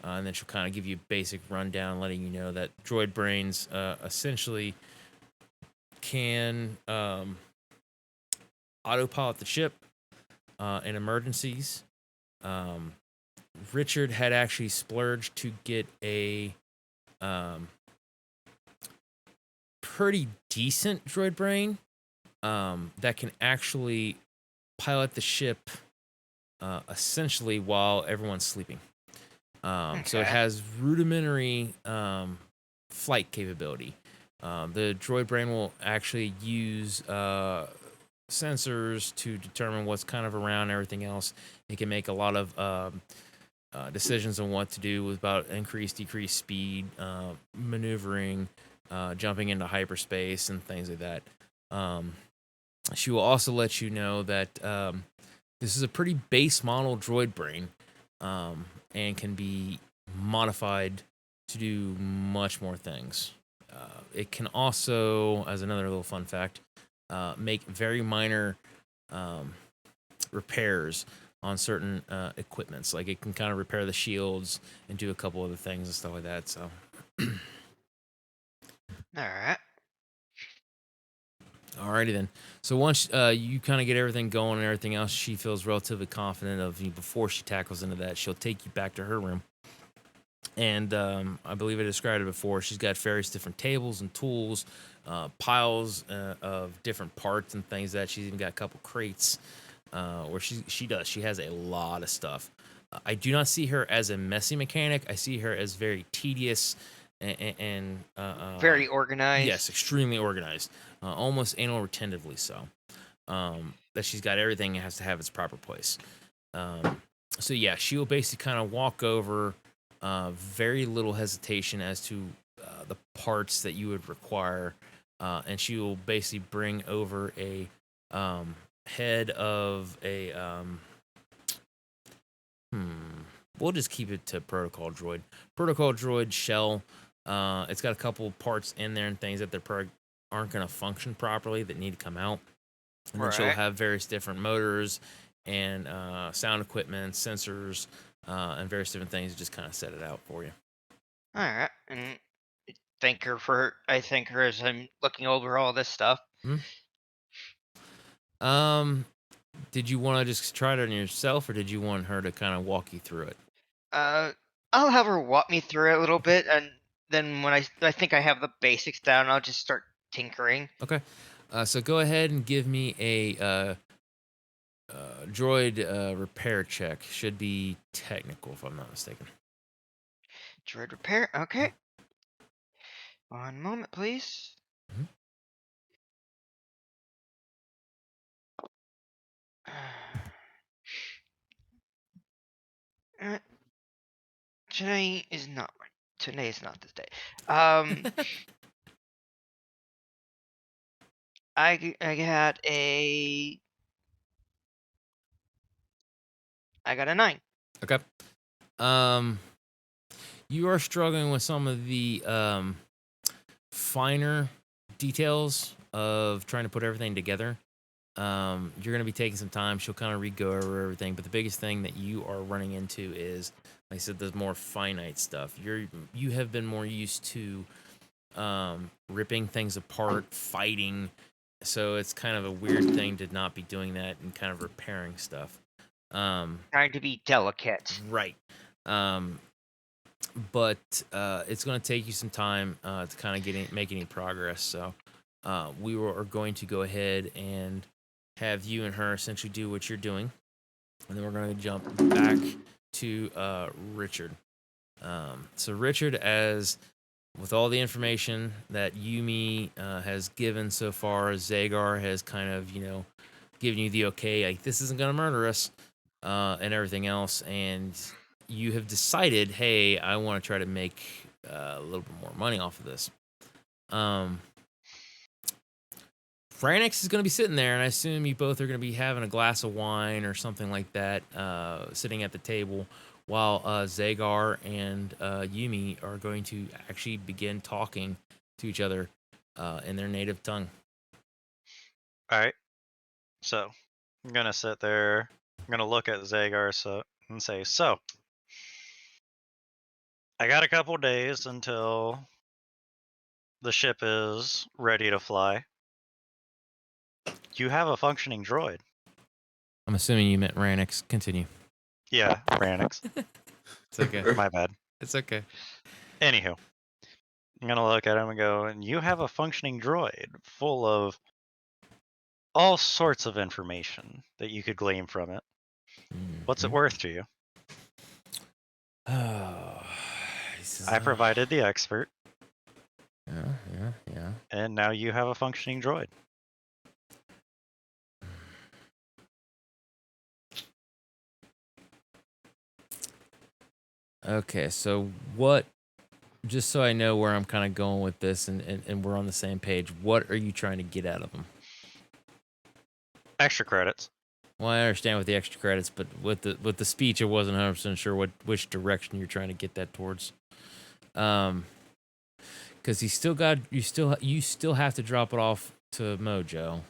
And then she'll kind of give you a basic rundown, letting you know that droid brains essentially can autopilot the ship in emergencies. Richard had actually splurged to get a pretty decent droid brain that can actually pilot the ship essentially while everyone's sleeping. So it has rudimentary flight capability. The droid brain will actually use sensors to determine what's kind of around everything else. It can make a lot of decisions on what to do with about increase, decrease speed, maneuvering, jumping into hyperspace, and things like that. She will also let you know that this is a pretty base model droid brain and can be modified to do much more things. It can also, as another little fun fact, make very minor repairs on certain equipments. Like it can kind of repair the shields and do a couple other things and stuff like that. So, Alright. Alrighty then. So once you kind of get everything going and everything else, she feels relatively confident of you. Before she tackles into that, she'll take you back to her room. And I believe I described it before. She's got various different tables and tools, piles of different parts and things that she's even got a couple crates where she has a lot of stuff. I do not see her as a messy mechanic. I see her as very tedious and Very organized. Yes, extremely organized, almost anal retentively so. That she's got everything that has to have its proper place. So yeah, she will basically kind of walk over, very little hesitation as to the parts that you would require, and she will basically bring over a head of a we'll just keep it to protocol droid shell. It's got a couple parts in there and things that aren't going to function properly that need to come out. And then she'll have various different motors and sound equipment, sensors, and various different things to just kind of set it out for you. All right, and I thank her as I'm looking over all this stuff. Did you want to just try it on yourself, or did you want her to kind of walk you through it? I'll have her walk me through it a little bit, and then when I think I have the basics down, I'll just start tinkering. Okay. So go ahead and give me a droid repair check. Should be technical, if I'm not mistaken. Droid repair. Okay. One moment, please. Today is not this day. I got a 9. Okay. You are struggling with some of the finer details of trying to put everything together. You're going to be taking some time. She'll kind of re-go over everything, but the biggest thing that you are running into is, like I said, there's more finite stuff. You have been more used to ripping things apart, fighting, so it's kind of a weird thing to not be doing that and kind of repairing stuff. Trying to be delicate. Right. But it's going to take you some time to kind of make any progress. So we are going to go ahead and have you and her essentially do what you're doing. and then we're going to jump back to Richard. So Richard, as with all the information that Yumi has given so far, Zagar has kind of, given you the okay, like, this isn't going to murder us, and everything else, and you have decided, hey, I want to try to make a little bit more money off of this. Franix is going to be sitting there, and I assume you both are going to be having a glass of wine or something like that, sitting at the table, while Zagar and Yumi are going to actually begin talking to each other in their native tongue. All right. So I'm gonna sit there. I'm gonna look at Zagar and say, "So I got a couple days until the ship is ready to fly. You have a functioning droid." I'm assuming you meant Ranix. Continue. Yeah, Ranix. It's okay. My bad. It's okay. Anywho, I'm gonna look at him and go, "And you have a functioning droid full of all sorts of information that you could glean from it. What's it worth to you?" Oh, I provided the expert, yeah. and now you have a functioning droid. Okay, so what, just so I know where I'm kind of going with this and we're on the same page, what are you trying to get out of them? Extra credits. Well, I understand with the extra credits, but with the speech, I wasn't 100% sure which direction you're trying to get that towards. Because you still have to drop it off to Mojo.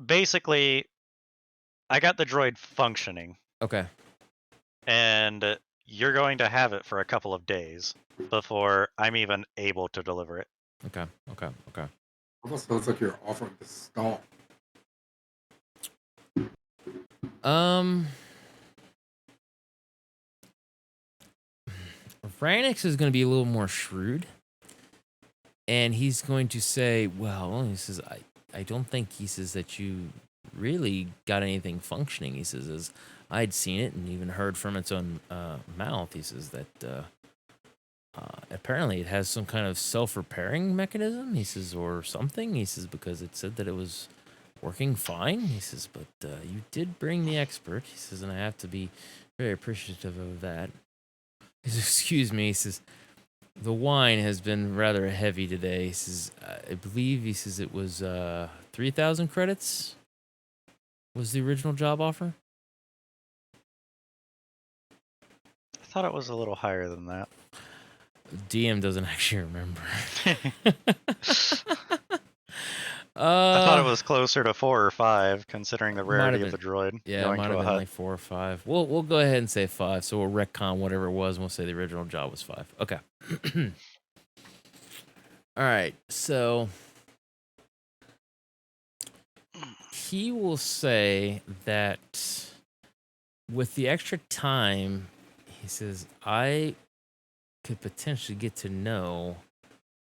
Basically, I got the droid functioning. Okay. And you're going to have it for a couple of days before I'm even able to deliver it. Okay. Almost sounds like you're offering to stall. Ranix is going to be a little more shrewd, and he's going to say, well, he says, I don't think, he says, that you really got anything functioning. He says, as I'd seen it and even heard from its own mouth, he says that apparently it has some kind of self-repairing mechanism, he says, or something. He says, because it said that it was working fine. He says, but you did bring the expert. He says, and I have to be very appreciative of that. He says, excuse me. He says, the wine has been rather heavy today. He says, I believe, he says, it was 3,000 credits was the original job offer. I thought it was a little higher than that. DM doesn't actually remember. I thought it was closer to 4 or 5, considering the rarity of the droid. Yeah, it might have been like 4 or 5. We'll go ahead and say 5. So we'll retcon whatever it was, and we'll say the original job was 5. Okay. All right. So he will say that with the extra time, he says, I could potentially get to know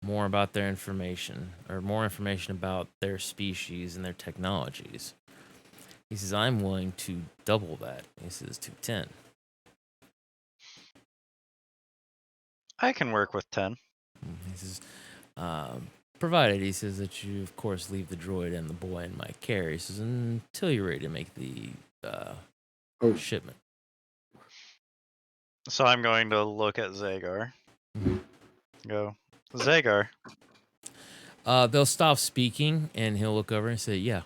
more about their information, or more information about their species and their technologies. He says, I'm willing to double that. He says, to 10. I can work with 10. He says, provided, he says, that you, of course, leave the droid and the boy in my care. He says, until you're ready to make the shipment. So I'm going to look at Zagar. Mm-hmm. Go, Zagar. They'll stop speaking, and he'll look over and say, yeah.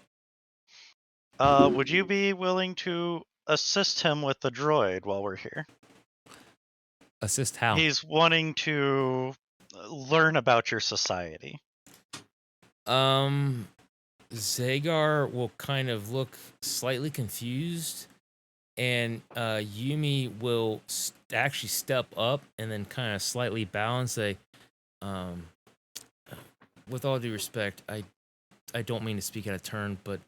Would you be willing to assist him with the droid while we're here? Assist how? He's wanting to learn about your society. Zagar will kind of look slightly confused, and Yumi will actually step up and then kind of slightly bow and say, with all due respect, I don't mean to speak out of turn, but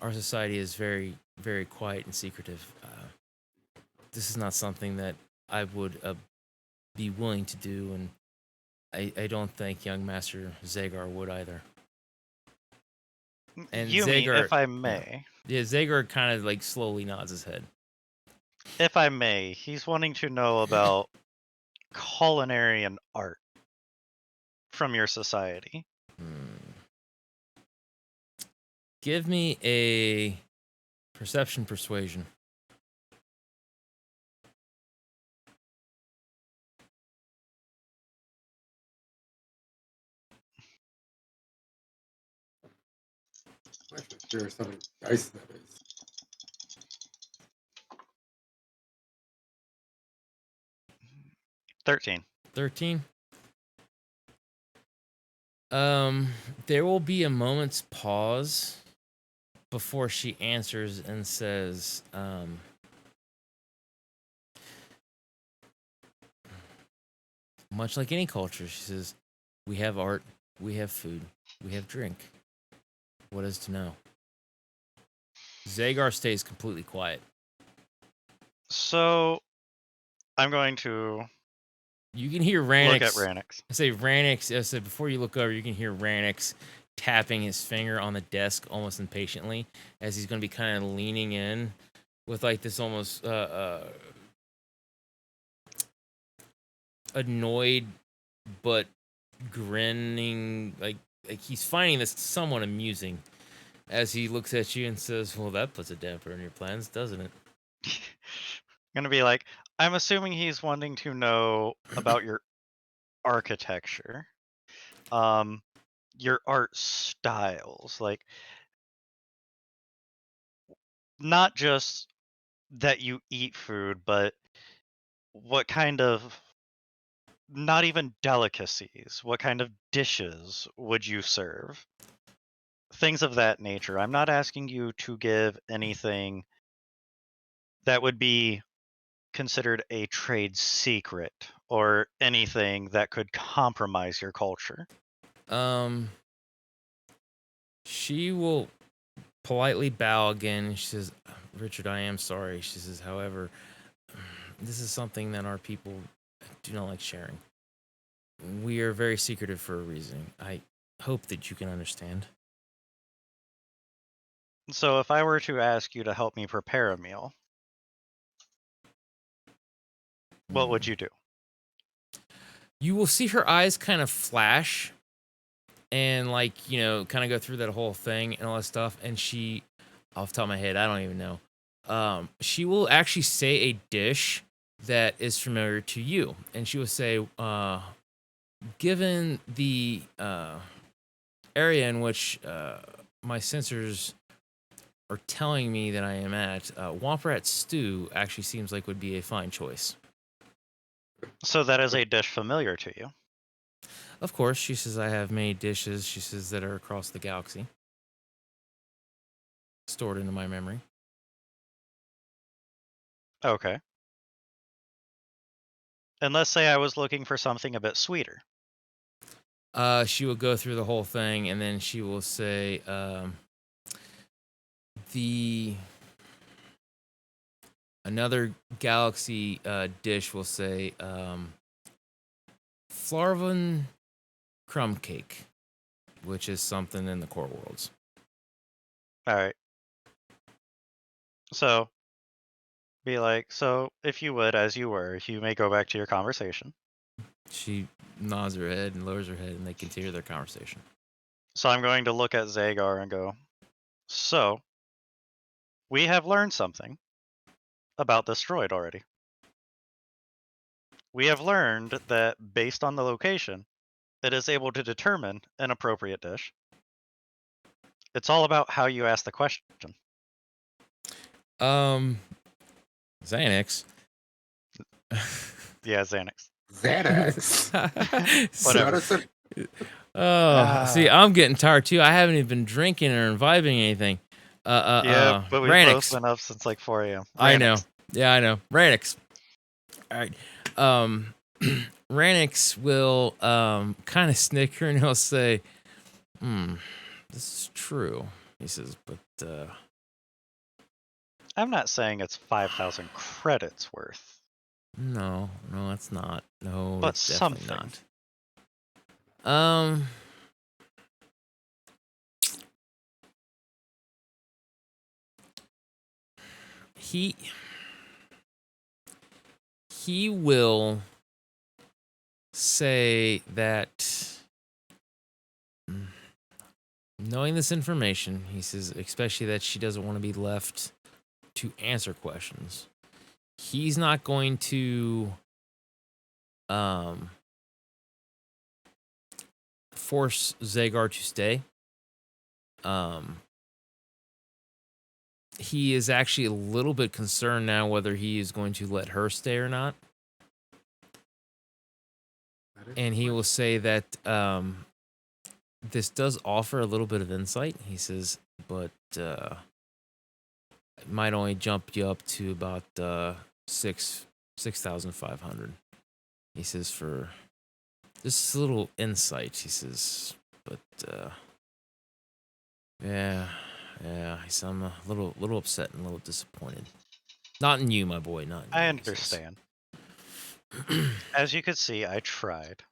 our society is very, very quiet and secretive. This is not something that I would be willing to do, and I don't think young Master Zagar would either. And Yumi, Zagar, if I may. Yeah, Zagar kind of like slowly nods his head. If I may, he's wanting to know about culinary and art from your society. Give me a perception persuasion. I'm actually curious how many dice that is. 13. 13. There will be a moment's pause before she answers and says, much like any culture, she says, we have art, we have food, we have drink. What is to know? Zagar stays completely quiet. So, I'm going to You can hear look Ranix. at Ranix. I say Ranix. I said before you look over, you can hear Ranix tapping his finger on the desk almost impatiently as he's going to be kind of leaning in with like this almost annoyed but grinning, like he's finding this somewhat amusing as he looks at you and says, "Well, that puts a damper on your plans, doesn't it?" I'm gonna be like, I'm assuming he's wanting to know about your architecture, your art styles, like not just that you eat food, but what kind of, not even delicacies, what kind of dishes would you serve? Things of that nature. I'm not asking you to give anything that would be considered a trade secret or anything that could compromise your culture. She will politely bow again. She says, "Richard, I am sorry." She says, "However, this is something that our people do not like sharing. We are very secretive for a reason. I hope that you can understand." So if I were to ask you to help me prepare a meal, what would you do? You will see her eyes kind of flash and like, kind of go through that whole thing and all that stuff. And she, off the top of my head, I don't even know. She will actually say a dish that is familiar to you. And she will say, given the area in which my sensors are telling me that I am at, Womp stew actually seems like would be a fine choice. So that is a dish familiar to you. Of course, she says, I have many dishes, she says, that are across the galaxy, stored into my memory. Okay. And let's say I was looking for something a bit sweeter. She will go through the whole thing, and then she will say, another galaxy dish will say, Flarvan crumb cake, which is something in the core worlds. All right. So, be like, so if you would, as you were, you may go back to your conversation. She nods her head and lowers her head, and they continue their conversation. So I'm going to look at Zagar and go, so, we have learned something about this droid already. We have learned that based on the location, it is able to determine an appropriate dish. It's all about how you ask the question. Xanax. Yeah, Xanax. Xanax. Whatever. See, I'm getting tired too. I haven't even been drinking or imbibing anything. Yeah, but we've both been up since like 4 a.m. I know. Yeah, I know. Ranix. All right. Ranix will kind of snicker and he'll say, this is true. He says, but I'm not saying it's 5,000 credits worth. No, it's not. No, But it's definitely something. not. he will say that knowing this information, he says, especially that she doesn't want to be left to answer questions, he's not going to force Zagar to stay. He is actually a little bit concerned now whether he is going to let her stay or not. And he will say that this does offer a little bit of insight. He says, but it might only jump you up to about 6,500. He says, for just a little insight. He says, but yeah. He says, I'm a little upset and a little disappointed. Not in you, my boy. Not in you, I he understand. As you could see, I tried.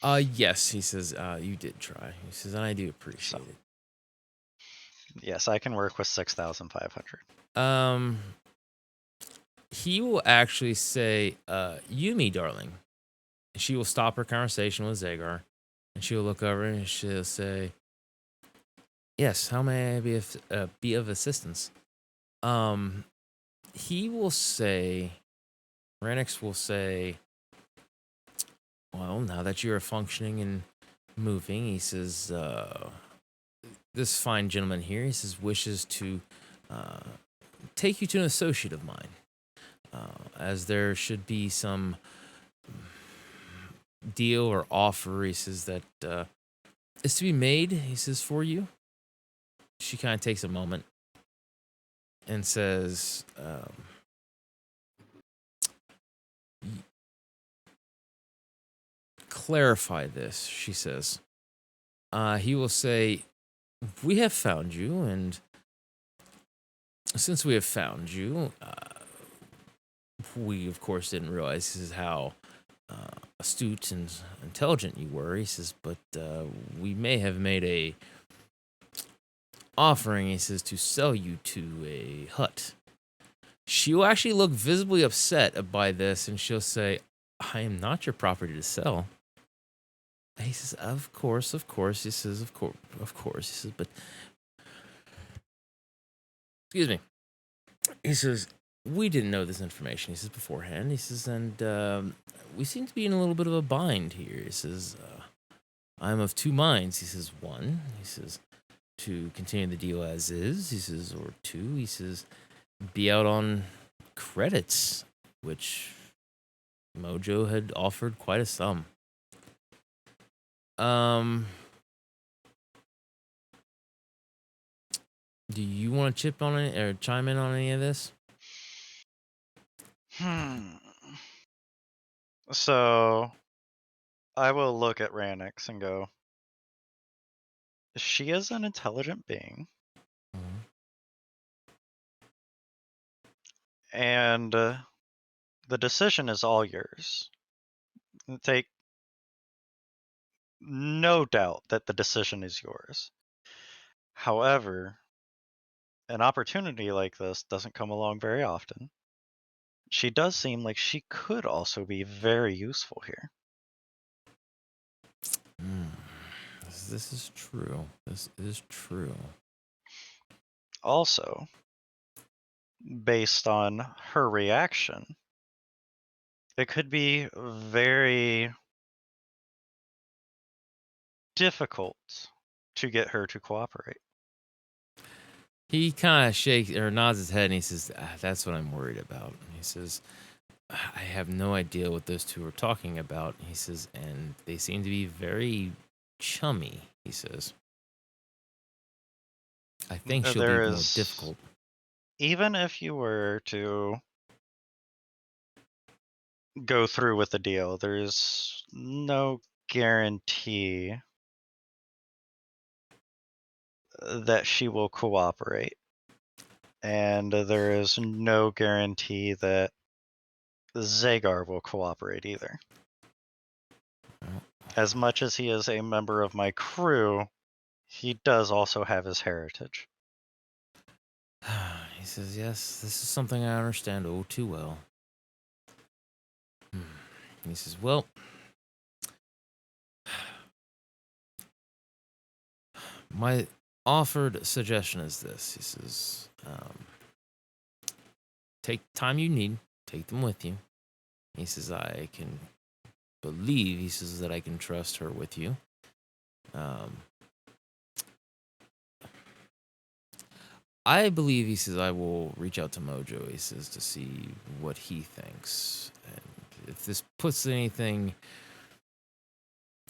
Yes, he says, you did try. He says, and I do appreciate it. Yes, I can work with 6,500. He will actually say, Yumi, darling. She will stop her conversation with Zagar, and she will look over and she'll say, yes, how may I be of assistance? He will say, Renix will say, well, now that you're functioning and moving, he says, this fine gentleman here, he says, wishes to take you to an associate of mine, as there should be some deal or offer, he says, that is to be made, he says, for you. She kind of takes a moment and says, clarify this, she says. He will say, we have found you, and since we have found you, we, of course, didn't realize this is how astute and intelligent you were. He says, but we may have made a offering, he says, to sell you to a hut. She will actually look visibly upset by this, and she'll say, I am not your property to sell. He says, of course. He says, of course. He says, but... Excuse me. He says, we didn't know this information, he says, beforehand. He says, and we seem to be in a little bit of a bind here. He says, I'm of two minds. He says, one, he says, to continue the deal as is. He says, or two, he says, be out on credits, which Mojo had offered quite a sum. Do you want to chip on it or chime in on any of this? So I will look at Ranix and go, she is an intelligent being. Mm-hmm. And the decision is all yours. Take no doubt that the decision is yours. However, an opportunity like this doesn't come along very often. She does seem like she could also be very useful here. This is true. This is true. Also, based on her reaction, it could be very difficult to get her to cooperate. He kind of shakes or nods his head and he says, that's what I'm worried about. He says, I have no idea what those two are talking about. He says, and they seem to be very chummy, he says. I think she'll be more difficult. Even if you were to go through with the deal, there's no guarantee that she will cooperate. And there is no guarantee that Zagar will cooperate either. As much as he is a member of my crew, he does also have his heritage. He He says, yes, this is something I understand oh too well. He says, well, my offered suggestion is this. He says, take time you need, take them with you. He says, I can believe, he says, that I can trust her with you. I believe, he says, I will reach out to Mojo, he says, to see what he thinks. And if this puts anything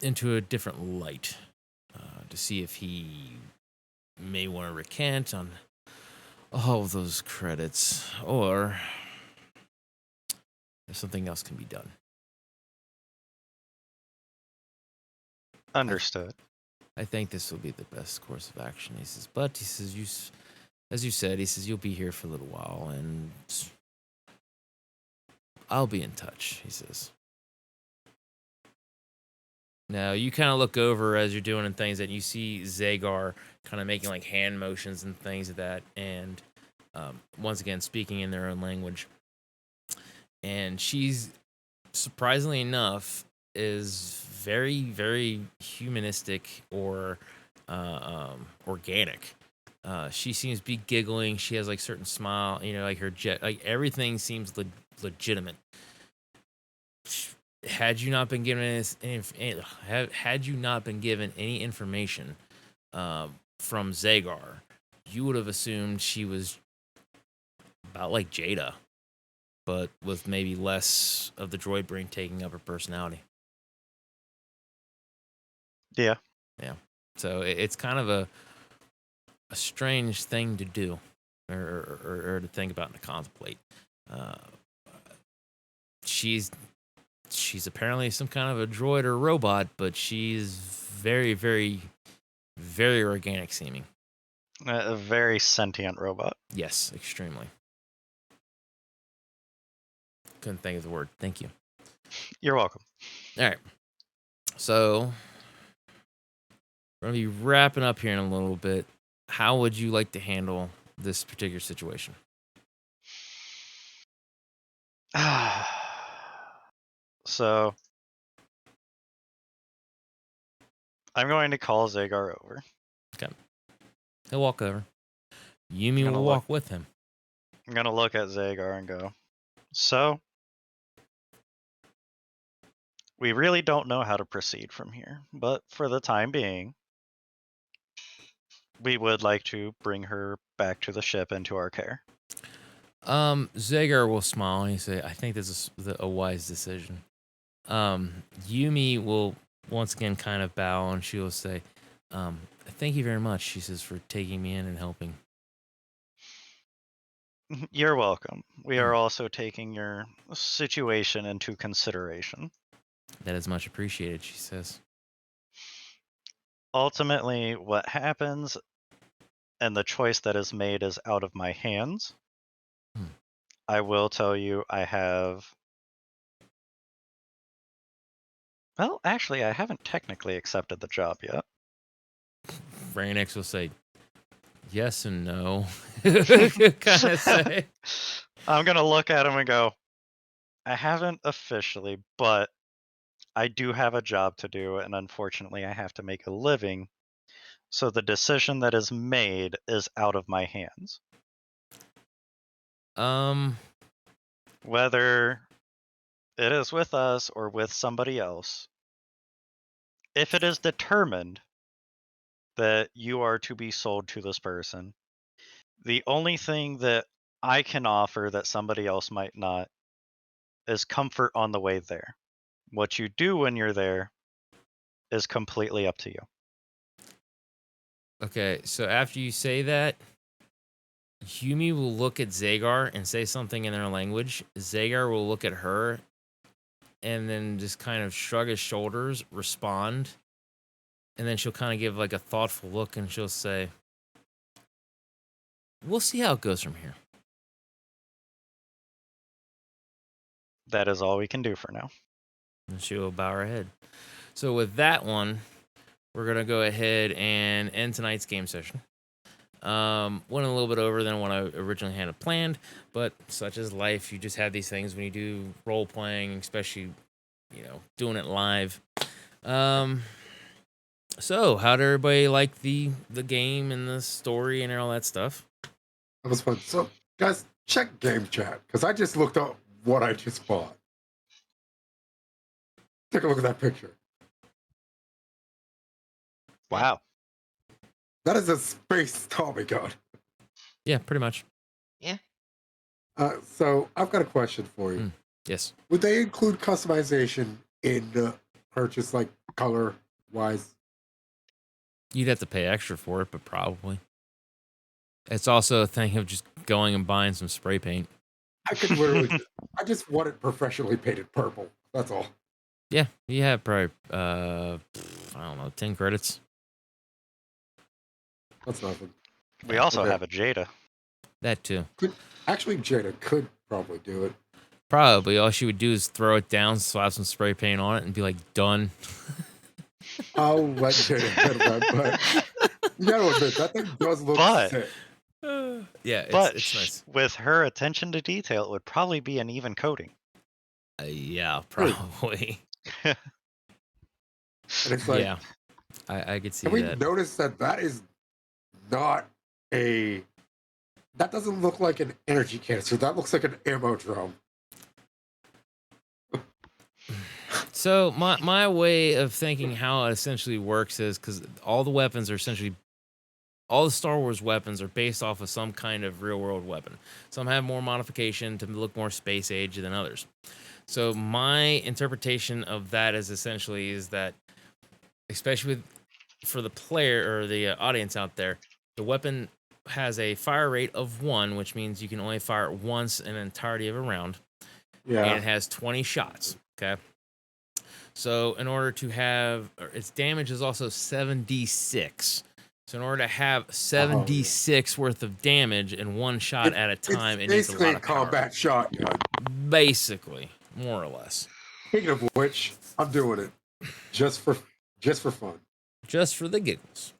into a different light, to see if he may want to recant on all of those credits, or if something else can be done. Understood. I think this will be the best course of action, he says. But, he says, as you said, he says, you'll be here for a little while, and I'll be in touch, he says. Now, you kind of look over as you're doing things, and you see Zagar kind of making like hand motions and things like that, and once again, speaking in their own language. And she's, surprisingly enough, is very, very humanistic or organic. She seems to be giggling. She has like certain smile, like her like everything seems legitimate. Had you not been given any information from Zagar, you would have assumed she was about like Jada, but with maybe less of the droid brain taking up her personality. Yeah. So it's kind of a strange thing to do, or to think about and to contemplate. She's apparently some kind of a droid or robot, but she's very, very, very organic seeming. A very sentient robot. Yes, extremely. Couldn't think of the word. Thank you. You're welcome. All right. So we're going to be wrapping up here in a little bit. How would you like to handle this particular situation? So I'm going to call Zagar over. Okay. He'll walk over. Yumi will walk with him. I'm going to look at Zagar and go, so we really don't know how to proceed from here, but for the time being, we would like to bring her back to the ship and to our care. Zagar will smile and he say, I think this is a wise decision. Yumi will once again kind of bow and she will say, thank you very much, she says, for taking me in and helping. You're welcome. We are also taking your situation into consideration. That is much appreciated, she says. Ultimately, what happens and the choice that is made is out of my hands. I will tell you, I have... Well, actually, I haven't technically accepted the job yet. Ranix will say, yes and no. Kind of say. I'm going to look at him and go, I haven't officially, but I do have a job to do, and unfortunately, I have to make a living. So the decision that is made is out of my hands. Whether it is with us or with somebody else, if it is determined that you are to be sold to this person, the only thing that I can offer that somebody else might not is comfort on the way there. What you do when you're there is completely up to you. Okay, so after you say that, Yumi will look at Zagar and say something in their language. Zagar will look at her and then just kind of shrug his shoulders, respond, and then she'll kind of give like a thoughtful look and she'll say, we'll see how it goes from here. That is all we can do for now. And she'll bow her head. So with that one, we're going to go ahead and end tonight's game session. Went a little bit over than what I originally had planned, but such is life. You just have these things when you do role playing, especially, doing it live. So how did everybody like the game and the story and all that stuff? That was fun. So, guys, check game chat because I just looked up what I just bought. Take a look at that picture. Wow. That is a space Tommy gun. Yeah, pretty much. Yeah. So I've got a question for you. Yes. Would they include customization in the purchase, like color wise? You'd have to pay extra for it, but probably. It's also a thing of just going and buying some spray paint. I could literally, I just want it professionally painted purple. That's all. Yeah, you have probably, I don't know, 10 credits. That's nothing. We also have a Jada. That too. Actually, Jada could probably do it. Probably. All she would do is throw it down, slap some spray paint on it, and be like, done. I'll let Jada handle that, but you gotta admit, that thing does look sick. Yeah, But it's nice. with her attention to detail, it would probably be an even coating. Yeah, probably. And it's like, yeah, I could see can we that. notice that is not a... That doesn't look like an energy canister. That looks like an ammo drum. So my way of thinking how it essentially works is because all the weapons are essentially, all the Star Wars weapons are based off of some kind of real world weapon. Some have more modification to look more space age than others. So my interpretation of that is essentially is that, especially for the player or the audience out there, the weapon has a fire rate of 1, which means you can only fire it once in an entirety of a round. Yeah. And it has 20 shots. Okay. So in order to have its damage is also 7d6. So in order to have 7d6 worth of damage in one shot at a time, it needs a lot of power. Combat shotgun. Basically, more or less. Speaking of which, I'm doing it just for fun. Just for the giggles.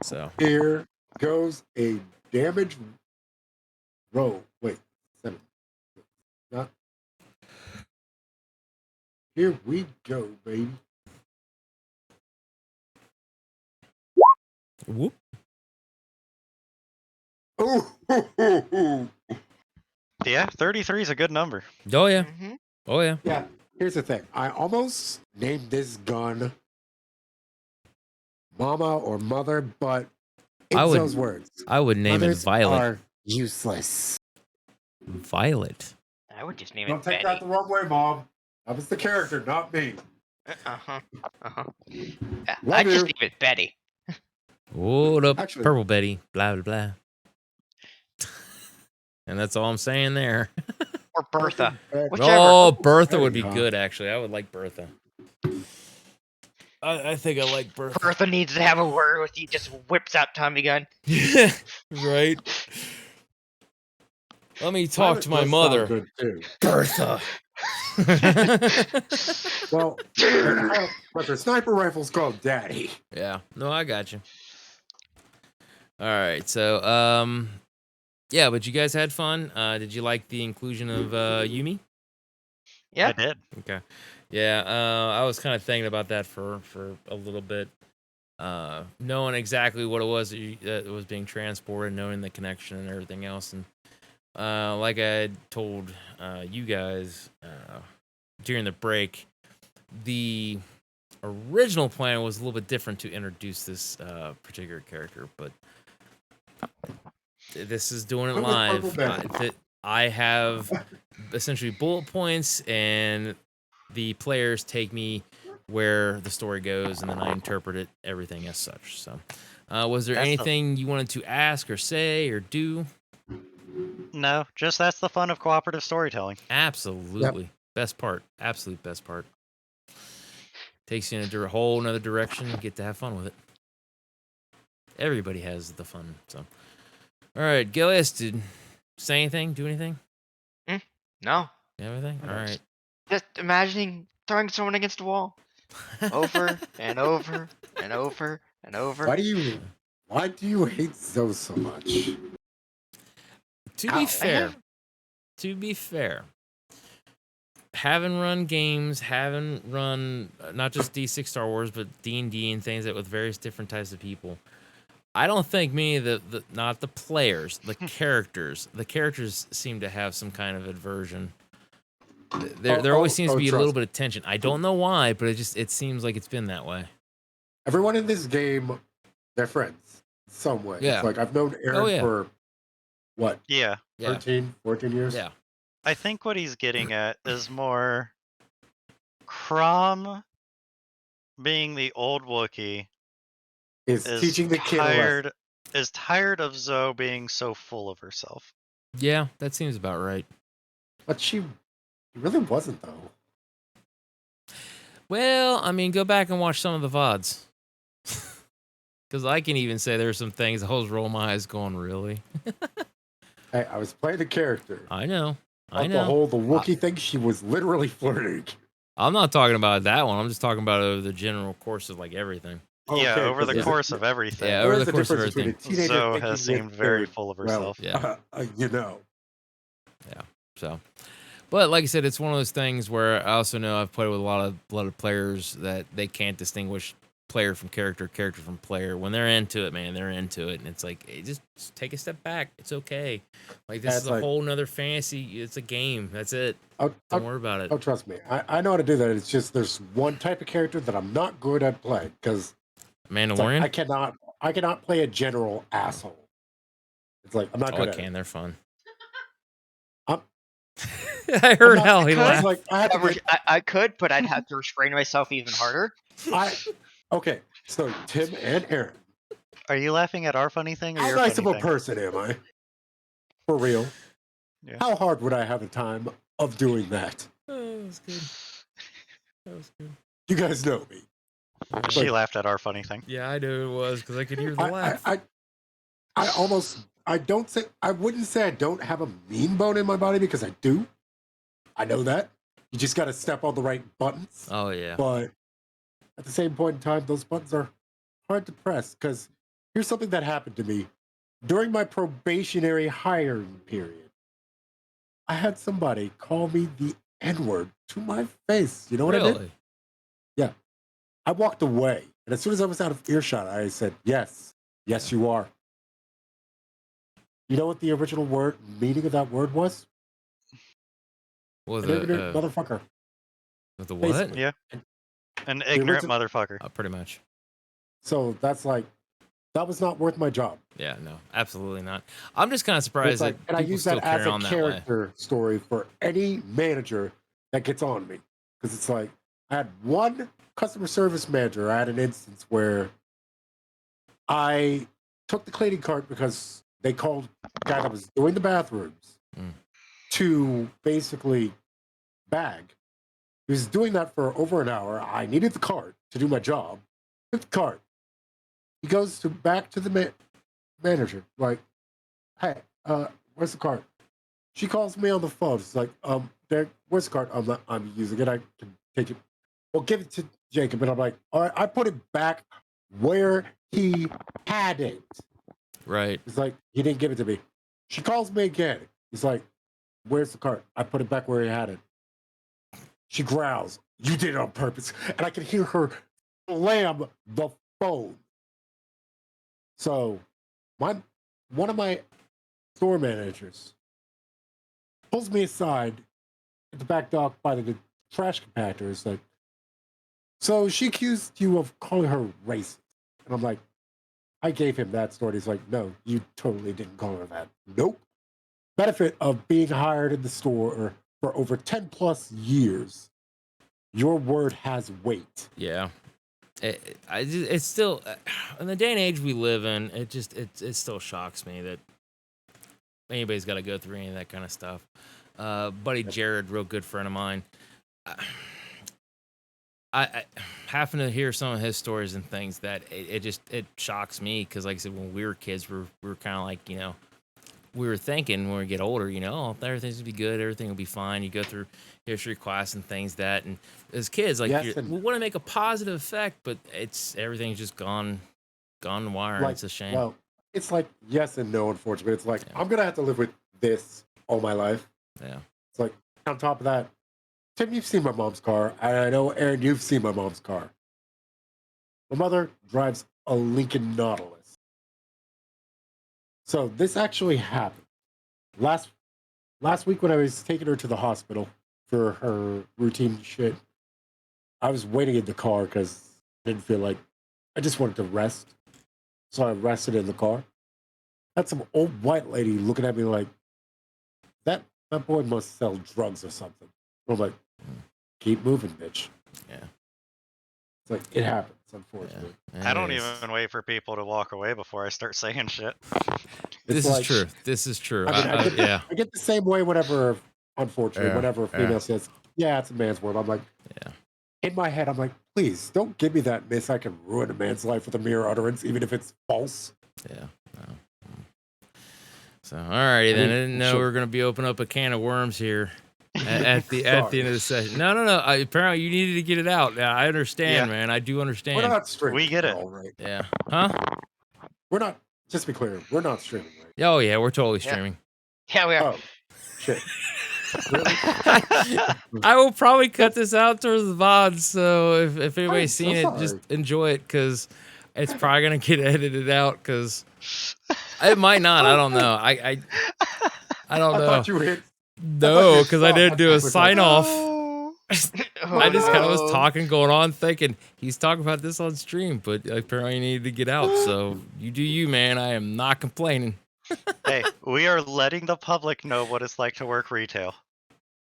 So here goes a damage roll. Wait, 7. Not. Here we go, baby. Whoop. Ooh. Yeah, 33 is a good number. Oh yeah. Mm-hmm. Oh yeah. Yeah. Here's the thing. I almost named this gun Mama or Mother, but in those words, I would name it Violet. Are useless. Violet. I would just name Don't it take Betty. that the wrong way, Mom. That was the character, not me. Yeah, Love I'd just you. name it Betty. Hold up, Actually- Purple Betty. Blah blah blah. And that's all I'm saying there. Or Bertha. Whichever. Oh, Bertha would be There you go. good, actually. I would like Bertha. I think I like Bertha. Bertha needs to have a word with you. Just whips out Tommy gun. Yeah, right. Let me talk to my Does sound mother. good, too. Bertha. Well, but the sniper rifle's called Daddy. Yeah. No, I got you. All right. So, yeah, but you guys had fun. Did you like the inclusion of Yumi? Yeah. I did. Okay. Yeah, I was kind of thinking about that for a little bit. Knowing exactly what it was that was being transported, knowing the connection and everything else. And like I had told you guys during the break, the original plan was a little bit different to introduce this particular character, but this is doing it live. I have essentially bullet points, and the players take me where the story goes, and then I interpret it, everything as such. So, was there anything you wanted to ask or say or do? No, just that's the fun of cooperative storytelling. Absolutely. Yep. Best part. Absolute best part. Takes you in a whole nother direction. You get to have fun with it. Everybody has the fun. So, all right, Gillias, did say anything? Do anything? No. Everything? All right. Just imagining throwing someone against a wall. Over and over and over and over. Why do you Why do you hate Zoe so much? To Ow. be fair, having run games, having run not just D6 Star Wars, but D&D and things that with various different types of people, I don't think many of the not the players, the characters seem to have some kind of aversion. There always seems to be a little bit of tension. I don't know why, but it seems like it's been that way. Everyone in this game, they're friends some way. Yeah. It's like I've known Aaron for what? Yeah. 13, 14 years? Yeah. I think what he's getting at is more Crom being the old Wookiee Is teaching the kid a lesson. is tired of Zoe being so full of herself. Yeah, that seems about right. But she really wasn't, though. Well, I mean, go back and watch some of the VODs. Because I can even say there's some things I was rolling my eyes going, really? Hey, I was playing the character. I know. The Wookiee thing, she was literally flirting. I'm not talking about that one. I'm just talking about over the general course of, like, everything. Yeah, over the course of everything. Yeah, over the course of everything. Zoe has seemed very full of herself. Yeah. You know. Yeah, so... But like I said, it's one of those things where I also know I've played with a lot of players that they can't distinguish player from character from player. When they're into it, man, they're into it, and it's like, hey, just take a step back. It's okay. Like this is a whole nother fantasy. It's a game. That's it. Don't worry about it. Oh, trust me, I know how to do that. It's just there's one type of character that I'm not good at playing because Mandalorian. Like, I cannot play a general asshole. It's like I'm not good at it. They're fun. I heard how he laughed. Like, I could, but I'd have to restrain myself even harder. Okay, so Tim and Aaron. Are you laughing at our funny thing or how your nice funny of a person am I? For real. Yeah. How hard would I have a time of doing that? Oh, that was good. That was good. You guys know me. She laughed at our funny thing. Yeah, I knew it was because I could hear the laugh. I wouldn't say I don't have a mean bone in my body because I do. I know that. You just got to step on the right buttons. Oh, yeah. But at the same point in time, those buttons are hard to press because here's something that happened to me. During my probationary hiring period, I had somebody call me the N-word to my face. You know what I did? Yeah. I walked away. And as soon as I was out of earshot, I said, yes, you are. You know what the original meaning of that word was? Was an ignorant motherfucker. With the what? Basically. Yeah. An ignorant motherfucker. Pretty much. So that's like, that was not worth my job. Yeah, no, absolutely not. I'm just kind of surprised that and I use still that as carry a on that character story for any manager that gets on me. Because it's like, I had one customer service manager. I had an instance where I took the cleaning cart because they called the guy that was doing the bathrooms to basically bag. He was doing that for over an hour. I needed the cart to do my job. Took the cart. He goes back to the manager, like, hey, where's the cart? She calls me on the phone. It's like, where's the cart? I'm using it. I can take it. Well, give it to Jacob. And I'm like, all right, I put it back where he had it. Right. He's like, he didn't give it to me. She calls me again. He's like, where's the cart? I put it back where he had it. She growls, you did it on purpose. And I can hear her slam the phone. So one of my store managers pulls me aside at the back dock by the trash compactor. It's like, so she accused you of calling her racist. And I'm like, I gave him that story. He's like, no, you totally didn't call her that. Nope. Benefit of being hired in the store for over 10 plus years. Your word has weight. Yeah. It's still, in the day and age we live in, it still shocks me that anybody's got to go through any of that kind of stuff. Buddy Jared, real good friend of mine, I happen to hear some of his stories and things that it shocks me because, like I said, when we were kids, we were kind of like, you know, we were thinking when we get older, you know, oh, everything's gonna be good, everything will be fine. You go through history class and things and as kids, like we want to make a positive effect, but everything's just gone gone wire. Like, It's a shame. well, it's like yes and no, unfortunately. It's like Yeah. I'm gonna have to live with this all my life. Yeah. It's like on top of that, Tim, you've seen my mom's car. And I know, Aaron, you've seen my mom's car. My mother drives a Lincoln Nautilus. So this actually happened. Last week when I was taking her to the hospital for her routine shit, I was waiting in the car because I didn't feel like I just wanted to rest. So I rested in the car. Had some old white lady looking at me like, that boy must sell drugs or something. I'm like, keep moving, bitch. Yeah. It's like, it happens, unfortunately. Yeah. I don't It is. even wait for people to walk away before I start saying shit. This like, is true. This is true. I mean, yeah. I get the same way whenever, unfortunately, Yeah, whenever a female says, yeah, it's a man's world. I'm like, Yeah. in my head, I'm like, please don't give me that miss. I can ruin a man's life with a mere utterance, even if it's false. Yeah. No. So, alrighty then. I didn't know we were going to be opening up a can of worms here at the end of the session. No. Apparently, you needed to get it out. Yeah, I understand, man. I do understand. We're not streaming. We get it. All right. Yeah. Huh? We're not. Just to be clear, we're not streaming. Right? Oh yeah, we're totally Yeah. streaming. Yeah, we are. Oh, shit. Really? I will probably cut this out towards the VOD, so if anybody's so seen it, sorry. just enjoy it, because it's probably gonna get edited out, because it might not. I don't know. I don't I know. thought you hit. No, because I didn't do a Stop. sign off. Oh, I just kind of was no. talking, going on, thinking he's talking about this on stream, but apparently he needed to get out. So you do you, man. I am not complaining. Hey, we are letting the public know what it's like to work retail.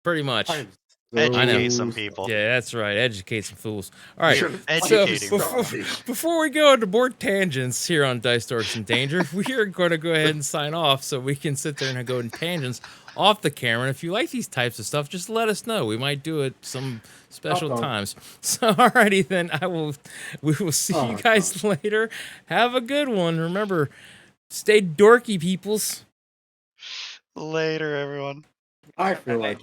Pretty much. I am Educate so some people. Yeah, that's right. Educate some fools. All right. Should've So Educating before we go into more tangents here on Dice Dorks in Danger, we are going to go ahead and sign off so we can sit there and go in tangents off the camera. And if you like these types of stuff, just let us know. We might do it some special times. So alrighty then, we will see you guys later. Have a good one. Remember, stay dorky, peoples. Later, everyone. I feel like